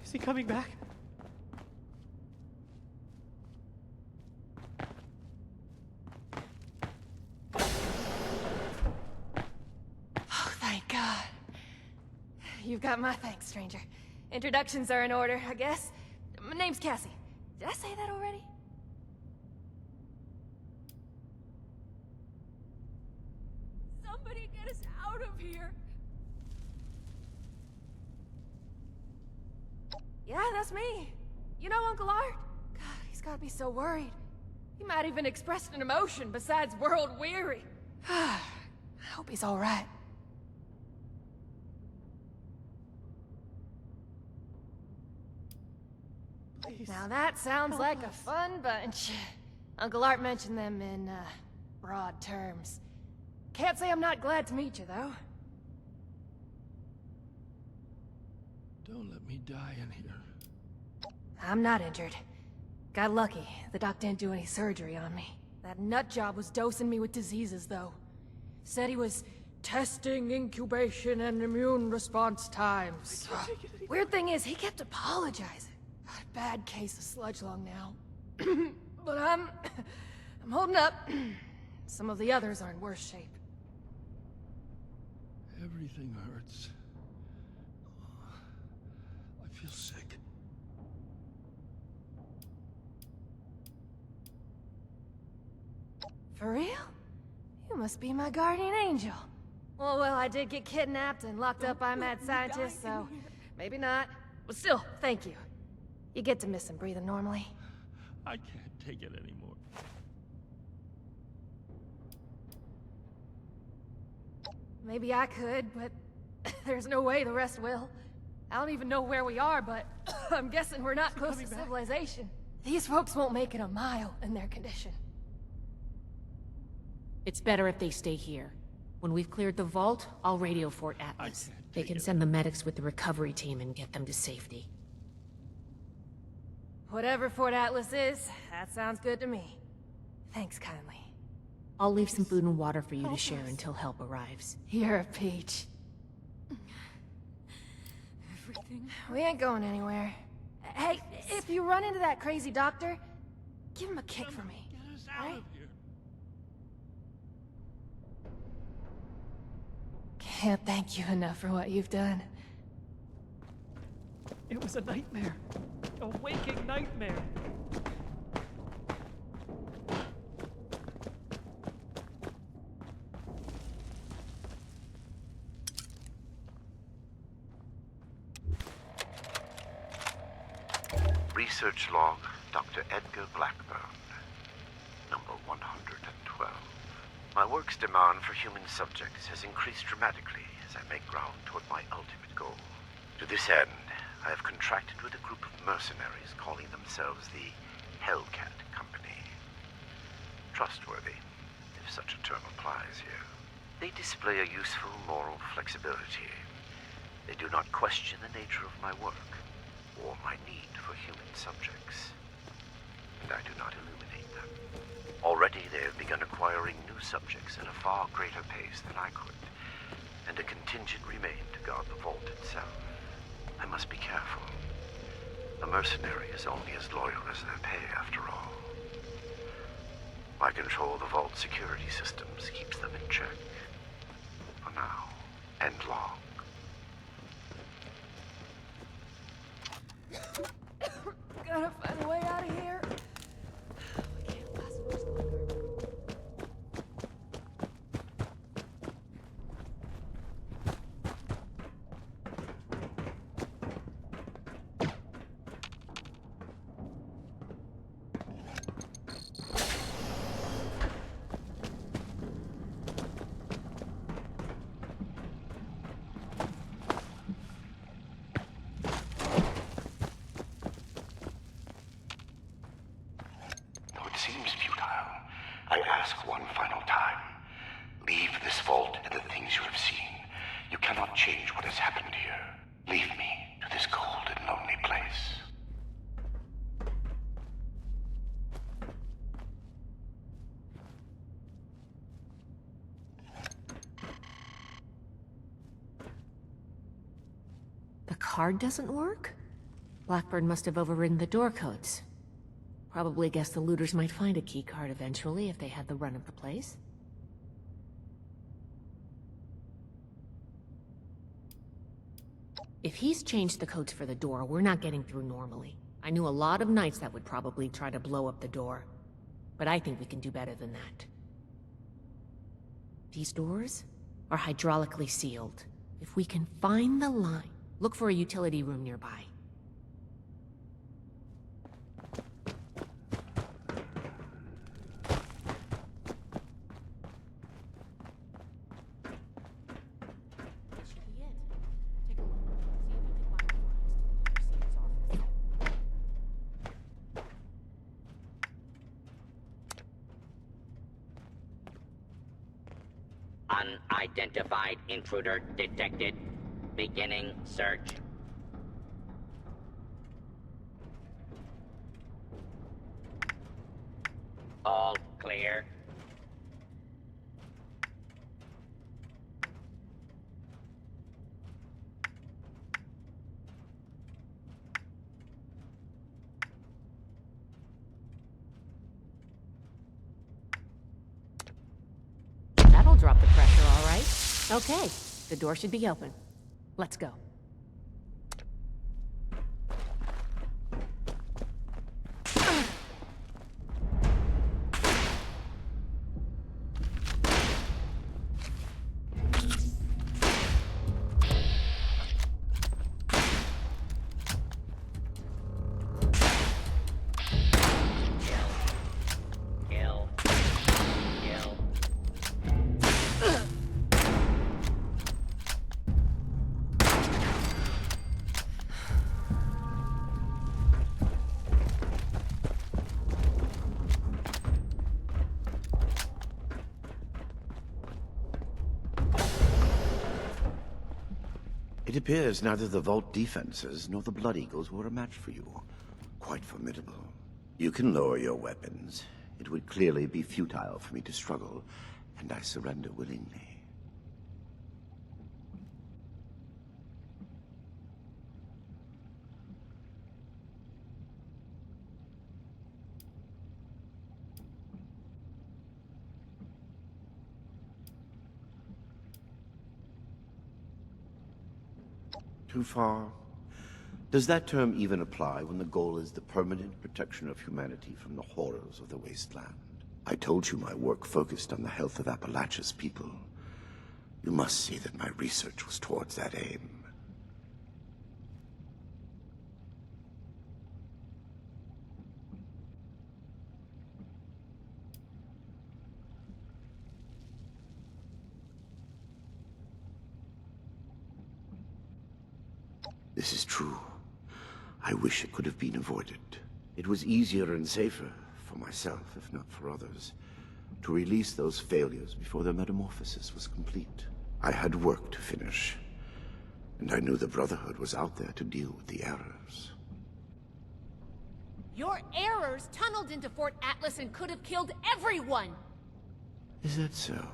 Is he coming back? Oh, thank God. You've got my thanks, stranger. Introductions are in order, I guess. My name's Cassie. Did I say that already? Somebody get us out of here! Yeah, that's me. You know Uncle Art? God, he's gotta be so worried. He might even express an emotion besides world weary. I hope he's alright. Please. Now that sounds like a fun bunch. Uncle Art mentioned them in, broad terms. Can't say I'm not glad to meet you, though. Don't let me die in here. I'm not injured. Got lucky. The doc didn't do any surgery on me. That nut job was dosing me with diseases, though. Said he was testing incubation and immune response times. Weird thing is, he kept apologizing. Bad case of sludge lung now. But I'm holding up. Some of the others are in worse shape. Everything hurts. I feel sick. For real? You must be my guardian angel. Well, I did get kidnapped and locked up by mad scientists, so maybe not. But still, thank you. You get to miss him breathing normally. I can't take it anymore. Maybe I could, but there's no way the rest will. I don't even know where we are, but I'm guessing we're not close to civilization. These folks won't make it a mile in their condition. It's better if they stay here. When we've cleared the vault, I'll radio Fort Atlas. They can send the medics with the recovery team and get them to safety. Whatever Fort Atlas is, that sounds good to me. Thanks kindly. I'll leave some food and water for you to share until help arrives. You're a peach. We ain't going anywhere. Hey, if you run into that crazy doctor, give him a kick for me, right? Can't thank you enough for what you've done. It was a nightmare. A waking nightmare. Research log, Dr. Edgar Blackburn. Number 112. My work's demand for human subjects has increased dramatically as I make ground toward my ultimate goal. To this end, I have contracted with a group of mercenaries calling themselves the Hellcat Company. Trustworthy, if such a term applies here. They display a useful moral flexibility. They do not question the nature of my work or my need for human subjects. And I do not illuminate them. Already they have begun acquiring new subjects at a far greater pace than I could, and a contingent remained to guard the vault itself. I must be careful. A mercenary is only as loyal as their pay, after all. My control of the vault security systems keeps them in check. For now, and long. Gotta find a way out of here. We can't last much longer. Seems futile. I ask one final time. Leave this vault and the things you have seen. You cannot change what has happened here. Leave me to this cold and lonely place. The card doesn't work? Blackburn must have overridden the door codes. Probably guess the looters might find a key card eventually if they had the run of the place. If he's changed the codes for the door, we're not getting through normally. I knew a lot of knights that would probably try to blow up the door. But I think we can do better than that. These doors are hydraulically sealed. If we can find the line, look for a utility room nearby. Unidentified intruder detected. Beginning search. All clear. That'll drop the pressure, all right. Okay, the door should be open. Let's go. It appears neither the Vault defenses nor the Blood Eagles were a match for you. Quite formidable. You can lower your weapons. It would clearly be futile for me to struggle, and I surrender willingly. Too far? Does that term even apply when the goal is the permanent protection of humanity from the horrors of the wasteland? I told you my work focused on the health of Appalachia's people. You must see that my research was towards that aim. This is true. I wish it could have been avoided. It was easier and safer, for myself, if not for others, to release those failures before their metamorphosis was complete. I had work to finish, and I knew the Brotherhood was out there to deal with the errors. Your errors tunneled into Fort Atlas and could have killed everyone! Is that so?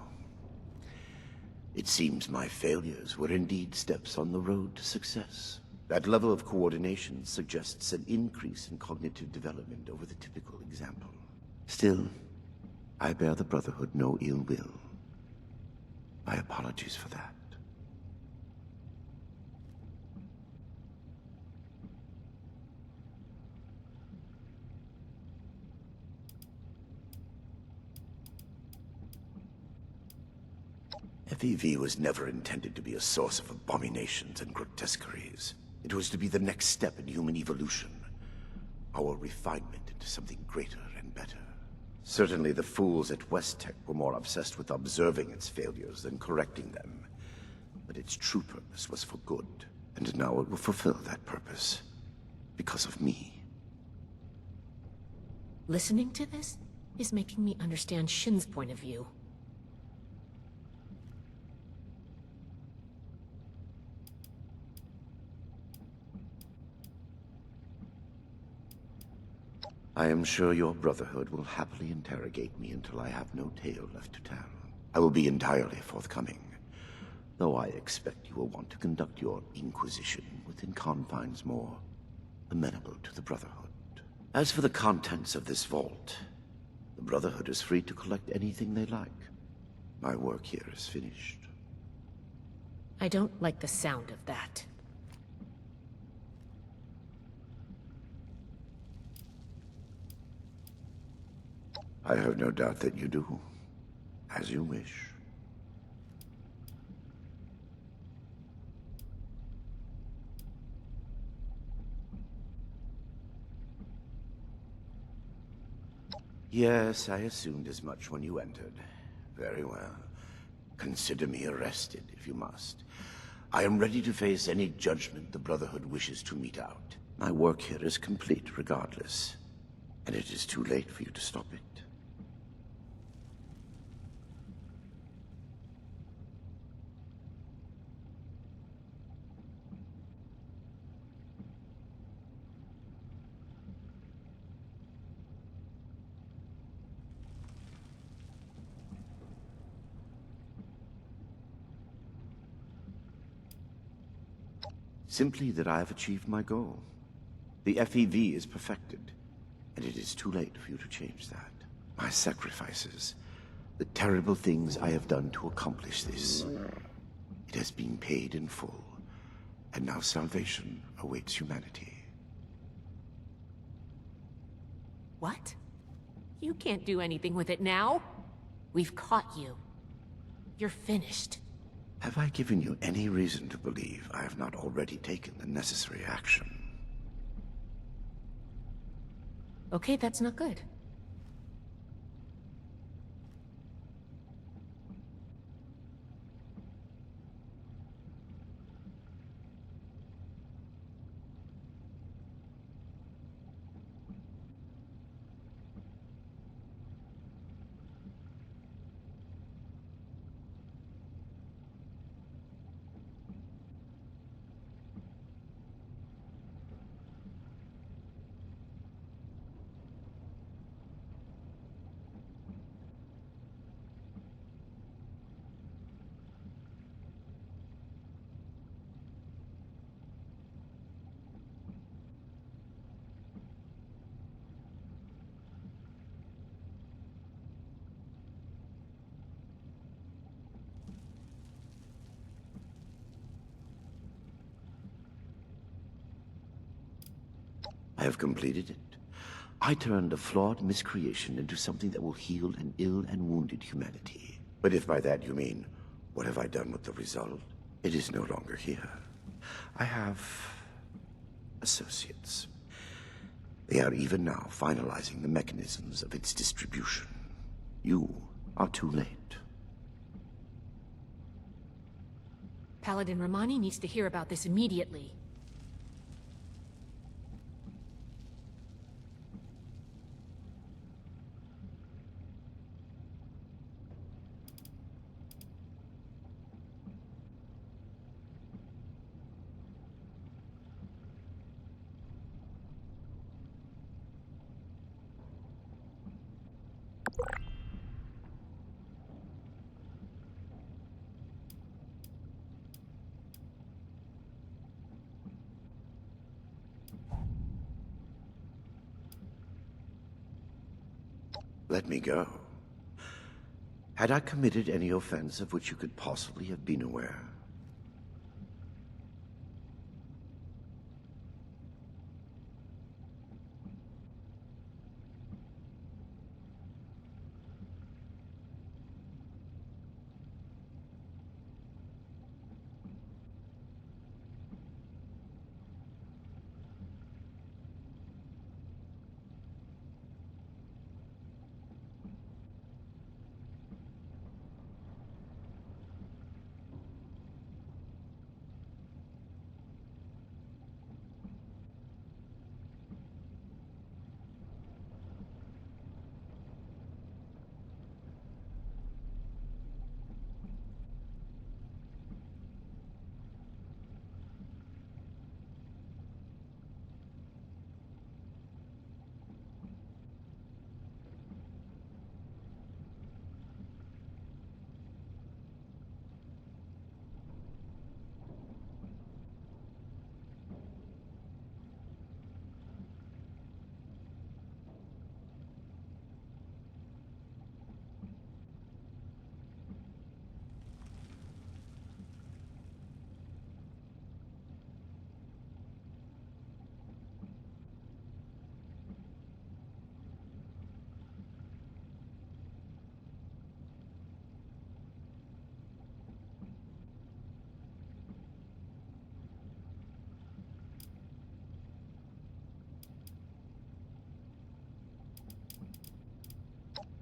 It seems my failures were indeed steps on the road to success. That level of coordination suggests an increase in cognitive development over the typical example. Still, I bear the Brotherhood no ill will. My apologies for that. FEV was never intended to be a source of abominations and grotesqueries. It was to be the next step in human evolution. Our refinement into something greater and better. Certainly the fools at West Tech were more obsessed with observing its failures than correcting them. But its true purpose was for good, and now it will fulfill that purpose. Because of me. Listening to this is making me understand Shin's point of view. I am sure your Brotherhood will happily interrogate me until I have no tale left to tell. I will be entirely forthcoming, though I expect you will want to conduct your Inquisition within confines more amenable to the Brotherhood. As for the contents of this vault, the Brotherhood is free to collect anything they like. My work here is finished. I don't like the sound of that. I have no doubt that you do. As you wish. Yes, I assumed as much when you entered. Very well. Consider me arrested, if you must. I am ready to face any judgment the Brotherhood wishes to mete out. My work here is complete regardless, and it is too late for you to stop it. Simply that I have achieved my goal. The FEV is perfected, and it is too late for you to change that. My sacrifices, the terrible things I have done to accomplish this, it has been paid in full, and now salvation awaits humanity. What? You can't do anything with it now. We've caught you. You're finished. Have I given you any reason to believe I have not already taken the necessary action? Okay, that's not good. I have completed it. I turned a flawed miscreation into something that will heal an ill and wounded humanity. But if by that you mean, what have I done with the result? It is no longer here. I have associates. They are even now finalizing the mechanisms of its distribution. You are too late. Paladin Romani needs to hear about this immediately. Let me go. Had I committed any offense of which you could possibly have been aware?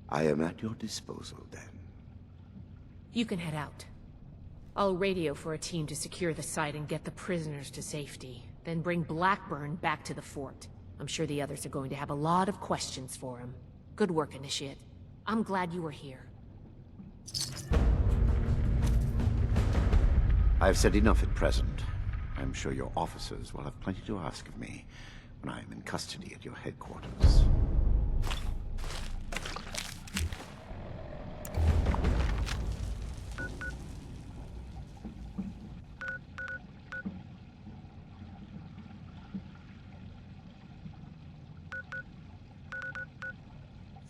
I am at your disposal, then. You can head out. I'll radio for a team to secure the site and get the prisoners to safety. Then bring Blackburn back to the fort. I'm sure the others are going to have a lot of questions for him. Good work, Initiate. I'm glad you were here. I've said enough at present. I'm sure your officers will have plenty to ask of me when I am in custody at your headquarters.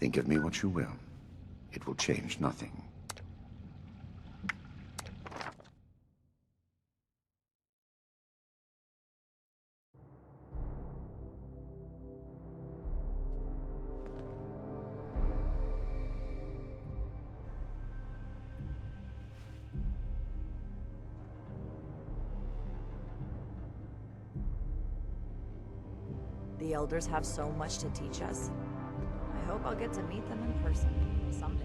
Think of me what you will. It will change nothing. The Elders have so much to teach us. I hope I'll get to meet them in person someday.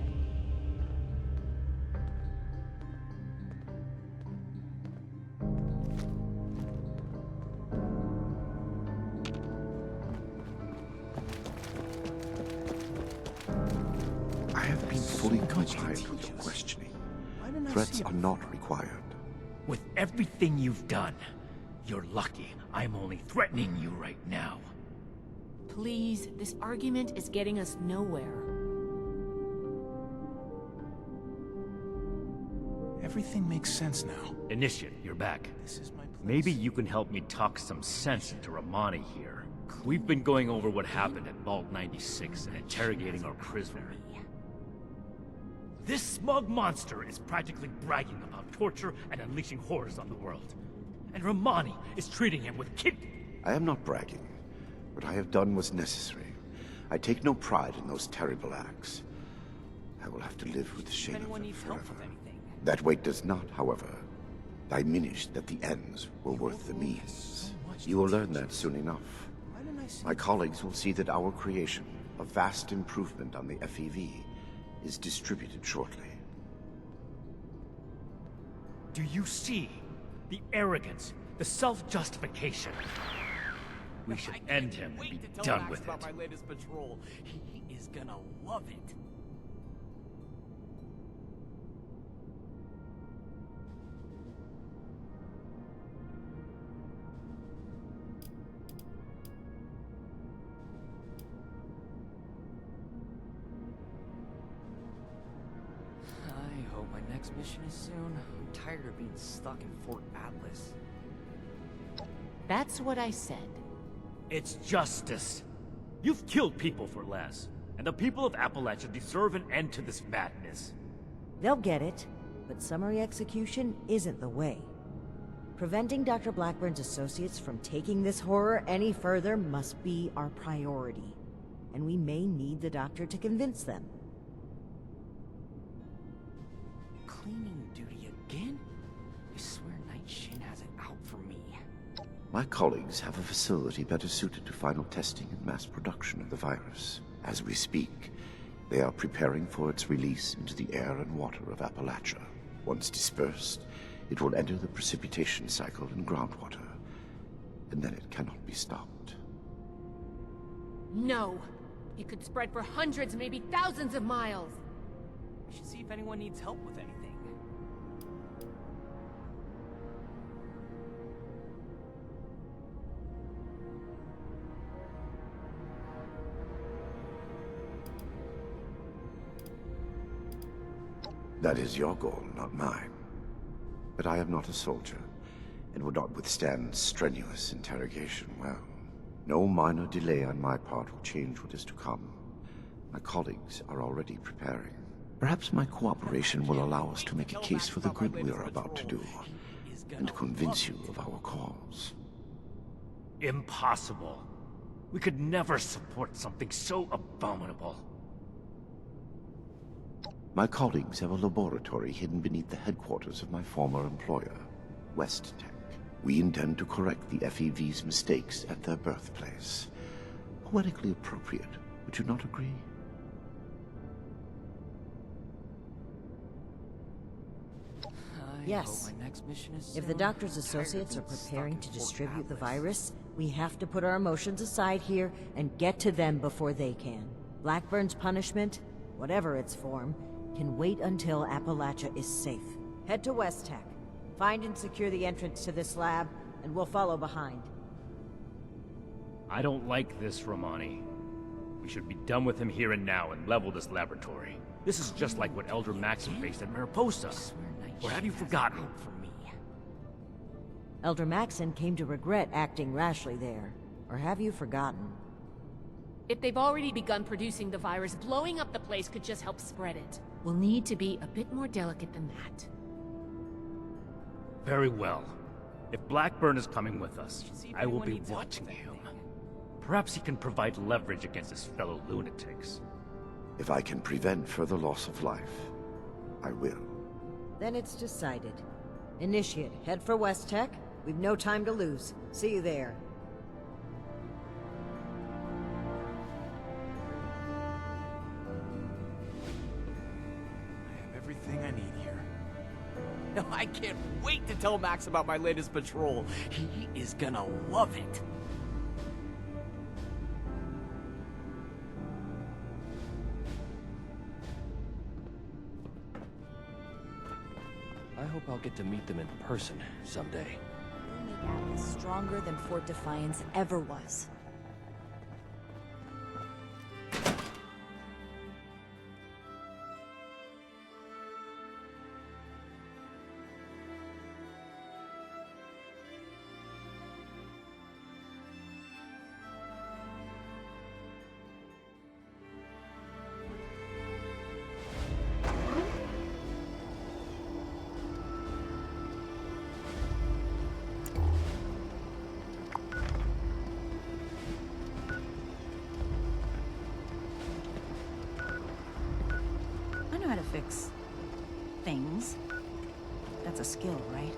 I have been fully compliant with your questioning. Threats are not required. With everything you've done, you're lucky I'm only threatening you right now. Please, this argument is getting us nowhere. Everything makes sense now. Initiate, you're back. This is my place. Maybe you can help me talk some sense into Romani here. We've been going over what happened at Vault 96 and interrogating our prisoner. This smug monster is practically bragging about torture and unleashing horrors on the world. And Romani is treating him with I am not bragging. What I have done was necessary. I take no pride in those terrible acts. I will have to live with the shame of them forever. That weight does not, however, diminish that the ends were worth the means. You will learn that soon enough. My colleagues will see that our creation, a vast improvement on the FEV, is distributed shortly. Do you see the arrogance, the self-justification? We should end him and be done with it. About my latest patrol. He is gonna love it. I hope my next mission is soon. I'm tired of being stuck in Fort Atlas. That's what I said. It's justice. You've killed people for less, and the people of Appalachia deserve an end to this madness. They'll get it, but summary execution isn't the way. Preventing Dr. Blackburn's associates from taking this horror any further must be our priority, and we may need the doctor to convince them. Cleaning duty again? I swear Night Shin has it out for me. My colleagues have a facility better suited to final testing and mass production of the virus. As we speak, they are preparing for its release into the air and water of Appalachia. Once dispersed, it will enter the precipitation cycle in groundwater, and then it cannot be stopped. No! It could spread for hundreds, maybe thousands of miles! I should see if anyone needs help with anything. That is your goal, not mine. But I am not a soldier, and would not withstand strenuous interrogation well. No minor delay on my part will change what is to come. My colleagues are already preparing. Perhaps my cooperation will allow us to make a case for the good we are about to do, and convince you of our cause. Impossible. We could never support something so abominable. My colleagues have a laboratory hidden beneath the headquarters of my former employer, West Tech. We intend to correct the FEV's mistakes at their birthplace. Poetically appropriate, would you not agree? Yes. My next mission is If the doctor's associates are preparing to distribute the virus, we have to put our emotions aside here and get to them before they can. Blackburn's punishment, whatever its form, can wait until Appalachia is safe. Head to West Tech. Find and secure the entrance to this lab, and we'll follow behind. I don't like this, Romani. We should be done with him here and now and level this laboratory. This is just like what Elder Maxon faced at Mariposa. Or have you forgotten? Elder Maxon came to regret acting rashly there. Or have you forgotten? If they've already begun producing the virus, blowing up the place could just help spread it. We'll need to be a bit more delicate than that. Very well. If Blackburn is coming with us, I will be watching him. Perhaps he can provide leverage against his fellow lunatics. If I can prevent further loss of life, I will. Then it's decided. Initiate, head for West Tech. We've no time to lose. See you there. I have everything I need here. No, I can't wait to tell Max about my latest patrol. He is gonna love it. I hope I'll get to meet them in person someday. We'll make Atlas stronger than Fort Defiance ever was. I know how to fix things. That's a skill, right?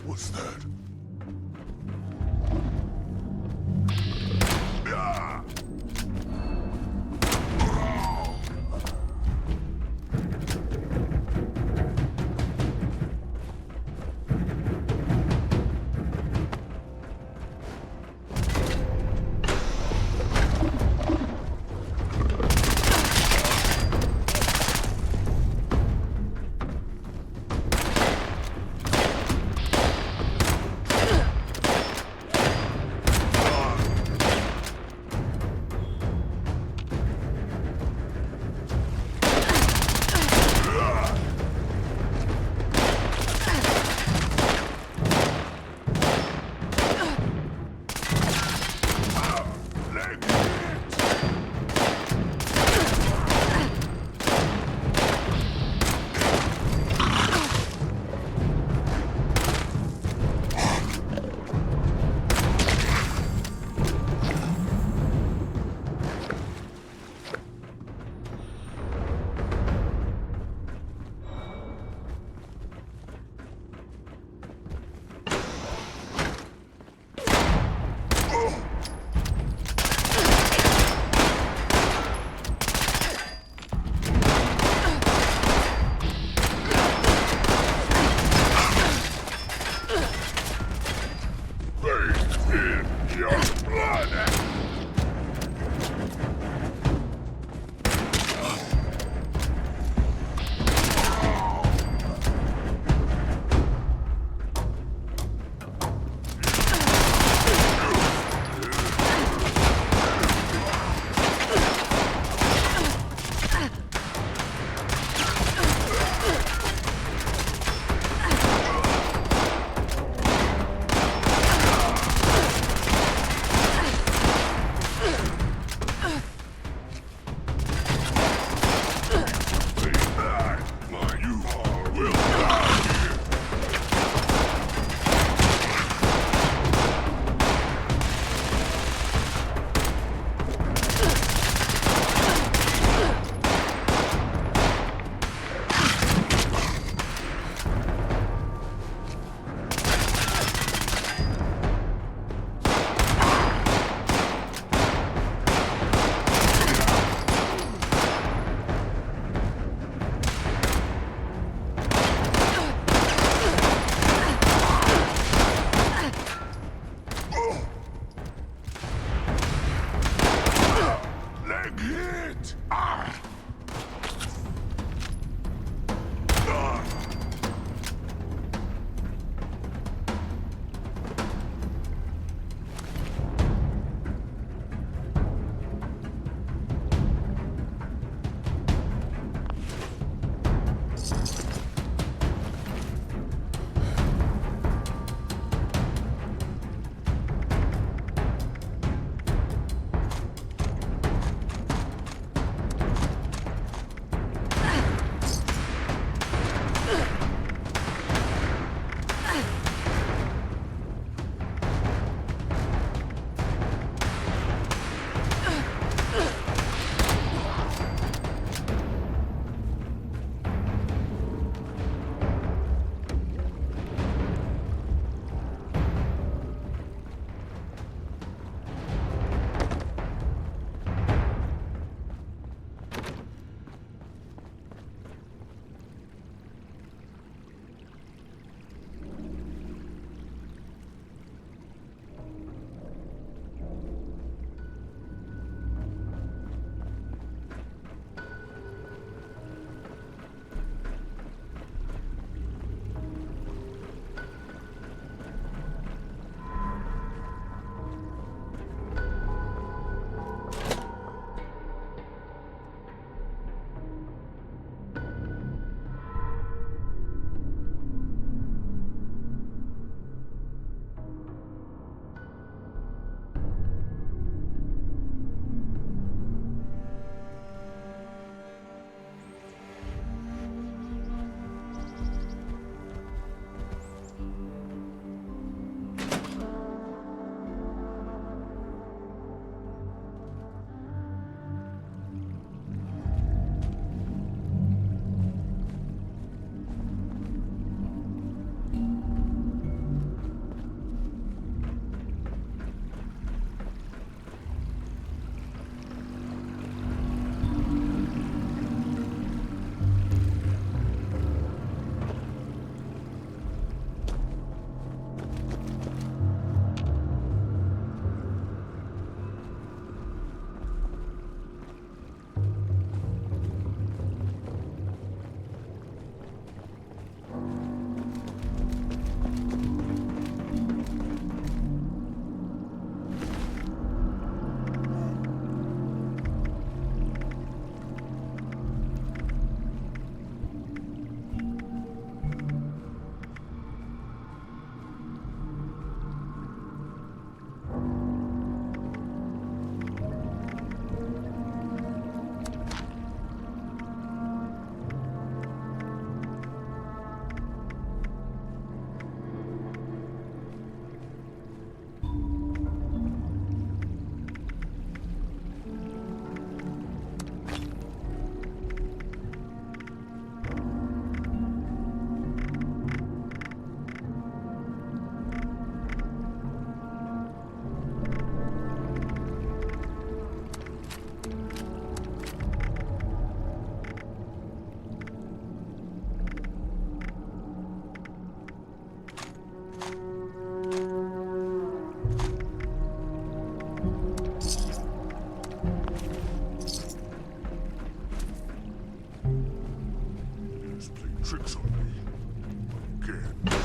What's that? tricks on me. Again.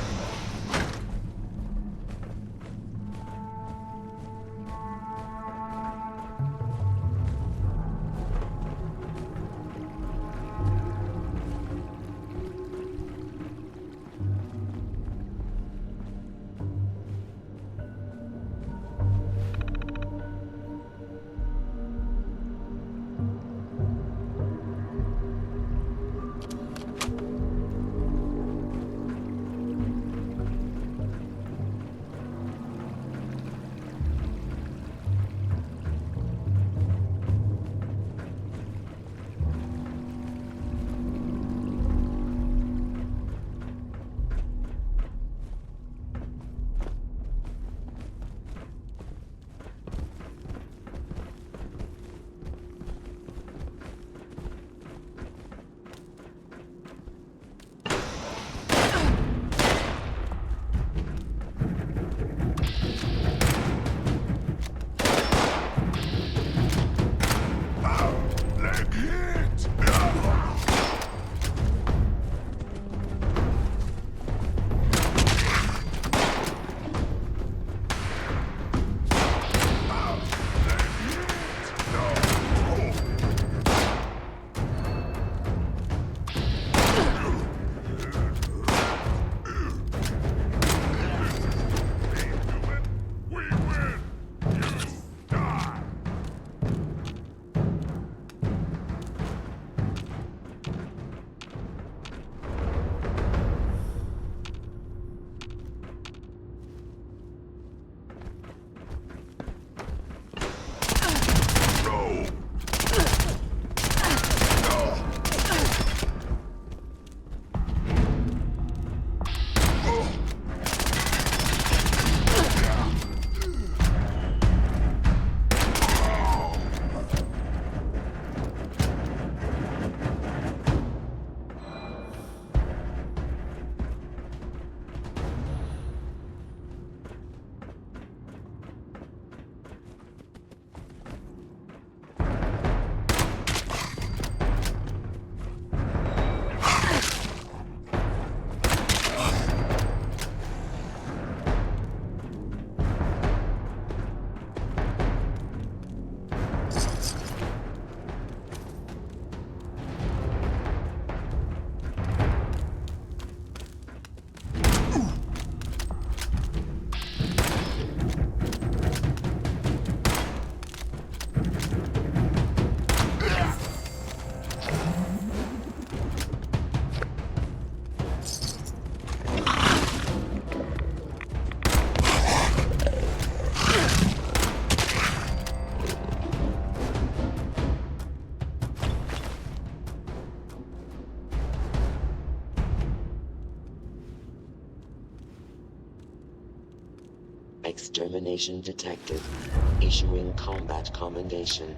Extermination detected. Issuing combat commendation.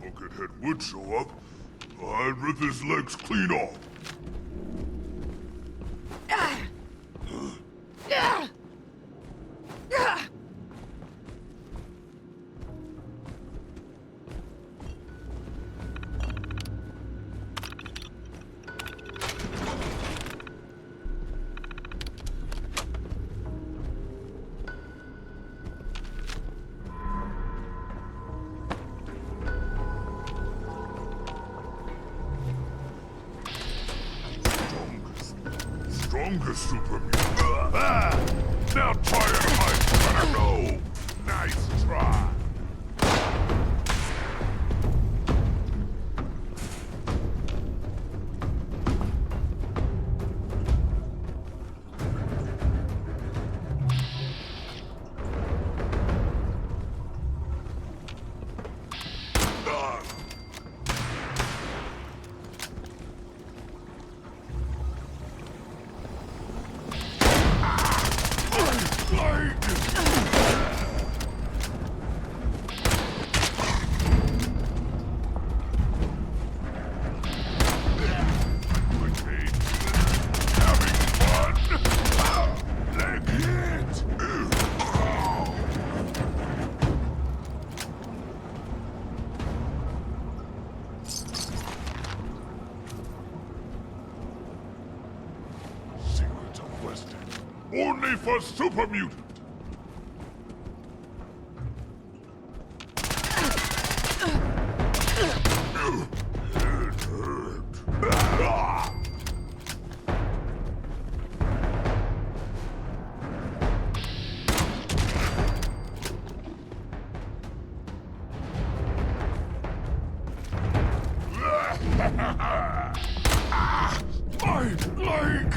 Buckethead would show up, I'd rip his legs clean off. Strongest super mutant. Now try and hide. I don't know. Nice try. Only for super mutant. My leg!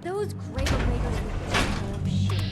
Those Cradle Raiders were full of shit.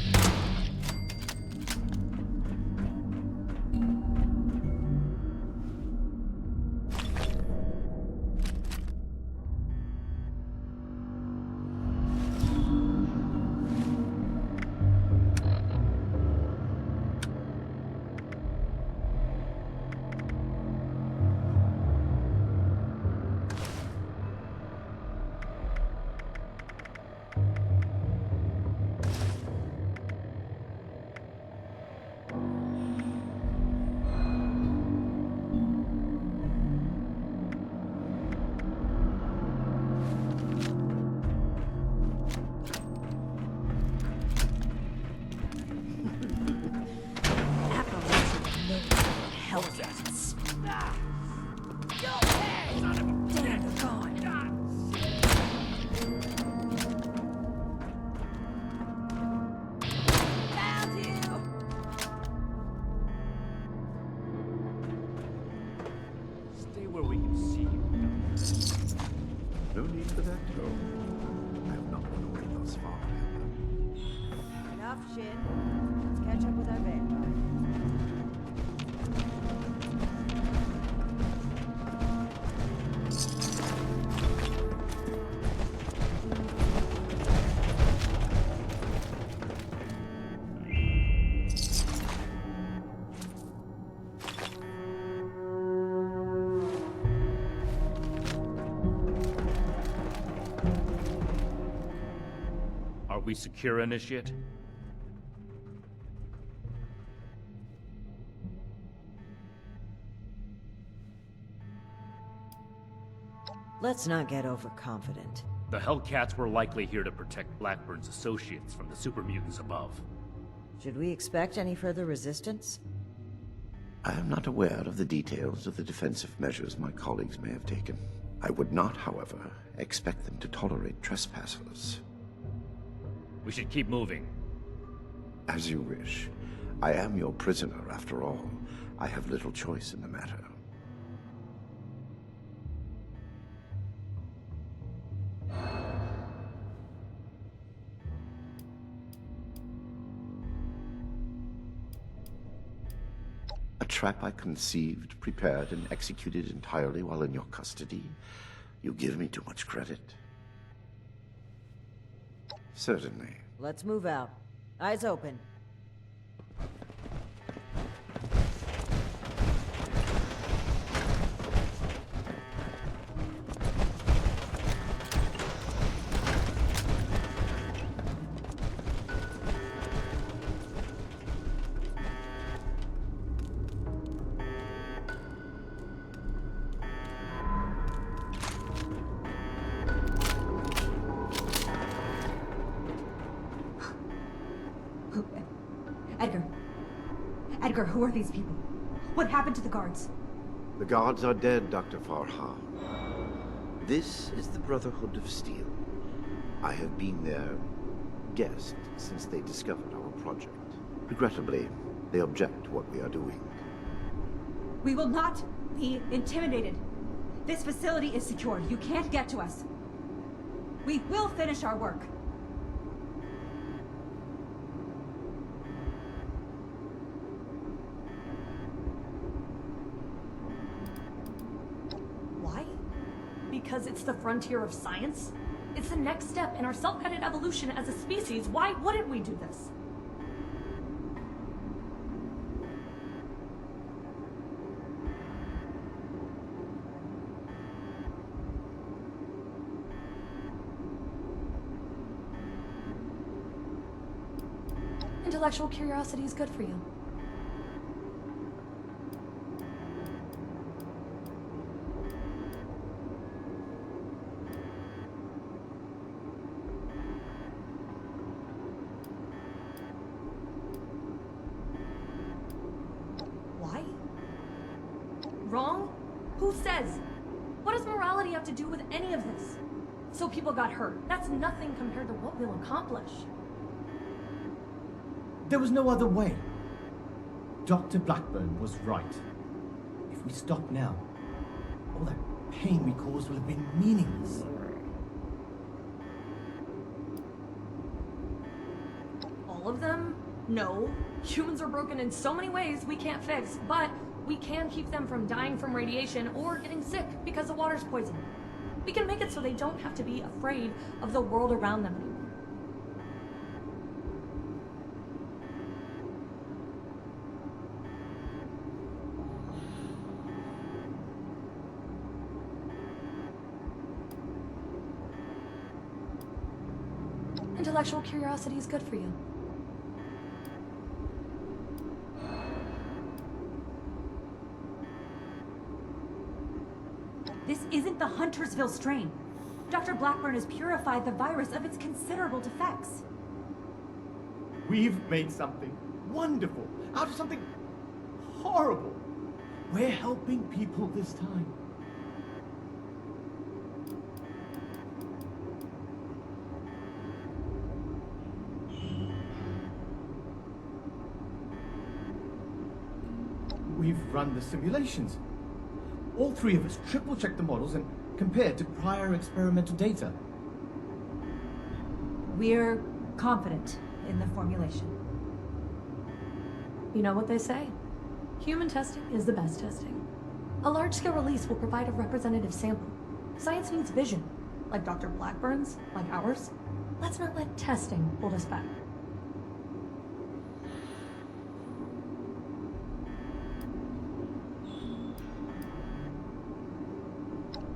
No need for that, Toad. I have not run away thus far. Enough, Shin. Let's catch up with our vampire. Are we secure, Initiate? Let's not get overconfident. The Hellcats were likely here to protect Blackburn's associates from the super mutants above. Should we expect any further resistance? I am not aware of the details of the defensive measures my colleagues may have taken. I would not, however, expect them to tolerate trespassers. We should keep moving. As you wish. I am your prisoner, after all. I have little choice in the matter. A trap I conceived, prepared, and executed entirely while in your custody? You give me too much credit. Certainly. Let's move out. Eyes open. Edgar, who are these people? What happened to the guards? The guards are dead, Dr. Farha. This is the Brotherhood of Steel. I have been their guest since they discovered our project. Regrettably, they object to what we are doing. We will not be intimidated. This facility is secure. You can't get to us. We will finish our work. Because it's the frontier of science? It's the next step in our self-guided evolution as a species. Why wouldn't we do this? Intellectual curiosity is good for you. Wrong? Who says? What does morality have to do with any of this? So people got hurt. That's nothing compared to what we'll accomplish. There was no other way. Dr. Blackburn was right. If we stop now, all that pain we caused will have been meaningless. All of them? No. Humans are broken in so many ways we can't fix, but we can keep them from dying from radiation or getting sick because the water's poisoned. We can make it so they don't have to be afraid of the world around them anymore. Intellectual curiosity is good for you. This isn't the Huntersville strain. Dr. Blackburn has purified the virus of its considerable defects. We've made something wonderful out of something horrible. We're helping people this time. We've run the simulations. All three of us triple-checked the models and compared to prior experimental data. We're confident in the formulation. You know what they say? Human testing is the best testing. A large-scale release will provide a representative sample. Science needs vision, like Dr. Blackburn's, like ours. Let's not let testing hold us back.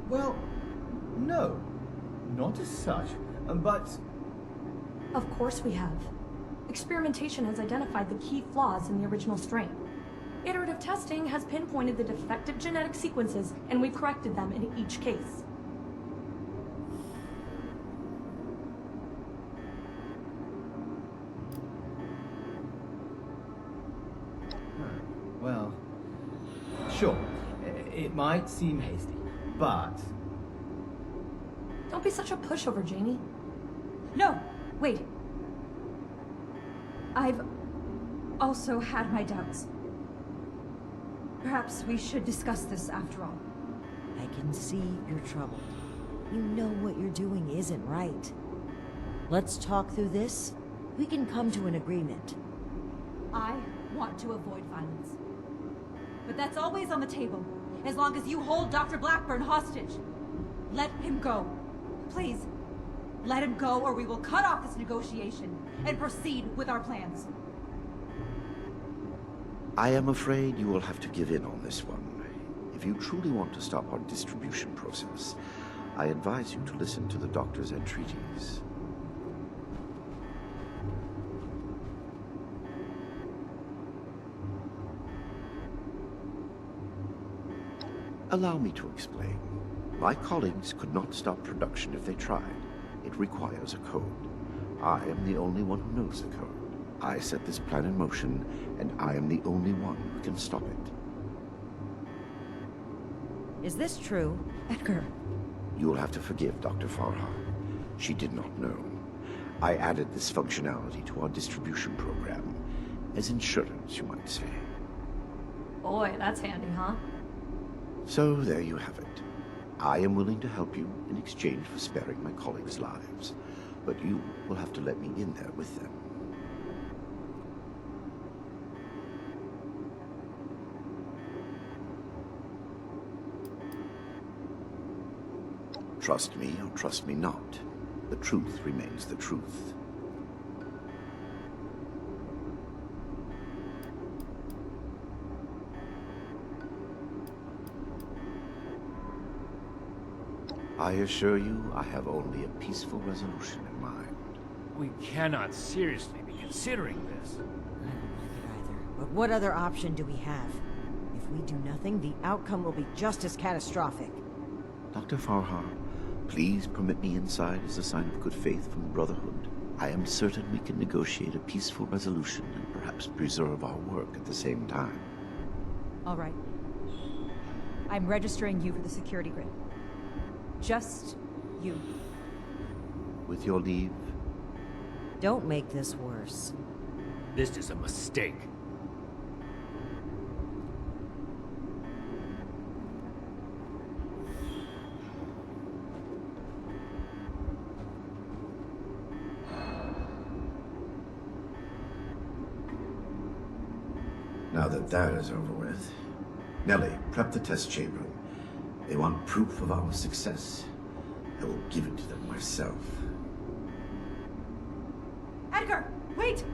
Well, no. Not as such, but... Of course we have. Experimentation has identified the key flaws in the original strain. Iterative testing has pinpointed the defective genetic sequences, and we've corrected them in each case. Well, sure. It might seem hasty, but... Don't be such a pushover, Janie. No, wait. I've also had my doubts. Perhaps we should discuss this after all. I can see you're troubled. You know what you're doing isn't right. Let's talk through this. We can come to an agreement. I want to avoid violence. But that's always on the table, as long as you hold Dr. Blackburn hostage. Let him go. Please, let him go or we will cut off this negotiation and proceed with our plans. I am afraid you will have to give in on this one. If you truly want to stop our distribution process, I advise you to listen to the doctor's entreaties. Allow me to explain. My colleagues could not stop production if they tried. It requires a code. I am the only one who knows the code. I set this plan in motion, and I am the only one who can stop it. Is this true? Edgar. You will have to forgive Dr. Farha. She did not know. I added this functionality to our distribution program. As insurance, you might say. Boy, that's handy, huh? So there you have it. I am willing to help you in exchange for sparing my colleagues' lives. But you will have to let me in there with them. Trust me or trust me not, the truth remains the truth. I assure you, I have only a peaceful resolution in mind. We cannot seriously be considering this. I don't like it either. But what other option do we have? If we do nothing, the outcome will be just as catastrophic. Dr. Farha, please permit me inside as a sign of good faith from the Brotherhood. I am certain we can negotiate a peaceful resolution and perhaps preserve our work at the same time. All right. I'm registering you for the security grid. Just you. With your leave? Don't make this worse. This is a mistake. Now that is over with, Nellie, prep the test chamber. They want proof of our success. I will give it to them myself. Edgar, wait!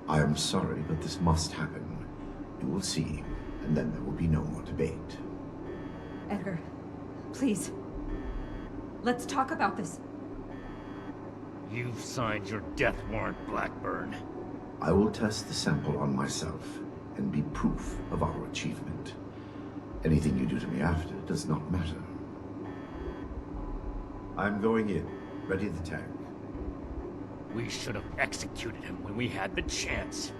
I am sorry, but this must happen. You will see, and then there will be no more debate. Edgar, please. Let's talk about this. You've signed your death warrant, Blackburn. I will test the sample on myself and be proof of our achievement. Anything you do to me after does not matter. I'm going in. Ready the tank. We should have executed him when we had the chance.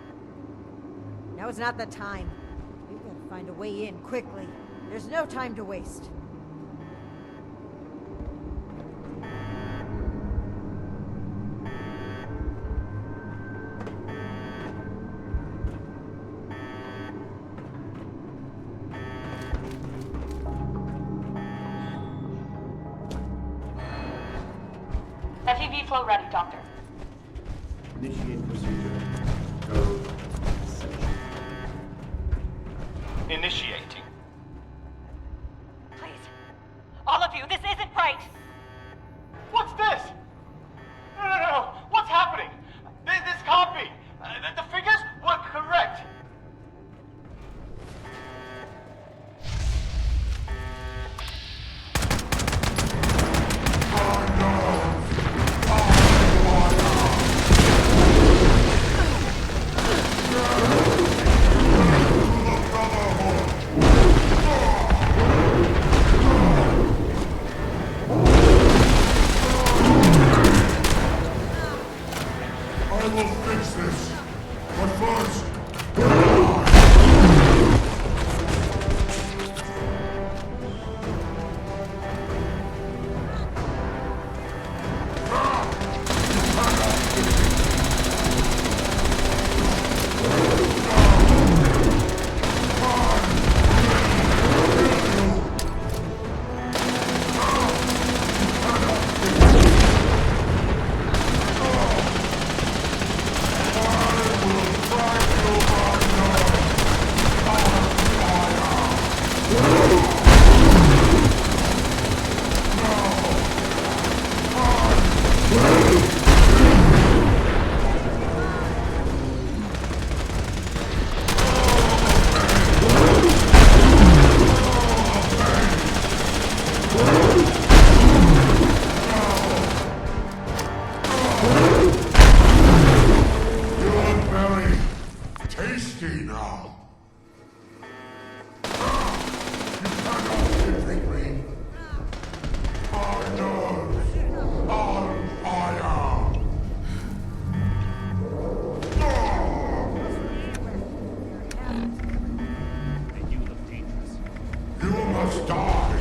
Now is not the time. We've got to find a way in quickly. There's no time to waste. IV flow ready, Doctor. Initiate procedure. Code section. Initiating. Please. All of you, this isn't right! What's this? No. What's happening? This can't be. The figures were correct. I will fix this. But first, you're very tasty now. You cannot defeat me. My nerves on fire. You look dangerous. You must die.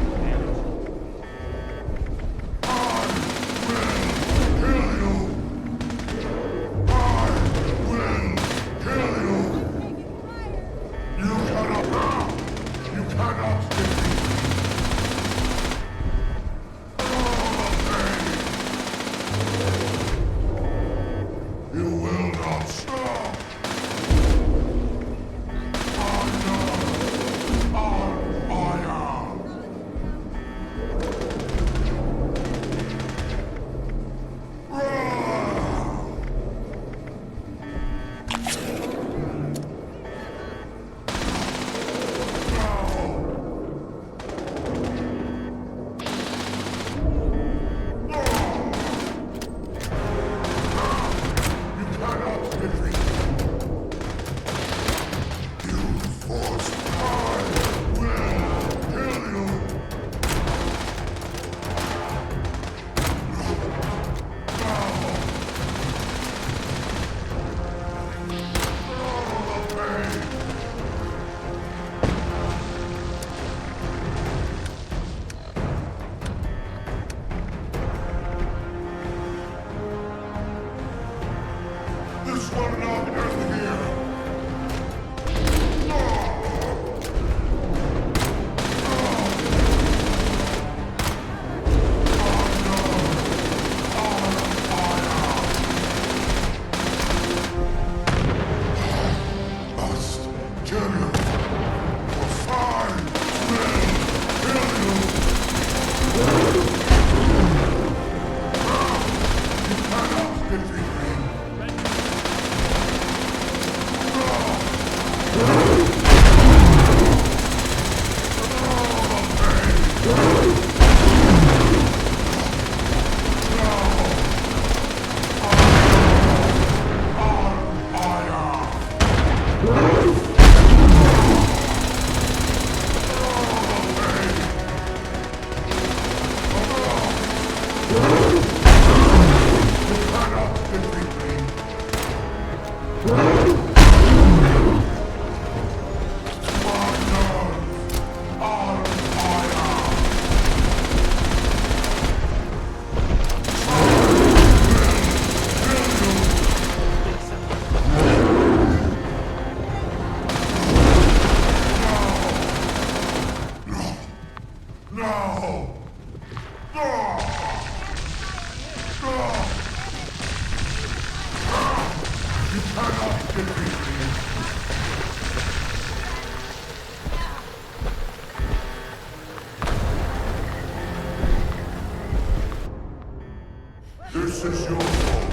This is your fault.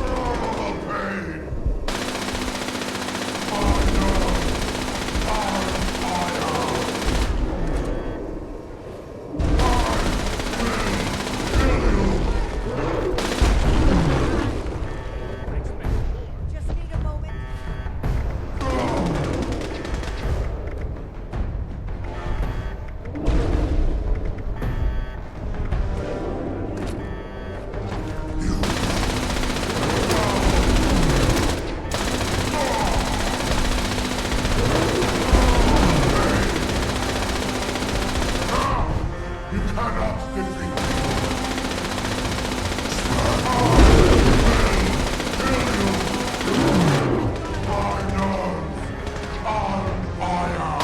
Pain. Just need a moment. You cannot defeat me. My nerves on fire.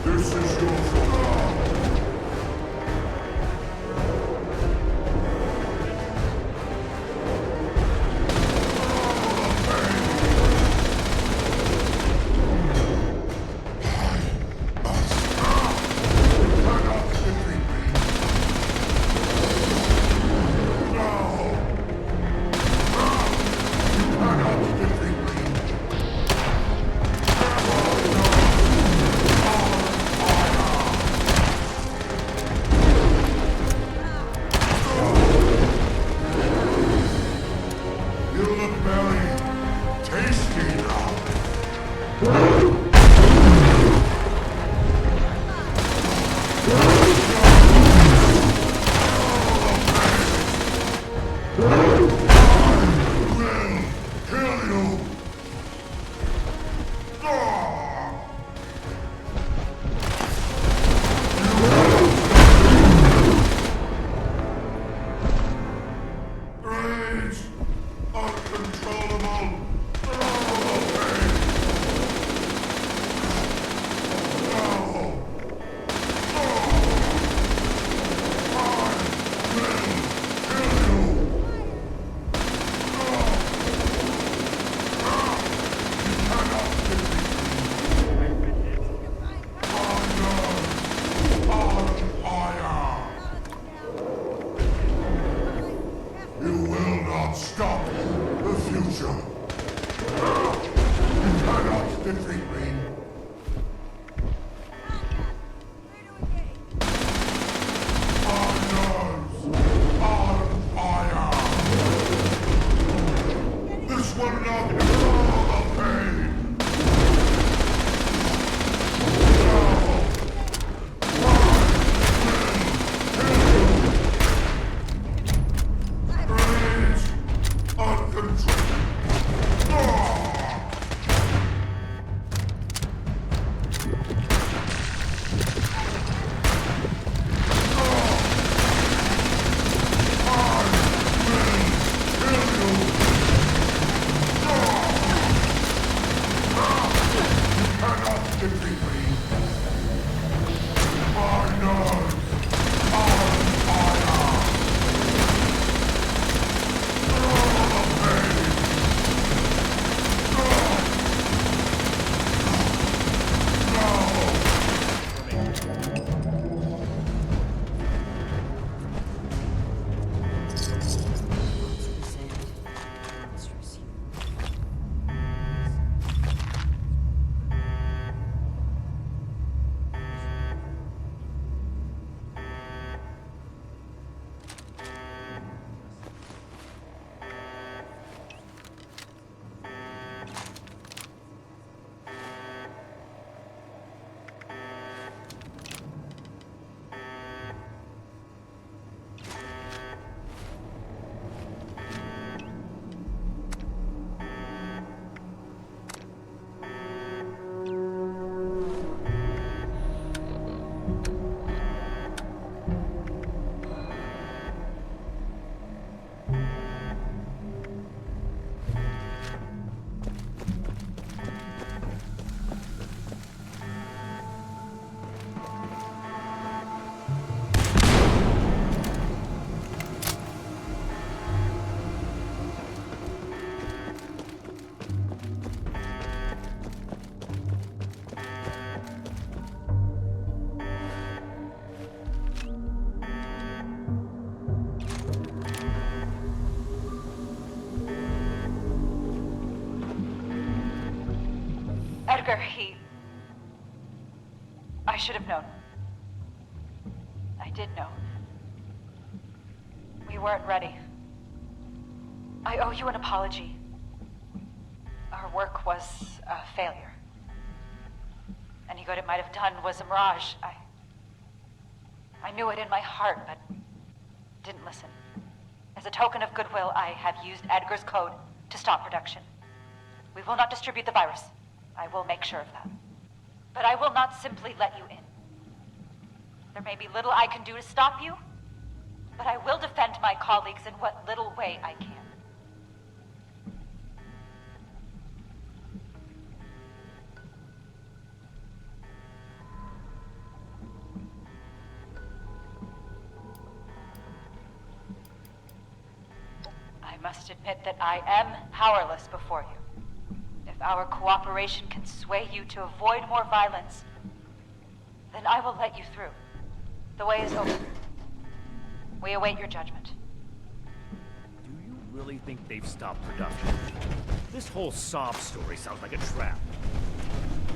This is your fault. You look very tasty now. Kill you. Rage. Uncontrollable. You will not stop the future. You cannot defeat me. My nerves are on fire. This will not endure the pain. Edgar, I should have known. I did know. We weren't ready. I owe you an apology. Our work was a failure. Any good it might have done was a mirage. I knew it in my heart, but didn't listen. As a token of goodwill, I have used Edgar's code to stop production. We will not distribute the virus. I will make sure of that. But I will not simply let you in. There may be little I can do to stop you, but I will defend my colleagues in what little way I can. I must admit that I am powerless before you. If our cooperation can sway you to avoid more violence, then I will let you through. The way is open. We await your judgment. Do you really think they've stopped production? This whole sob story sounds like a trap.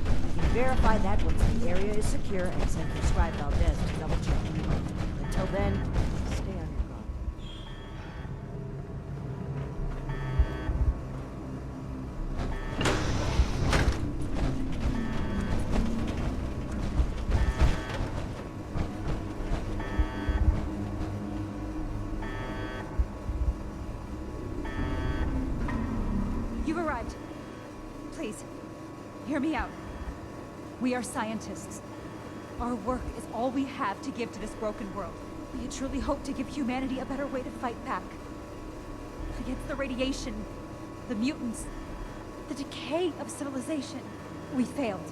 We can verify that once the area is secure and send Prescribed Valdez to double check. Until then, stay on your guard. You've arrived. Please, hear me out. We are scientists. Our work is all we have to give to this broken world. We had truly hoped to give humanity a better way to fight back. Against the radiation, the mutants, the decay of civilization. We failed.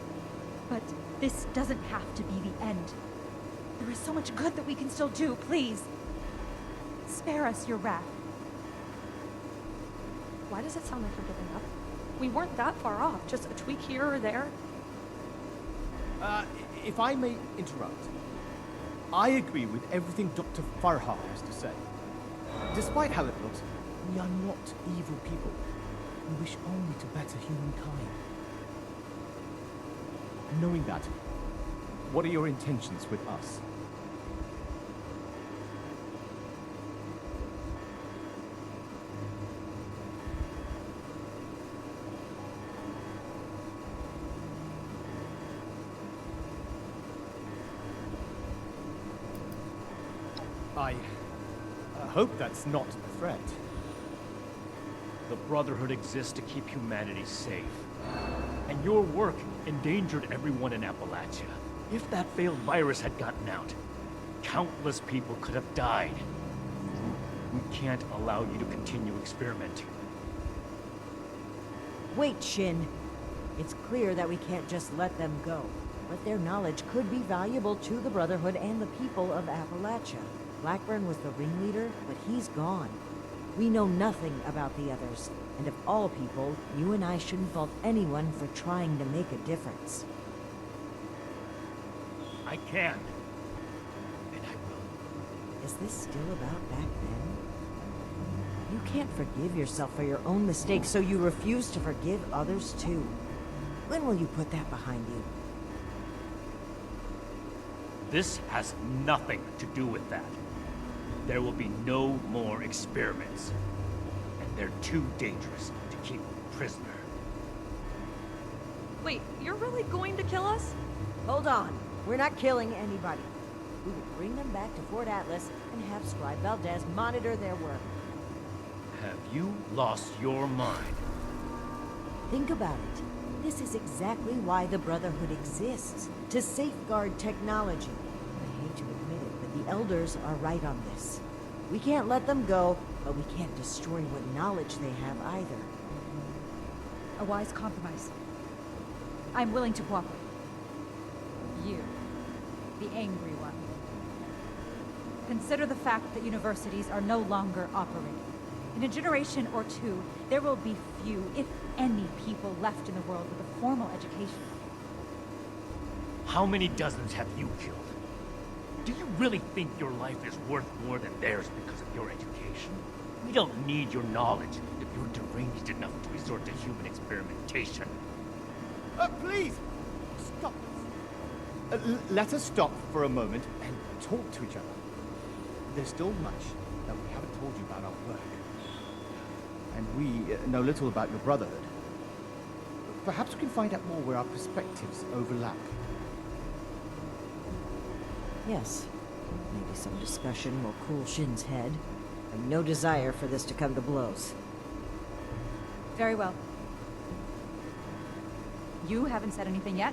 But this doesn't have to be the end. There is so much good that we can still do. Please, spare us your wrath. Why does it sound like we're giving up? We weren't that far off, just a tweak here or there. If I may interrupt, I agree with everything Dr. Farha has to say. Despite how it looks, we are not evil people. We wish only to better humankind. Knowing that, what are your intentions with us? I hope that's not a threat. The Brotherhood exists to keep humanity safe. And your work endangered everyone in Appalachia. If that failed virus had gotten out, countless people could have died. We can't allow you to continue experimenting. Wait, Shin. It's clear that we can't just let them go. But their knowledge could be valuable to the Brotherhood and the people of Appalachia. Blackburn was the ringleader, but he's gone. We know nothing about the others, and of all people, you and I shouldn't fault anyone for trying to make a difference. I can. And I will. Is this still about back then? You can't forgive yourself for your own mistakes, so you refuse to forgive others too. When will you put that behind you? This has nothing to do with that. There will be no more experiments. And they're too dangerous to keep a prisoner. Wait, you're really going to kill us? Hold on. We're not killing anybody. We will bring them back to Fort Atlas and have Scribe Valdez monitor their work. Have you lost your mind? Think about it. This is exactly why the Brotherhood exists. To safeguard technology. I hate to admit it, but the Elders are right on this. We can't let them go, but we can't destroy what knowledge they have either. A wise compromise. I'm willing to cooperate. You, the angry one. Consider the fact that universities are no longer operating. In a generation or two, there will be few, if any, people left in the world with a formal education. How many dozens have you killed? Do you really think your life is worth more than theirs because of your education? We don't need your knowledge if you're deranged enough to resort to human experimentation. Please! Stop this. Let us stop for a moment and talk to each other. There's still much that we haven't told you about our work. And we know little about your Brotherhood. Perhaps we can find out more where our perspectives overlap. Yes. Maybe some discussion will cool Shin's head. I've no desire for this to come to blows. Very well. You haven't said anything yet.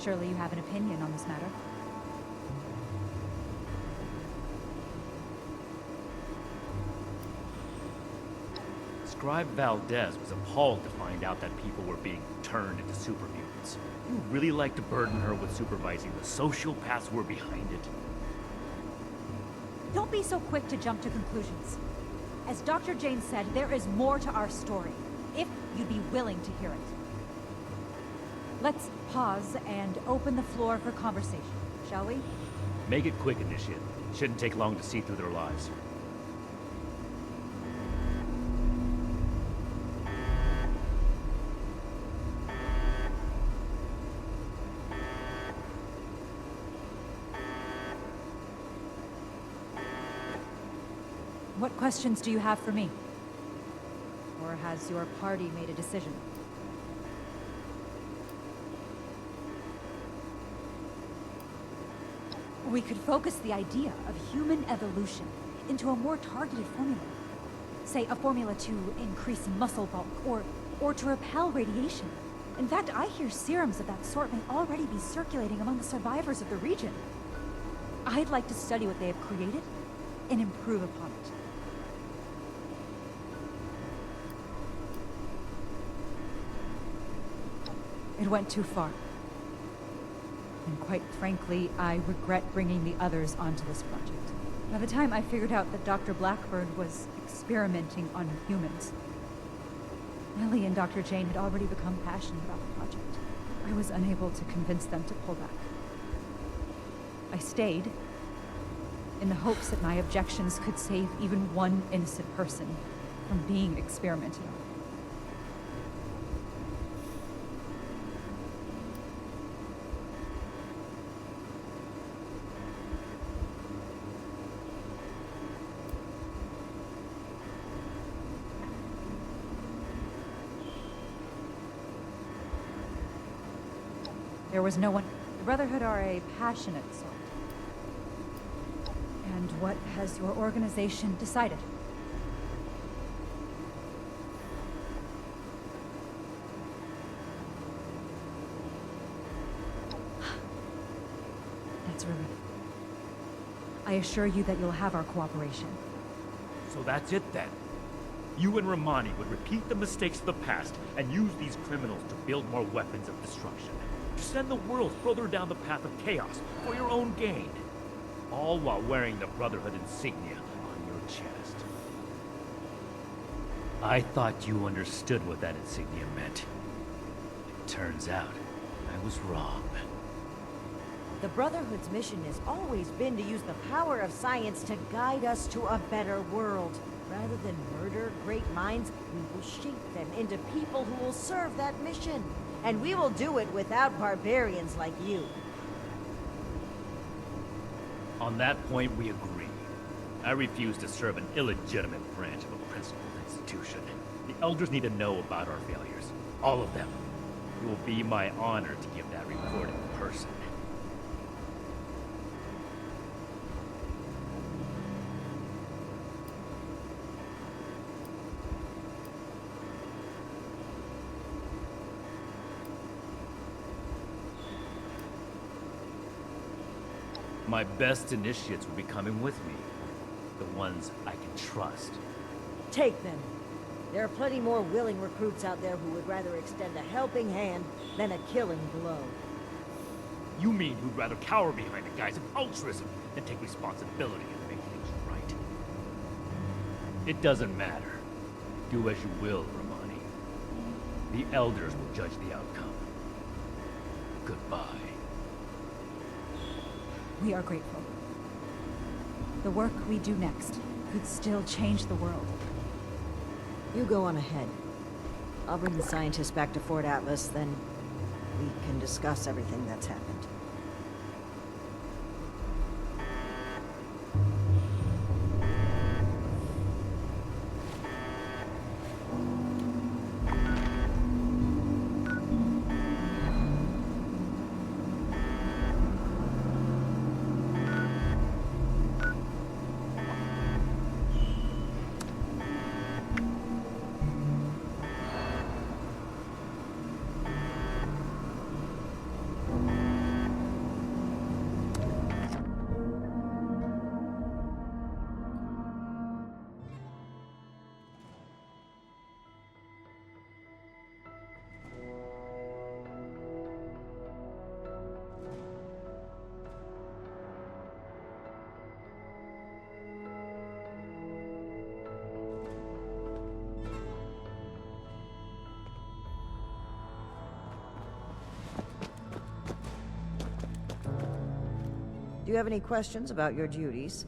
Surely you have an opinion on this matter. Scribe Valdez was appalled to find out that people were being turned into super mutants. You really like to burden her with supervising the sociopaths who were behind it? Don't be so quick to jump to conclusions. As Dr. Jane said, there is more to our story, if you'd be willing to hear it. Let's pause and open the floor for conversation, shall we? Make it quick, Initiate. Shouldn't take long to see through their lies. What questions do you have for me? Or has your party made a decision? We could focus the idea of human evolution into a more targeted formula. Say, a formula to increase muscle bulk, or to repel radiation. In fact, I hear serums of that sort may already be circulating among the survivors of the region. I'd like to study what they have created and improve upon it. It went too far. And quite frankly, I regret bringing the others onto this project. By the time I figured out that Dr. Blackburn was experimenting on humans, Ellie and Dr. Jane had already become passionate about the project. I was unable to convince them to pull back. I stayed, in the hopes that my objections could save even one innocent person from being experimented on. There was no one. The Brotherhood are a passionate sort. And what has your organization decided? That's really... I assure you that you'll have our cooperation. So that's it then. You and Romani would repeat the mistakes of the past and use these criminals to build more weapons of destruction. To send the world further down the path of chaos for your own gain. All while wearing the Brotherhood insignia on your chest. I thought you understood what that insignia meant. It turns out, I was wrong. The Brotherhood's mission has always been to use the power of science to guide us to a better world. Rather than murder great minds, we will shape them into people who will serve that mission. And we will do it without barbarians like you. On that point, we agree. I refuse to serve an illegitimate branch of a principled institution. The Elders need to know about our failures. All of them. It will be my honor to give that report in person. My best initiates will be coming with me. The ones I can trust. Take them. There are plenty more willing recruits out there who would rather extend a helping hand than a killing blow. You mean who'd rather cower behind the guise of altruism than take responsibility and make things right? It doesn't matter. Do as you will, Romani. The Elders will judge the outcome. Goodbye. We are grateful. The work we do next could still change the world. You go on ahead. I'll bring the scientists back to Fort Atlas, then we can discuss everything that's happened. Do you have any questions about your duties?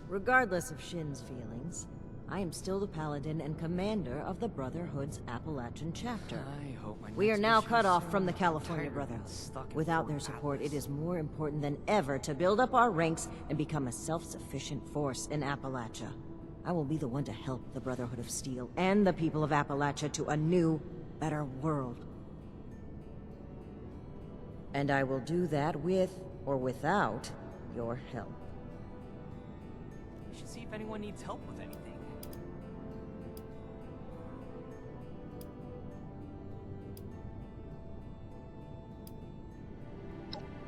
Regardless of Shin's feelings, I am still the Paladin and commander of the Brotherhood's Appalachian chapter. We are now cut off from the California Brotherhood. Without their support, it is more important than ever to build up our ranks and become a self-sufficient force in Appalachia. I will be the one to help the Brotherhood of Steel and the people of Appalachia to a new, better world. And I will do that with or without your help. We should see if anyone needs help with anything.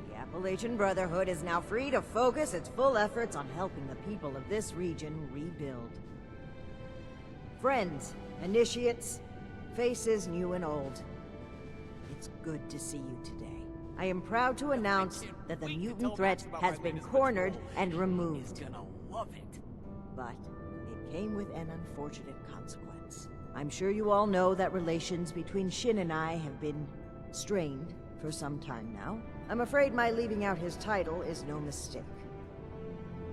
The Appalachian Brotherhood is now free to focus its full efforts on helping the people of this region rebuild. Friends, initiates, faces new and old. It's good to see you today. I am proud to announce that the mutant threat has been cornered and removed. But it came with an unfortunate consequence. I'm sure you all know that relations between Shin and I have been strained for some time now. I'm afraid my leaving out his title is no mistake.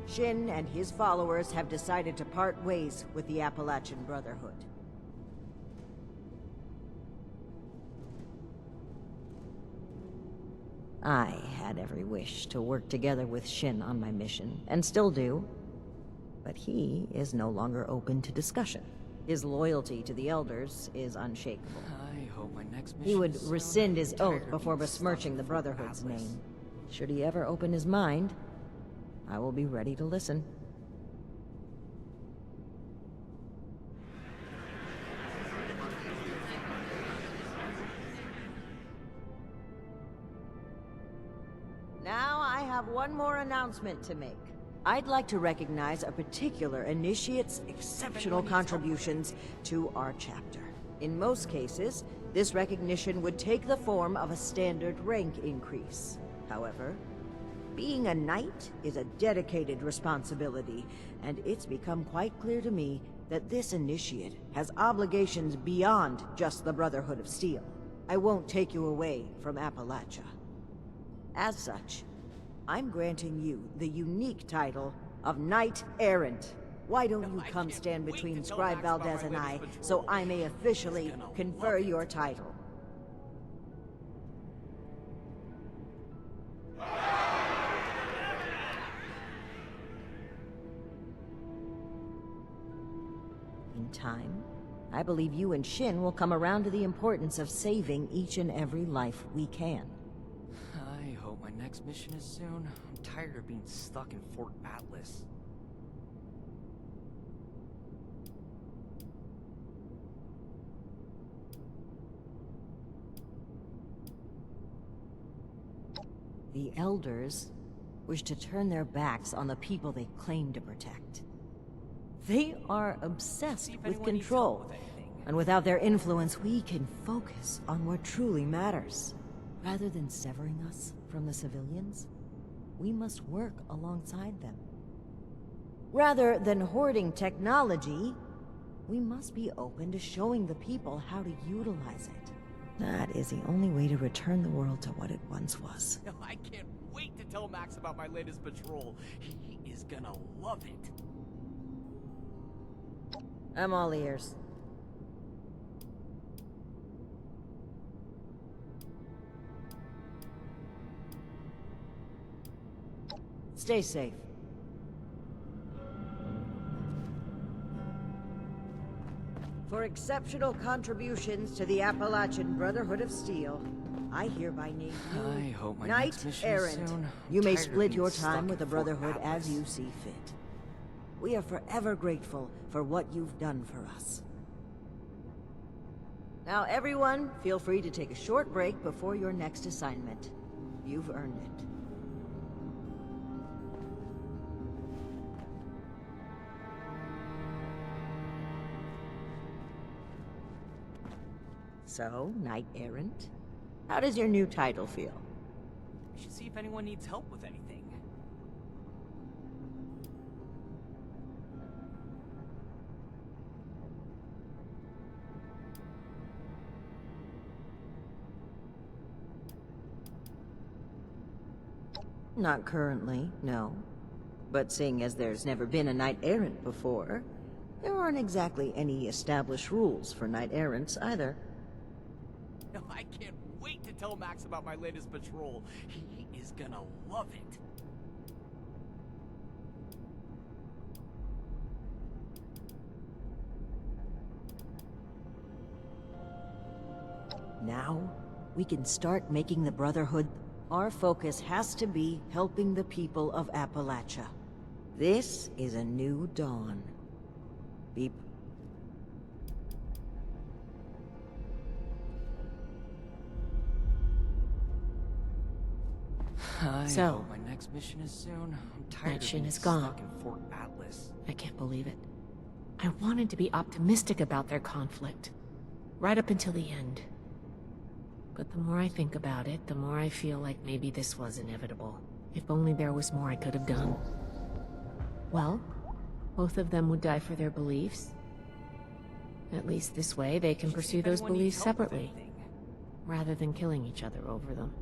Shin and his followers have decided to part ways with the Appalachian Brotherhood. I had every wish to work together with Shin on my mission, and still do. But he is no longer open to discussion. His loyalty to the Elders is unshakable. I hope my next mission He would rescind his oath before besmirching the Brotherhood's name. Should he ever open his mind, I will be ready to listen. Now I have one more announcement to make. I'd like to recognize a particular initiate's exceptional contributions to our chapter. In most cases, this recognition would take the form of a standard rank increase. However, being a knight is a dedicated responsibility, and it's become quite clear to me that this initiate has obligations beyond just the Brotherhood of Steel. I won't take you away from Appalachia. As such, I'm granting you the unique title of Knight Errant. Why don't you come stand between Scribe Valdez and I, so I may officially confer your title? In time, I believe you and Shin will come around to the importance of saving each and every life we can. I hope my next mission is soon. I'm tired of being stuck in Fort Atlas. The Elders wish to turn their backs on the people they claim to protect. They are obsessed with control, and without their influence, we can focus on what truly matters. Rather than severing us from the civilians, we must work alongside them. Rather than hoarding technology, we must be open to showing the people how to utilize it. That is the only way to return the world to what it once was. I can't wait to tell Max about my latest patrol. He is gonna love it. I'm all ears. Stay safe. For exceptional contributions to the Appalachian Brotherhood of Steel, I hereby name you I hope my Knight next mission is Errant. soon. I'm You may tired of split being your stuck time in with the Fort Brotherhood Atlas. as you see fit. We are forever grateful for what you've done for us. Now everyone, feel free to take a short break before your next assignment. You've earned it. So, Knight Errant, how does your new title feel? We should see if anyone needs help with anything. Not currently, no. But seeing as there's never been a Knight Errant before, there aren't exactly any established rules for Knight Errants either. I can't wait to tell Max about my latest patrol. He is gonna love it. Now, we can start making the Brotherhood. Our focus has to be helping the people of Appalachia. This is a new dawn. Beep. I So, hope my next mission is soon. I'm tired Night of Shin being is gone. stuck in Fort Atlas. I can't believe it. I wanted to be optimistic about their conflict, right up until the end. But the more I think about it, the more I feel like maybe this was inevitable. If only there was more I could have done. Well, both of them would die for their beliefs. At least this way they can pursue those anyone needs beliefs help with separately, anything. rather than killing each other over them.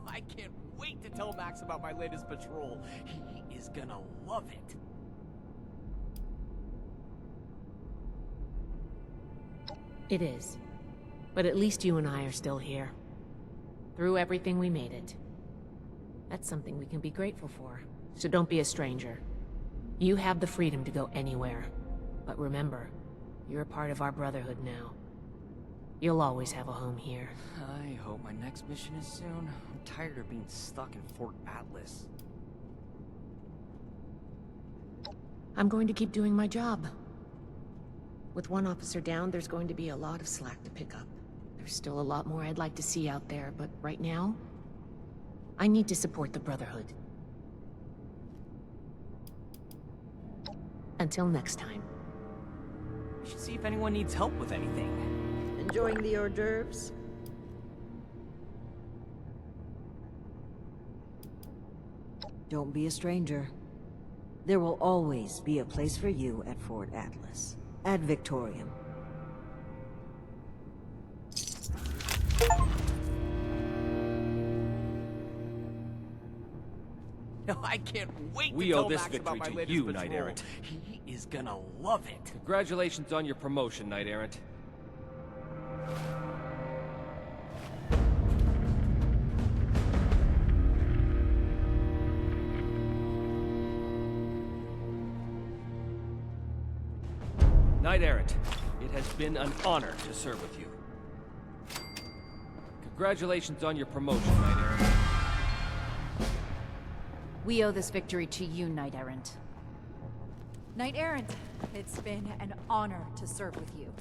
I can't wait to tell Max about my latest patrol. He is gonna love it. It is. But at least you and I are still here. Through everything, we made it. That's something we can be grateful for. So don't be a stranger. You have the freedom to go anywhere. But remember, you're a part of our Brotherhood now. You'll always have a home here. I hope my next mission is soon. I'm tired of being stuck in Fort Atlas. I'm going to keep doing my job. With one officer down, there's going to be a lot of slack to pick up. There's still a lot more I'd like to see out there, but right now, I need to support the Brotherhood. Until next time. We should see if anyone needs help with anything. Enjoying the hors d'oeuvres? Don't be a stranger. There will always be a place for you at Fort Atlas. Ad Victorium. I can't wait We to owe tell this Max victory about my to latest you, patrol. Knight Errant. He is gonna love it. Congratulations on your promotion, Knight Errant. Knight Errant, it has been an honor to serve with you. Congratulations on your promotion, Knight Errant. We owe this victory to you, Knight Errant. Knight Errant, it's been an honor to serve with you.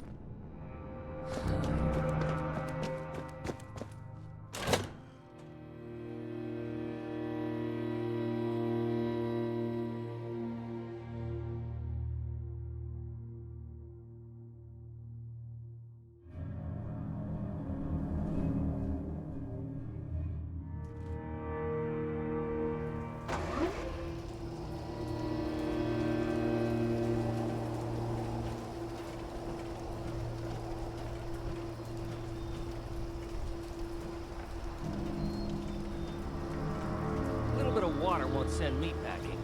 water won't send me packing.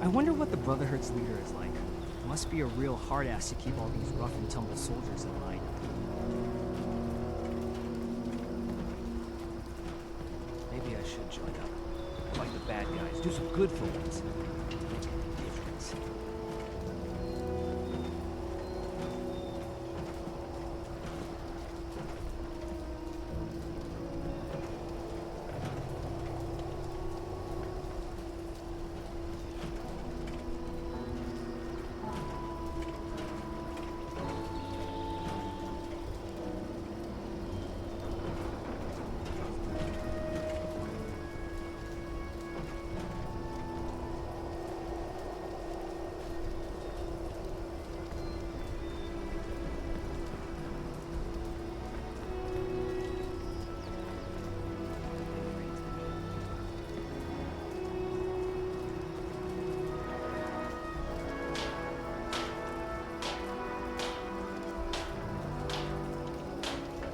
I wonder what the Brotherhood's leader is like. Must be a real hard ass to keep all these rough and tumble soldiers in line. Maybe I should join up. Fight the bad guys. Do some good for once. Make a difference.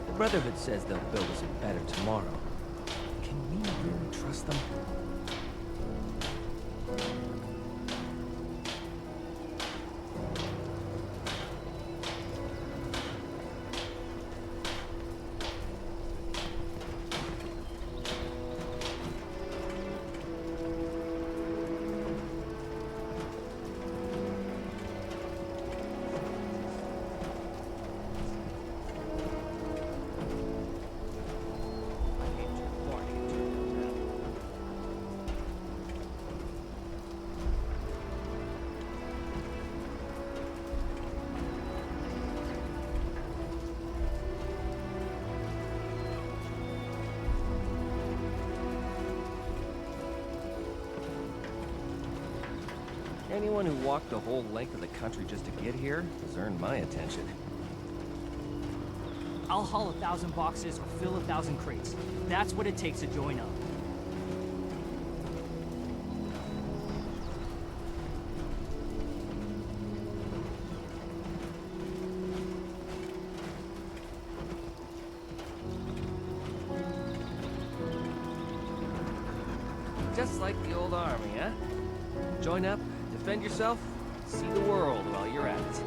The Brotherhood says they'll build us a better tomorrow. Can we really trust them? Anyone who walked the whole length of the country just to get here has earned my attention. I'll haul 1,000 boxes or fill 1,000 crates. That's what it takes to join up. Just like the old army, huh? Join up, defend yourself, see the world while you're at it.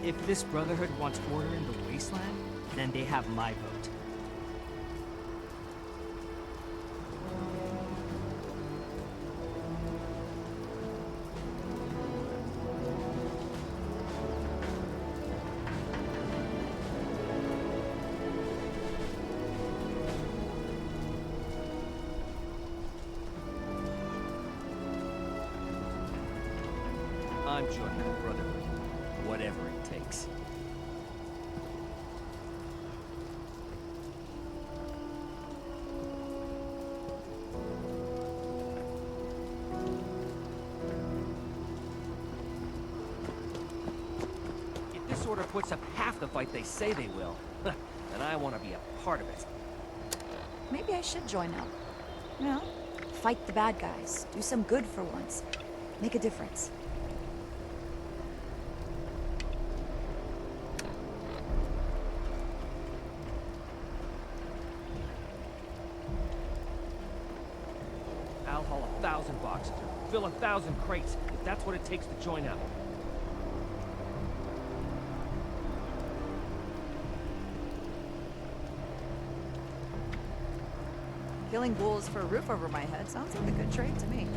If this Brotherhood wants order in the wasteland, then they have my vote. I'm joining the Brotherhood, whatever it takes. If this order puts up half the fight they say they will, then I want to be a part of it. Maybe I should join up. You know, fight the bad guys. Do some good for once. Make a difference. I'll haul 1,000 boxes or fill 1,000 crates if that's what it takes to join up. Killing wolves for a roof over my head sounds like a good trade to me.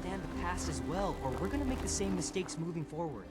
understand the past as well, or we're gonna make the same mistakes moving forward.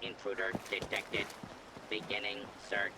Intruder detected. Beginning search.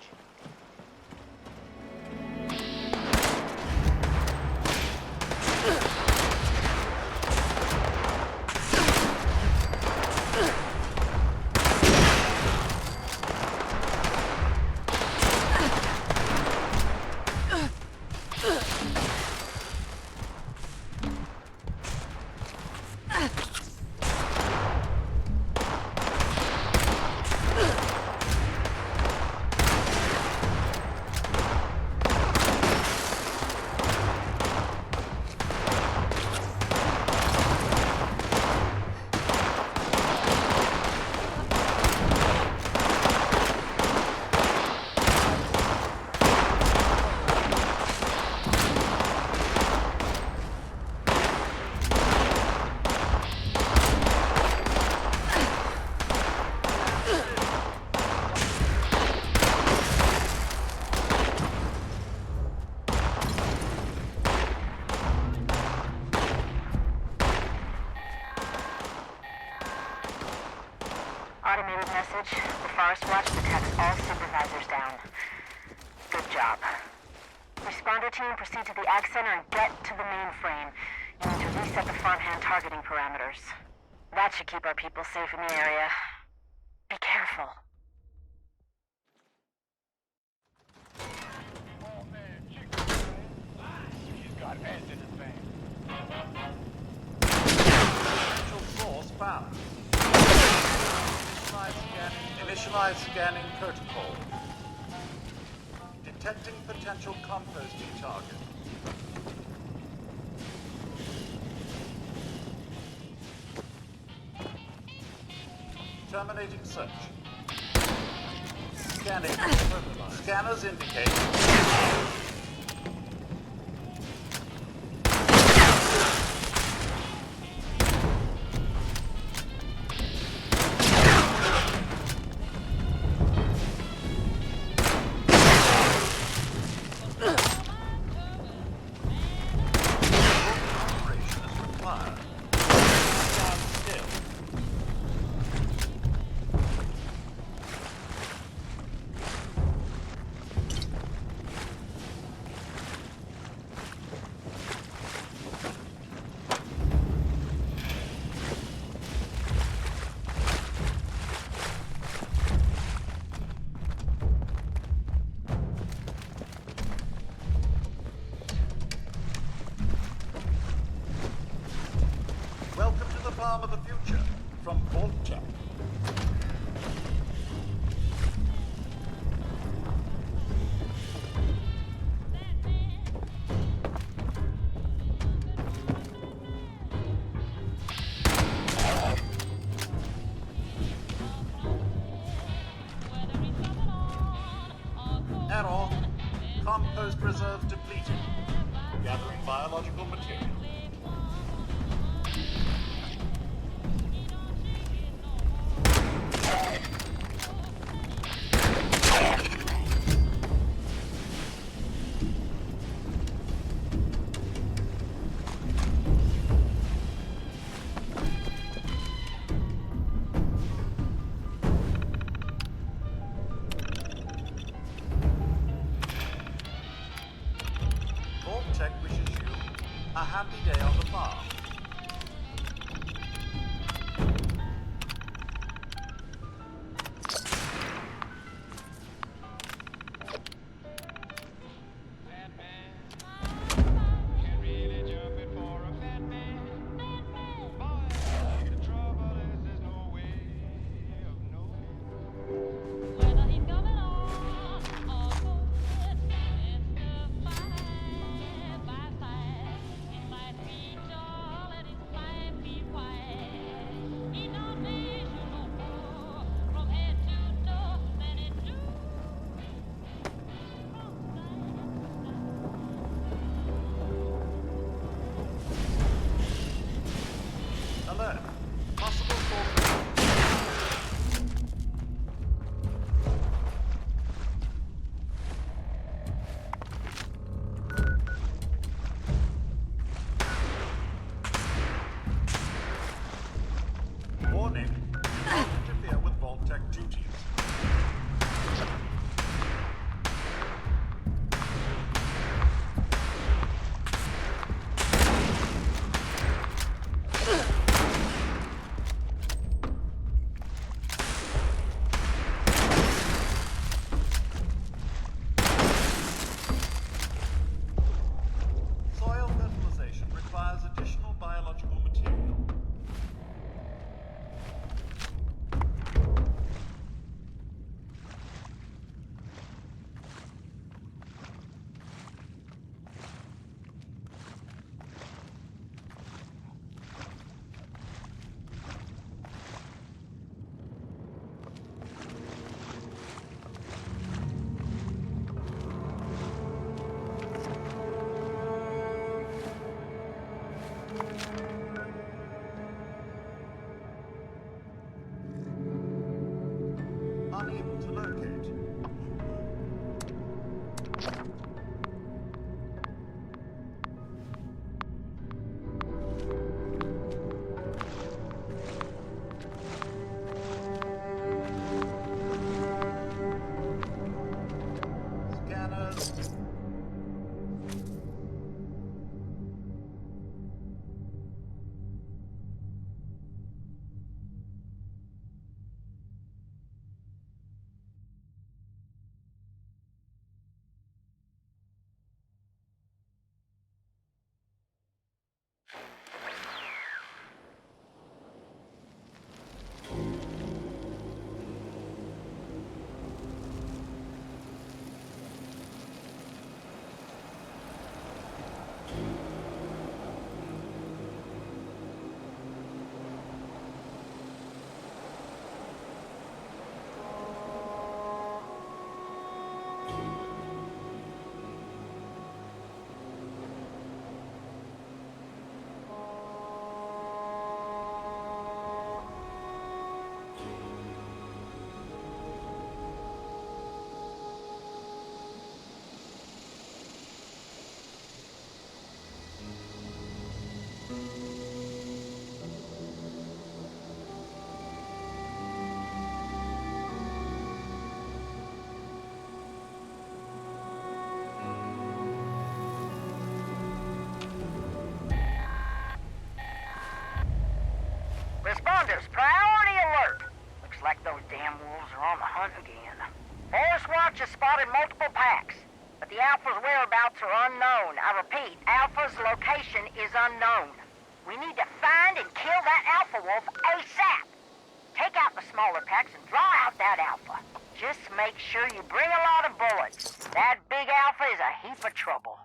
Automated message. The Forest Watch detects all supervisors down. Good job. Responder team, proceed to the Ag Center and get to the mainframe. You need to reset the farmhand targeting parameters. That should keep our people safe in the area. Be careful. She's got heads in his veins. Potential source found. Initialize scanning protocol. Detecting potential composting target. Terminating search. Scanning. Scanners indicate. farm of the future from Vault-Tec. Error. Compost reserves depleted. Gathering biological material. Vault-Tec wishes you a happy day on the farm. Alert. Possible source. Warning. Don't interfere with Vault-Tec duties. Soil fertilization requires additional biological material. Unable to locate. Scanners. Responders, priority alert! Looks like those damn wolves are on the hunt again. Forest Watch has spotted multiple packs, but the Alpha's whereabouts are unknown. I repeat, Alpha's location is unknown. We need to find and kill that Alpha Wolf ASAP. Take out the smaller packs and draw out that Alpha. Just make sure you bring a lot of bullets. That big Alpha is a heap of trouble.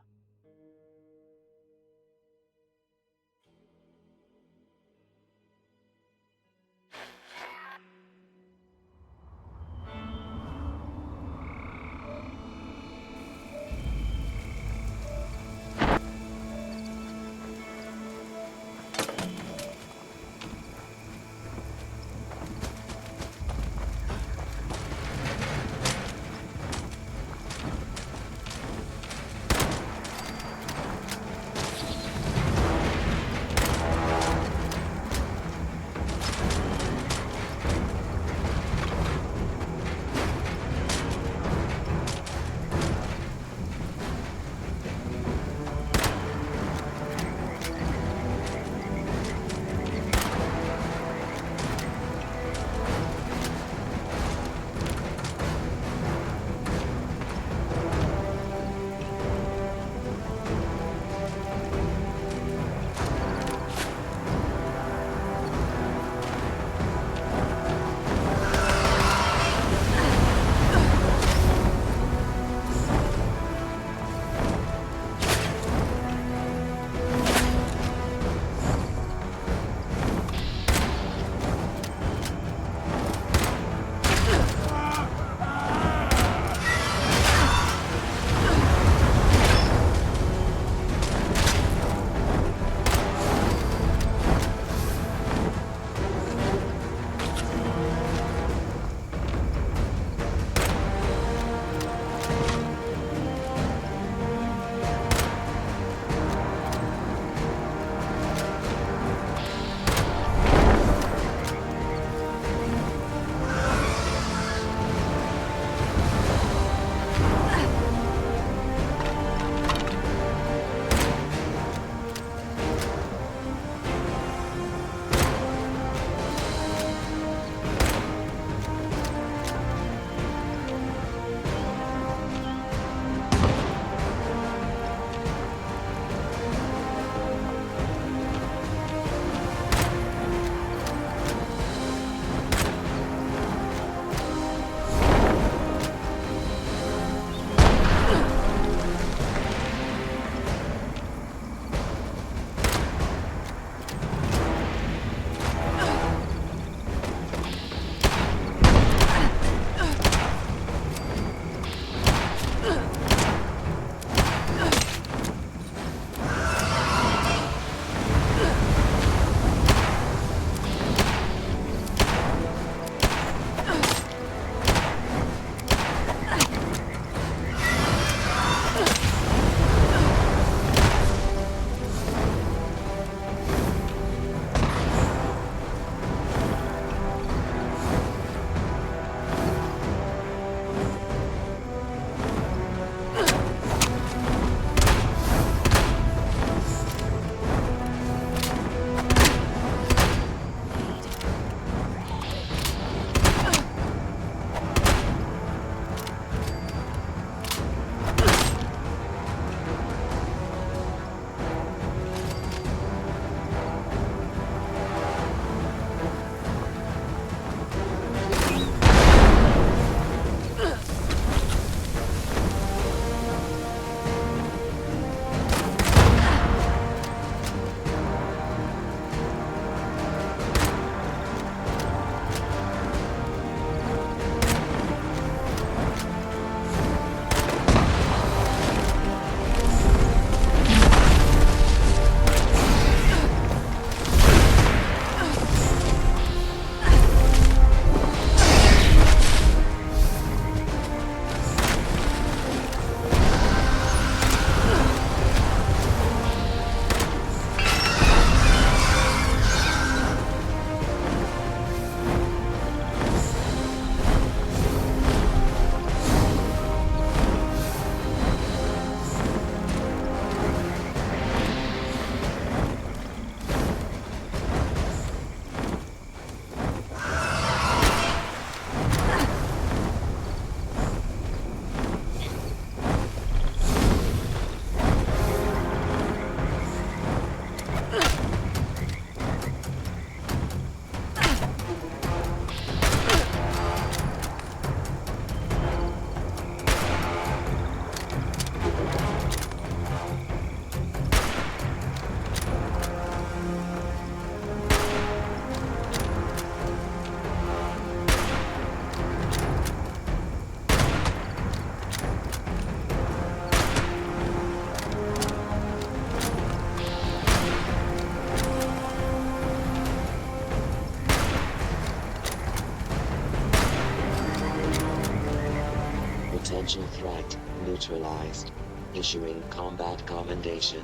Potential threat neutralized. Issuing combat commendation.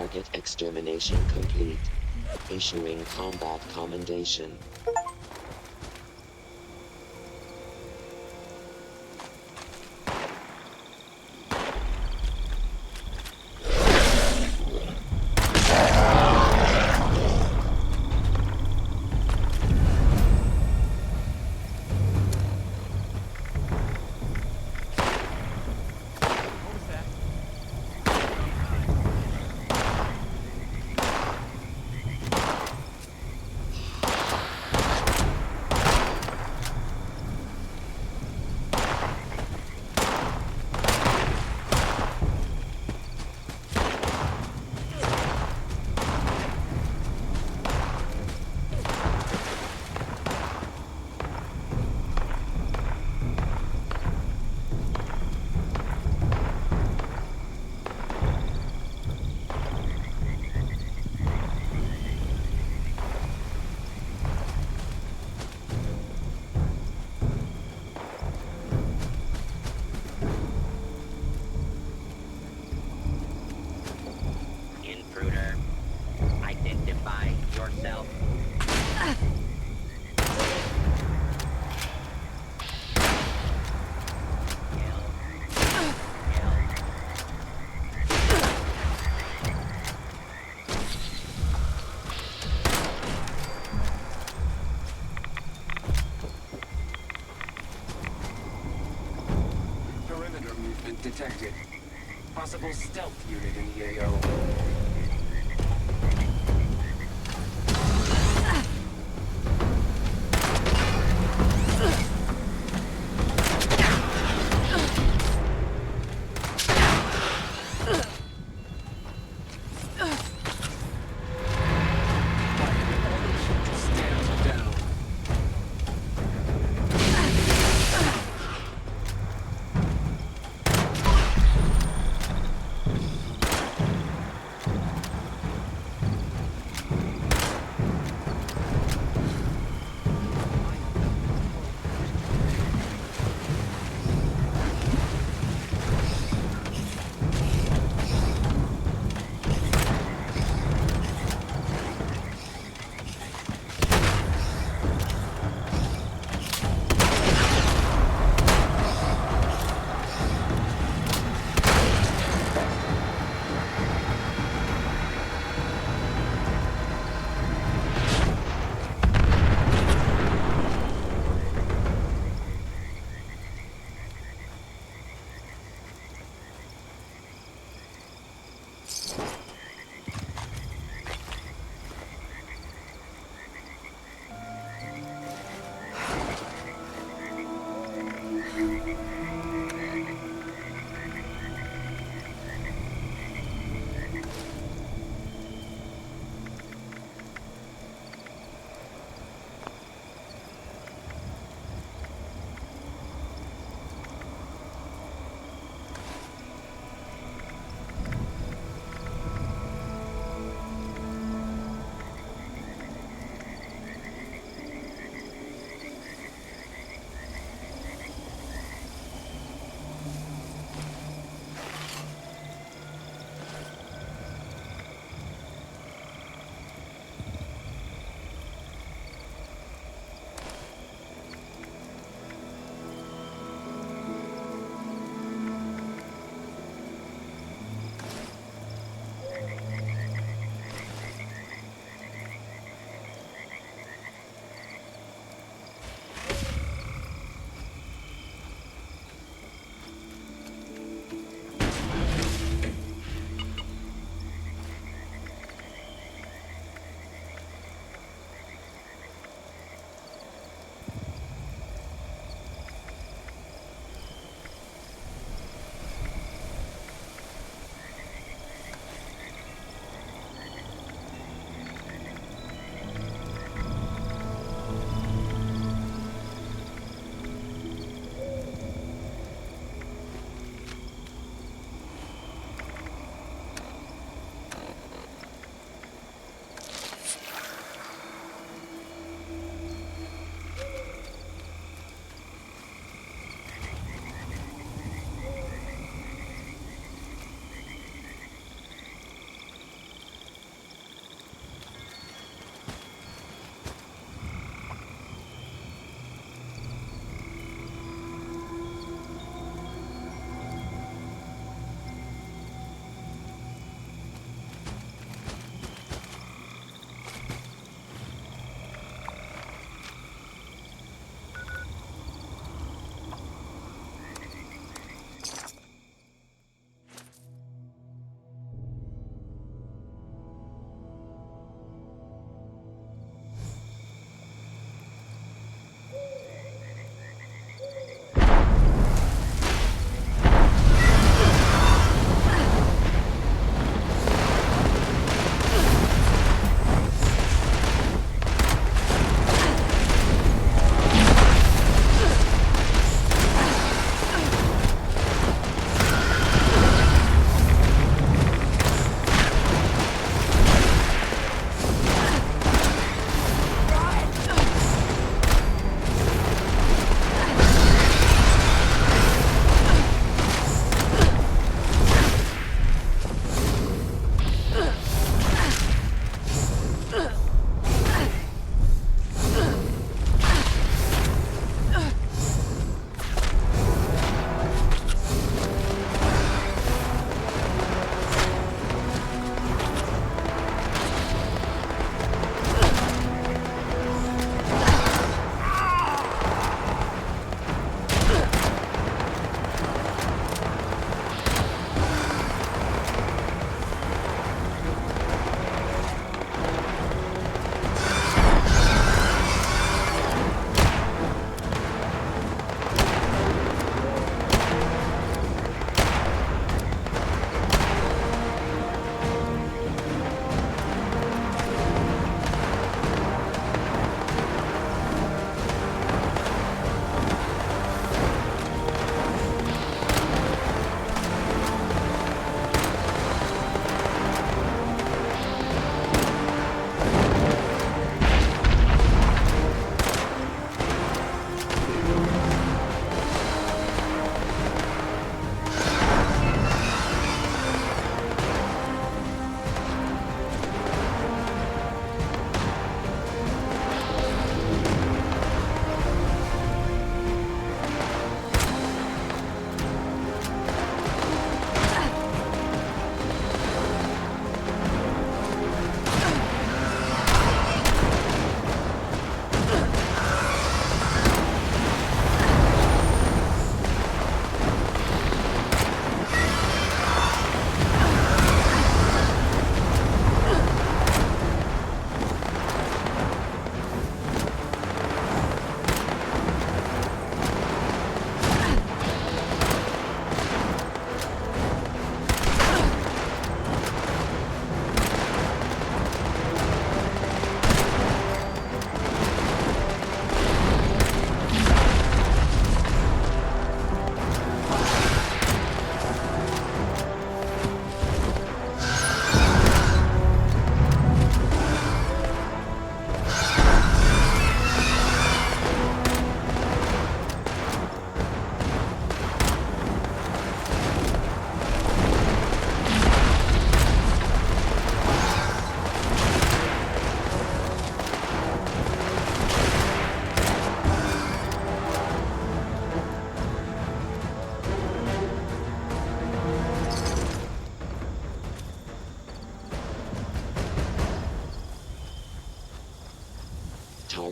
Target extermination complete. Issuing combat commendation. Intruder, identify yourself. Perimeter movement detected. Possible stealth unit in the AO.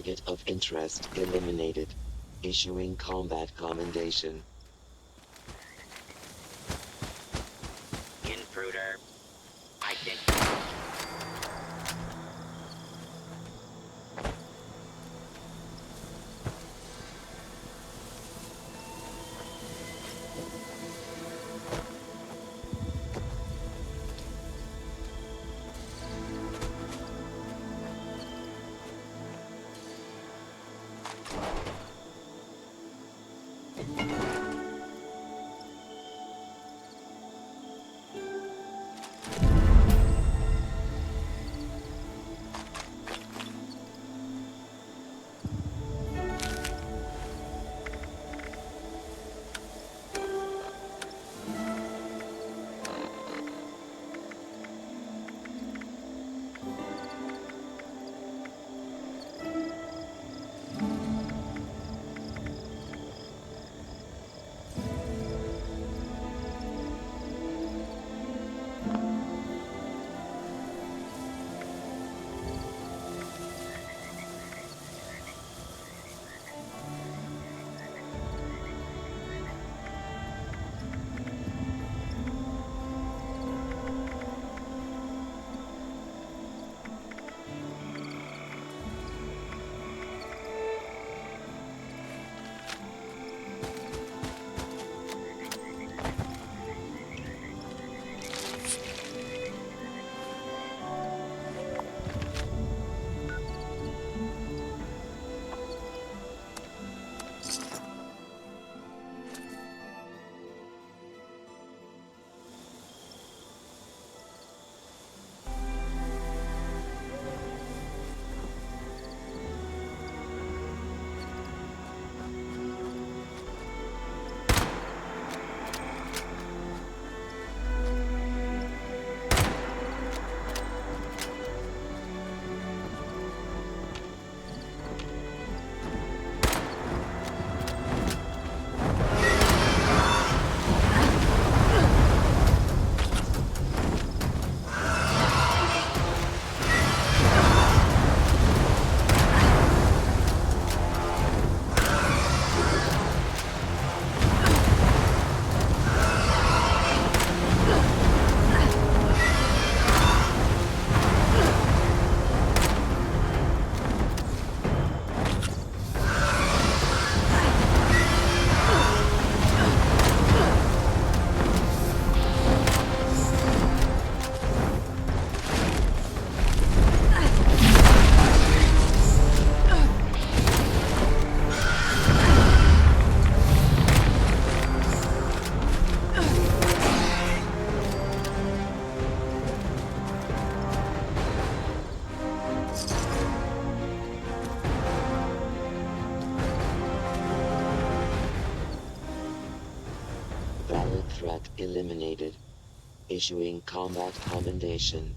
Target of interest eliminated. Issuing combat commendation. Intruder. Identified. Threat eliminated. Issuing combat commendation.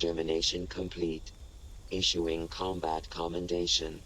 Extermination complete. Issuing combat commendation.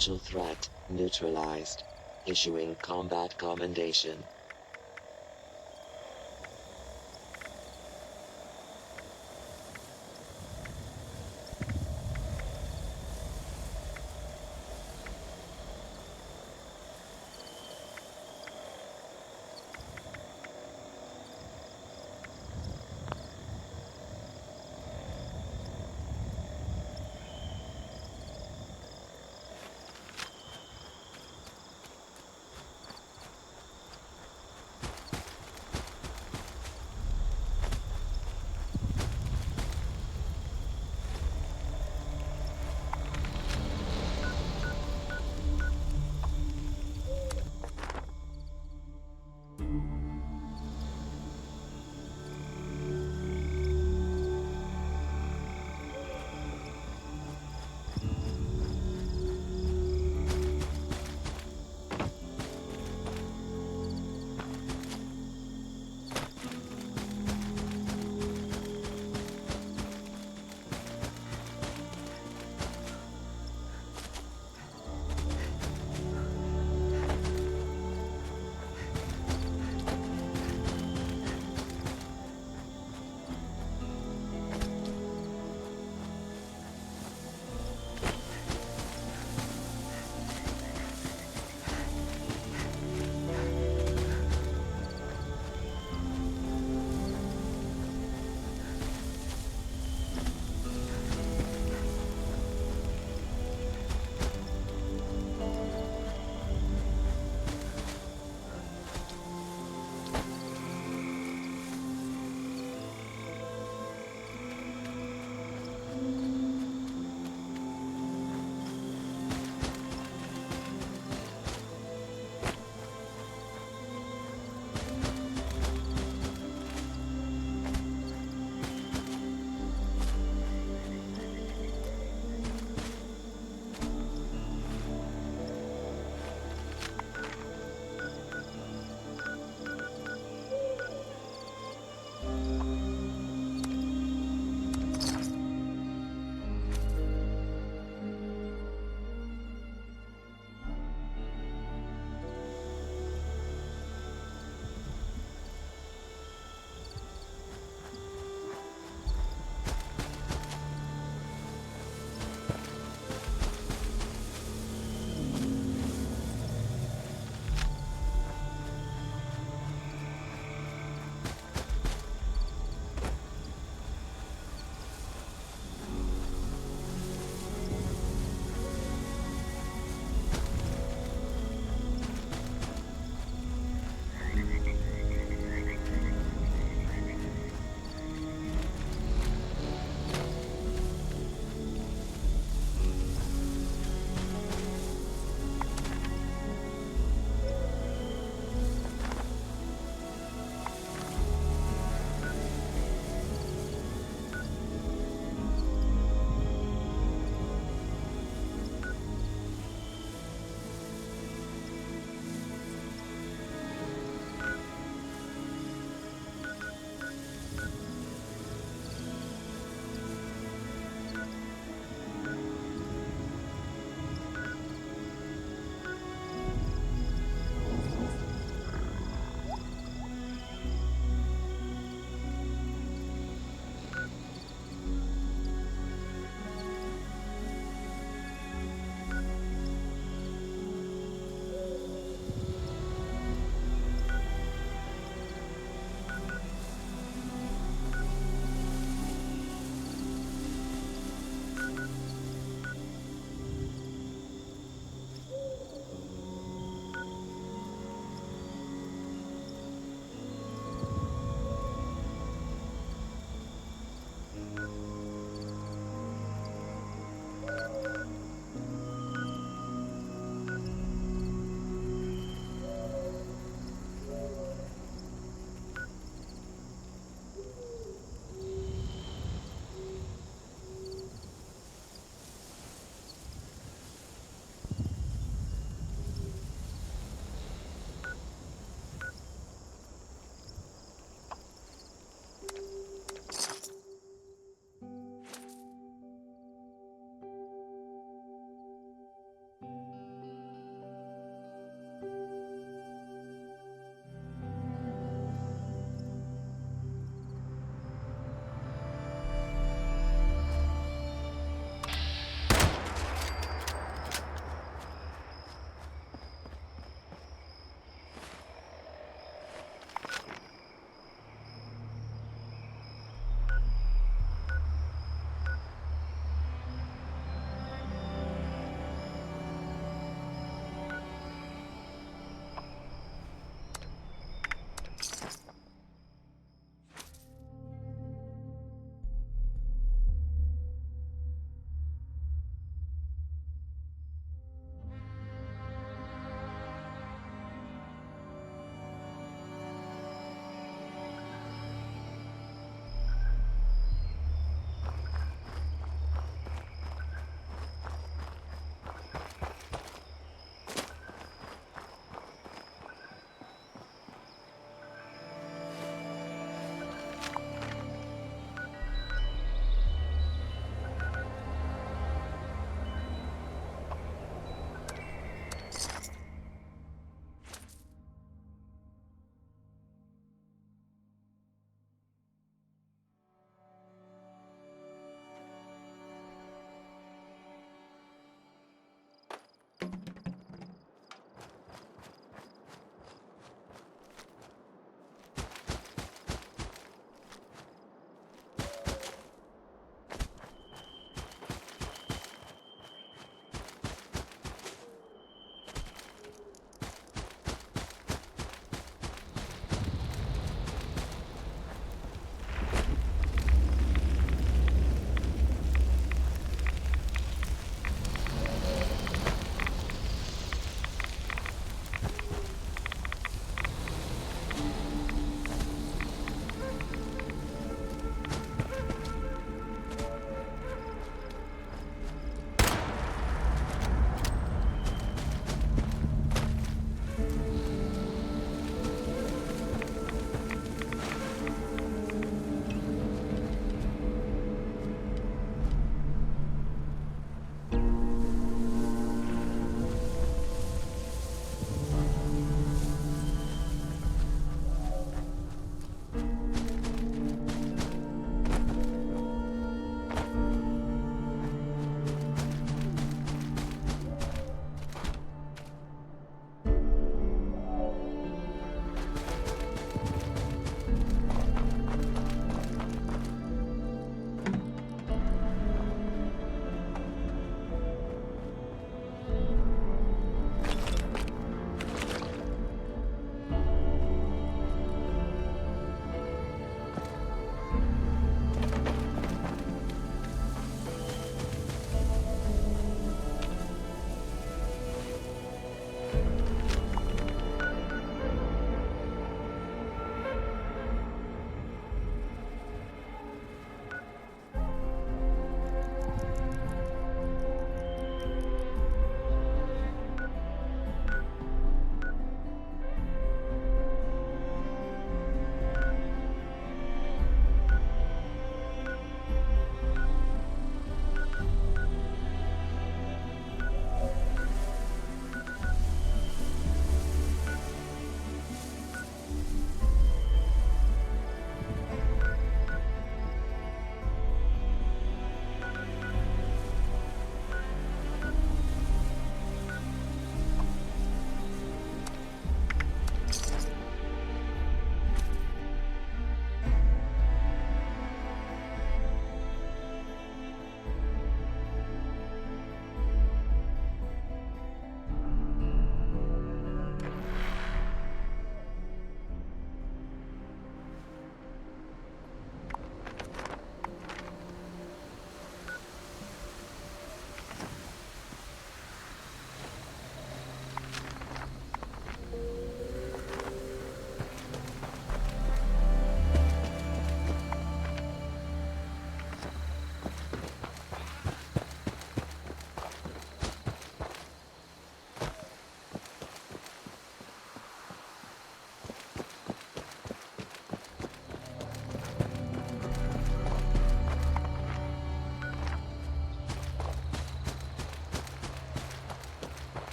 Potential threat neutralized. Issuing combat commendation.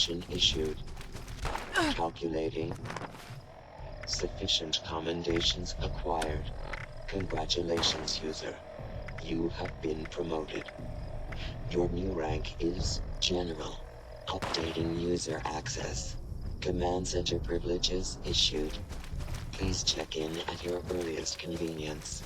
Permission issued. Calculating. Sufficient commendations acquired. Congratulations, user. You have been promoted. Your new rank is General. Updating user access. Command center privileges issued. Please check in at your earliest convenience.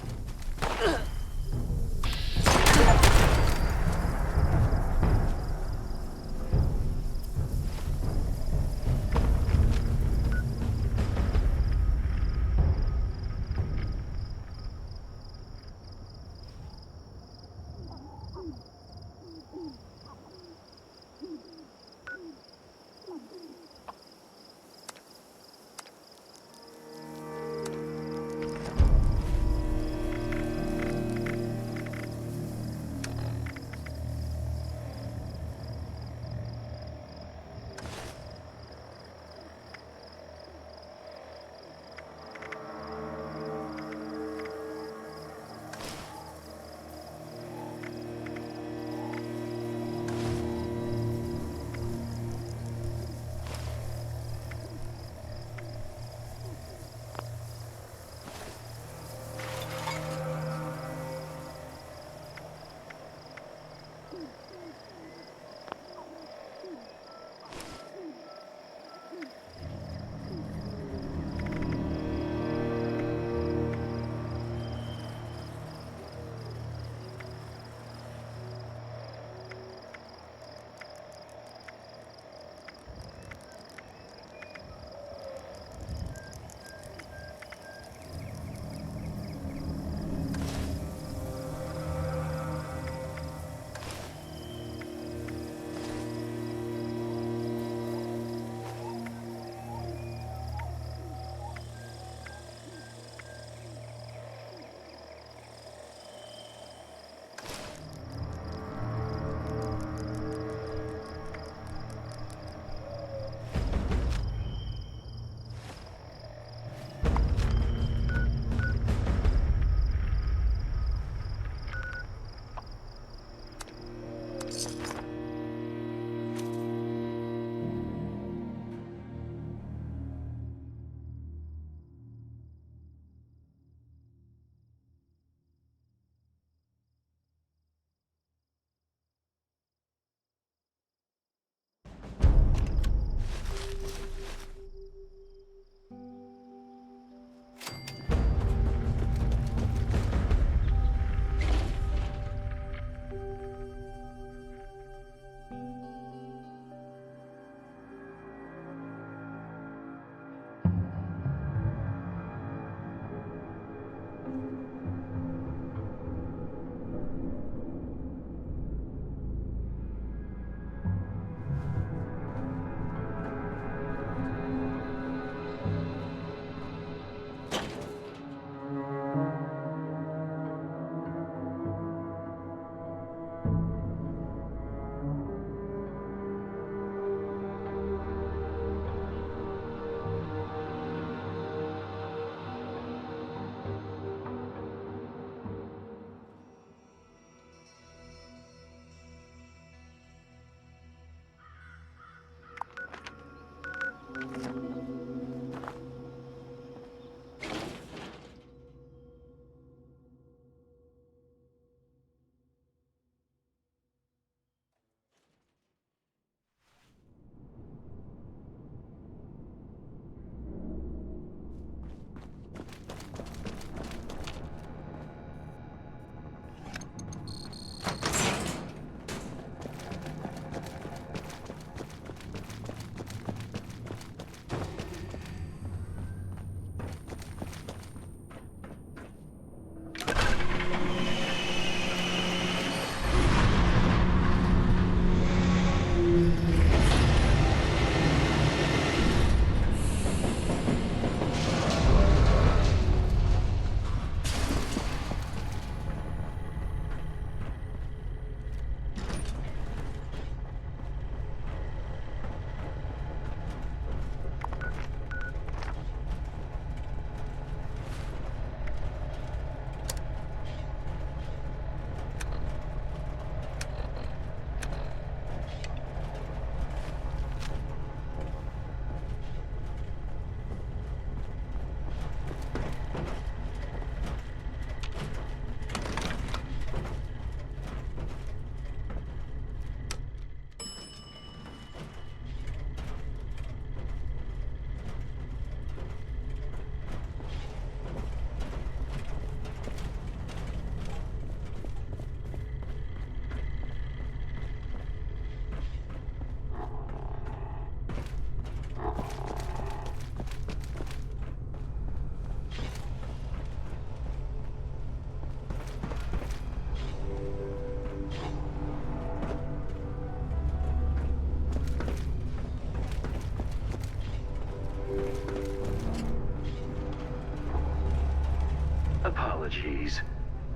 Apologies.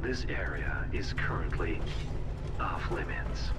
This area is currently off limits.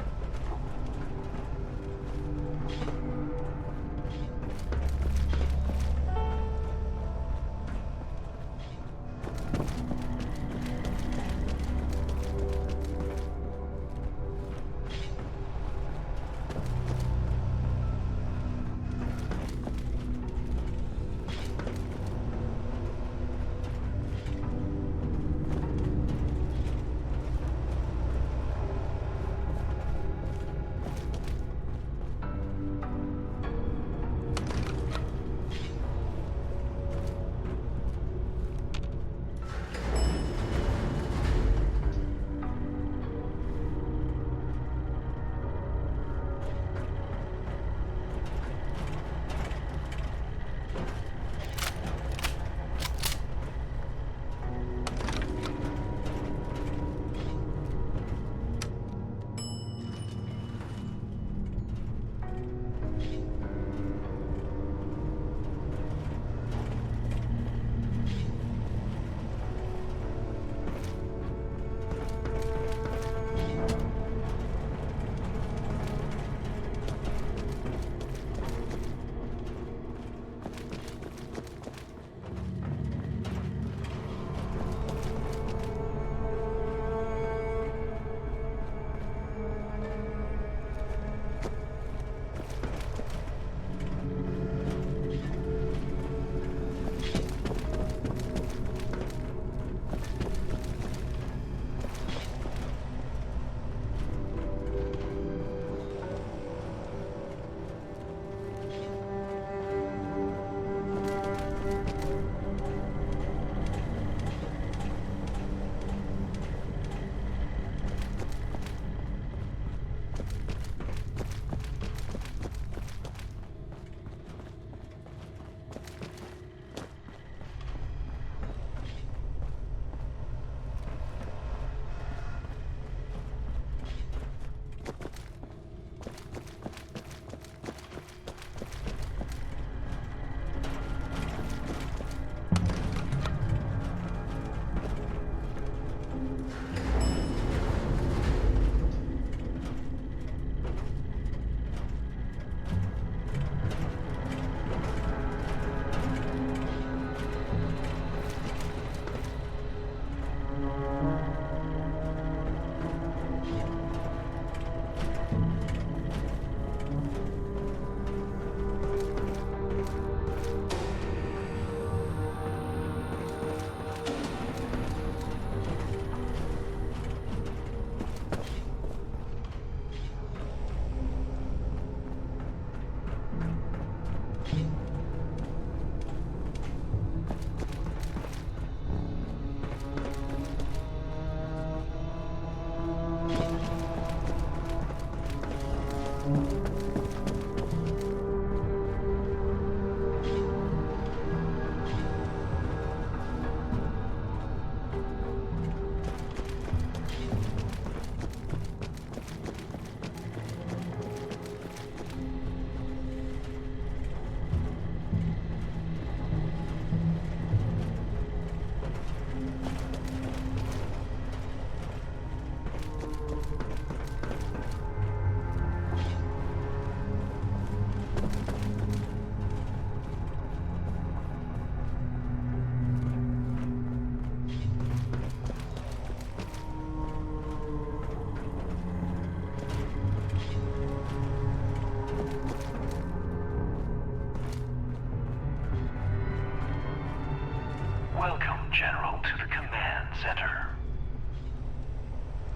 Welcome, General, to the Command Center.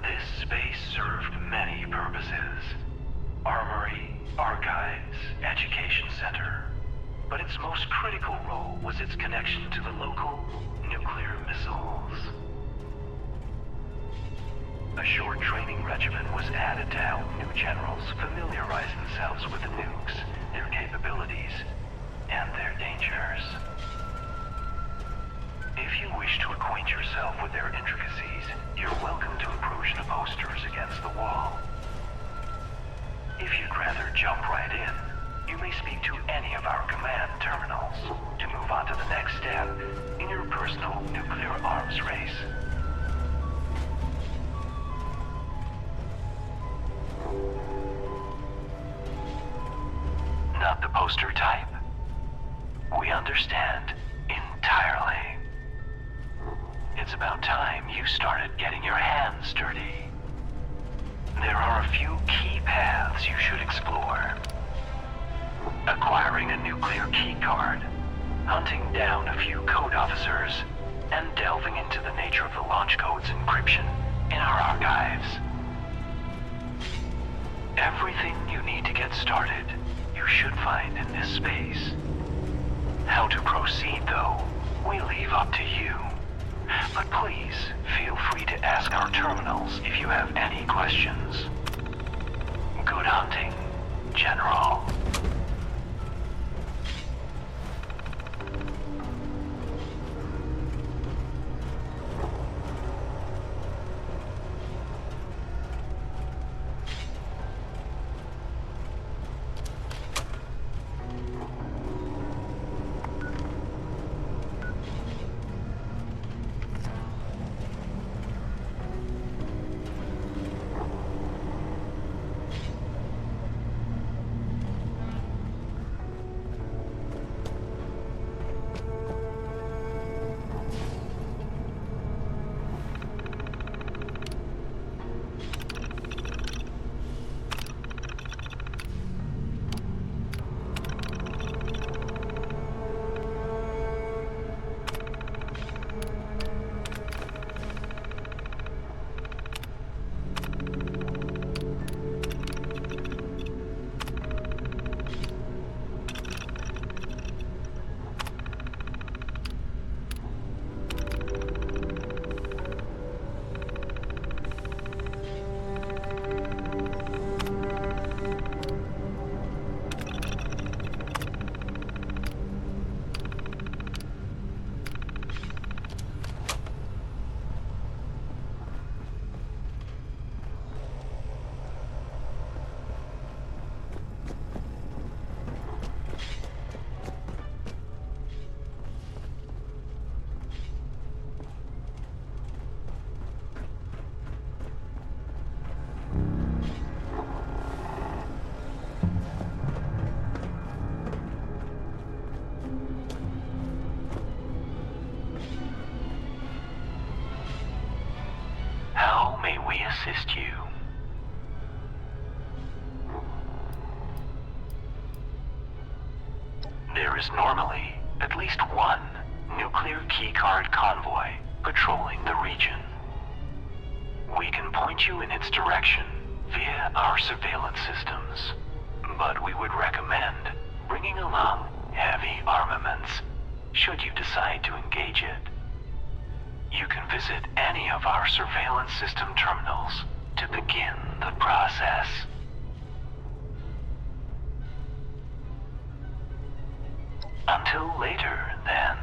This space served many purposes. Armory, archives, education center. But its most critical role was its connection to the local nuclear missiles. A short training regimen was added to help new generals familiarize themselves with the nukes, their capabilities, and their dangers. If you wish to acquaint yourself with their intricacies, you're welcome to approach the posters against the wall. If you'd rather jump right in, you may speak to any of our command terminals to move on to the next step in your personal nuclear arms race. it's about time you started getting your hands dirty. There are a few key paths you should explore. Acquiring a nuclear key card, hunting down a few code officers, and delving into the nature of the launch code's encryption in our archives. Everything you need to get started, you should find in this space. How to proceed, though, we leave up to you. But please, feel free to ask our terminals if you have any questions. Good hunting, General. Assist you. There is normally at least one nuclear keycard convoy patrolling the region. We can point you in its direction via our surveillance systems, but we would recommend bringing along heavy armaments should you decide to engage it. You can visit any of our surveillance system terminals to begin the process. Until later, then.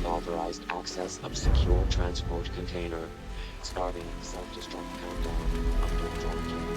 unauthorized access of secure transport container. Starting self-destruct countdown under drop protocol.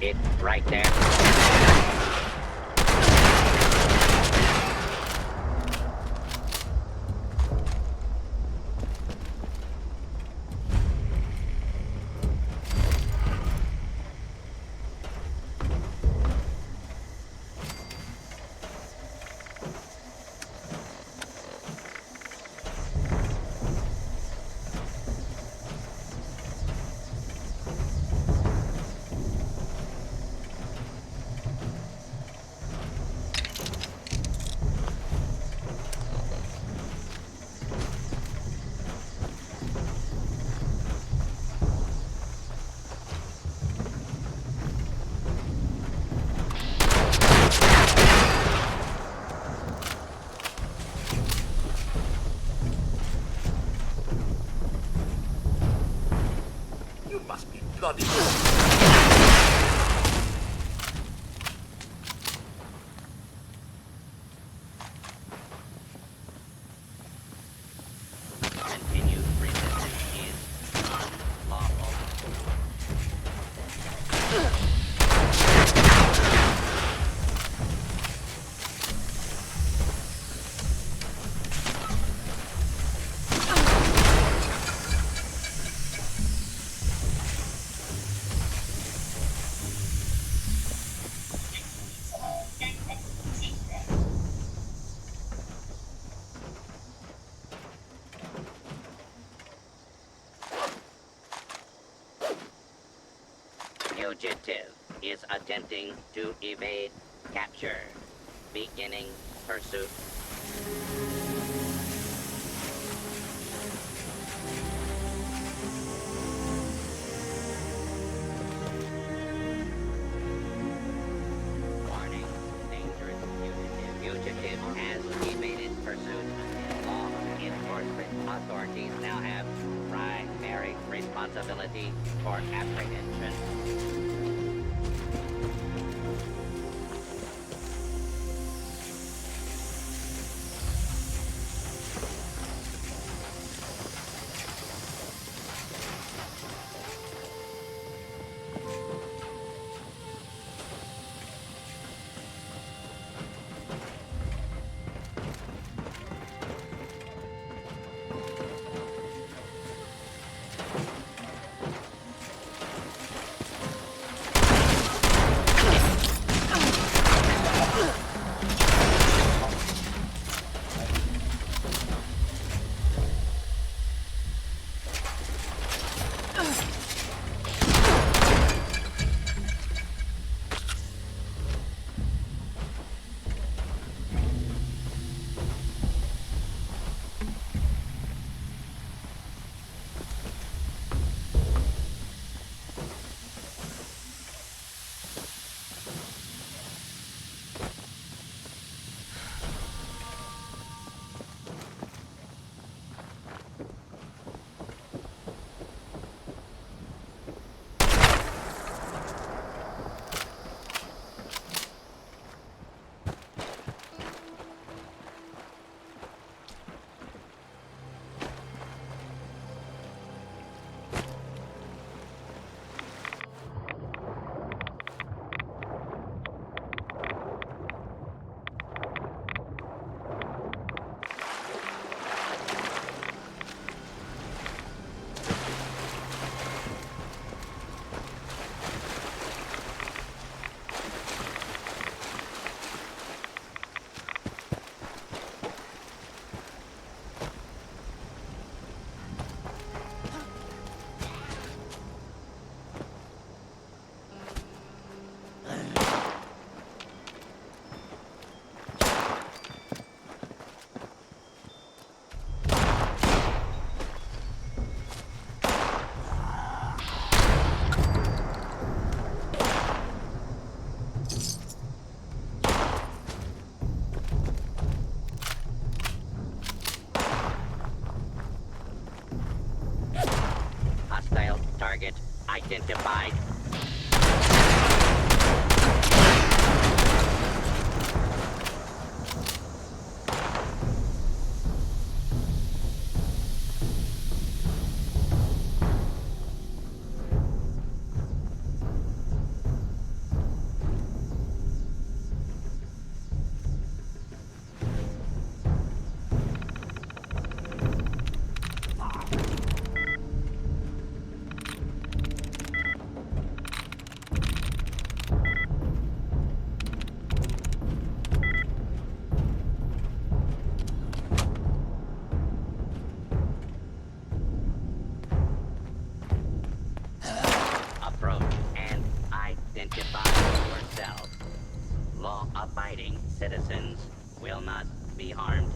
It's right there. bloody... Continued resistance is unlawful. Fugitive is attempting to evade capture. Beginning pursuit. Warning, dangerous fugitive. Fugitive has evaded pursuit. Law enforcement authorities now have primary responsibility for apprehension. Target identified. Law-abiding citizens will not be harmed.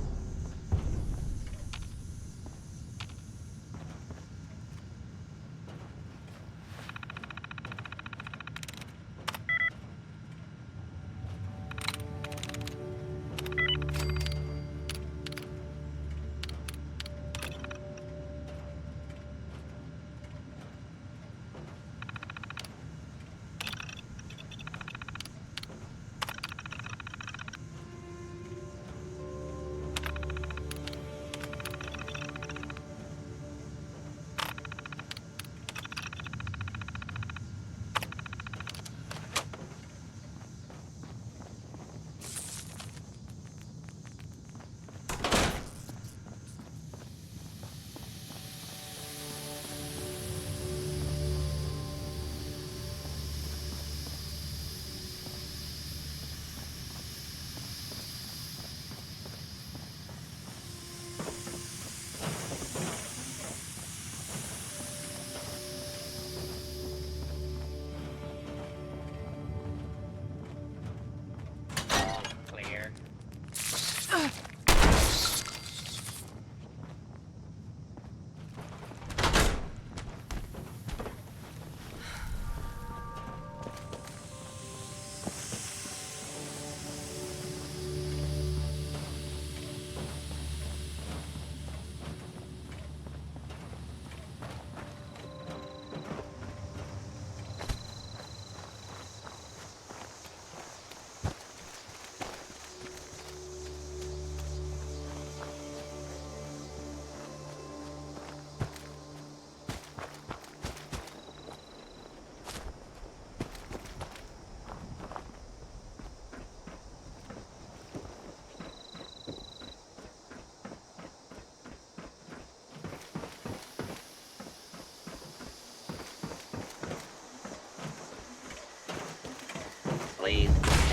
please.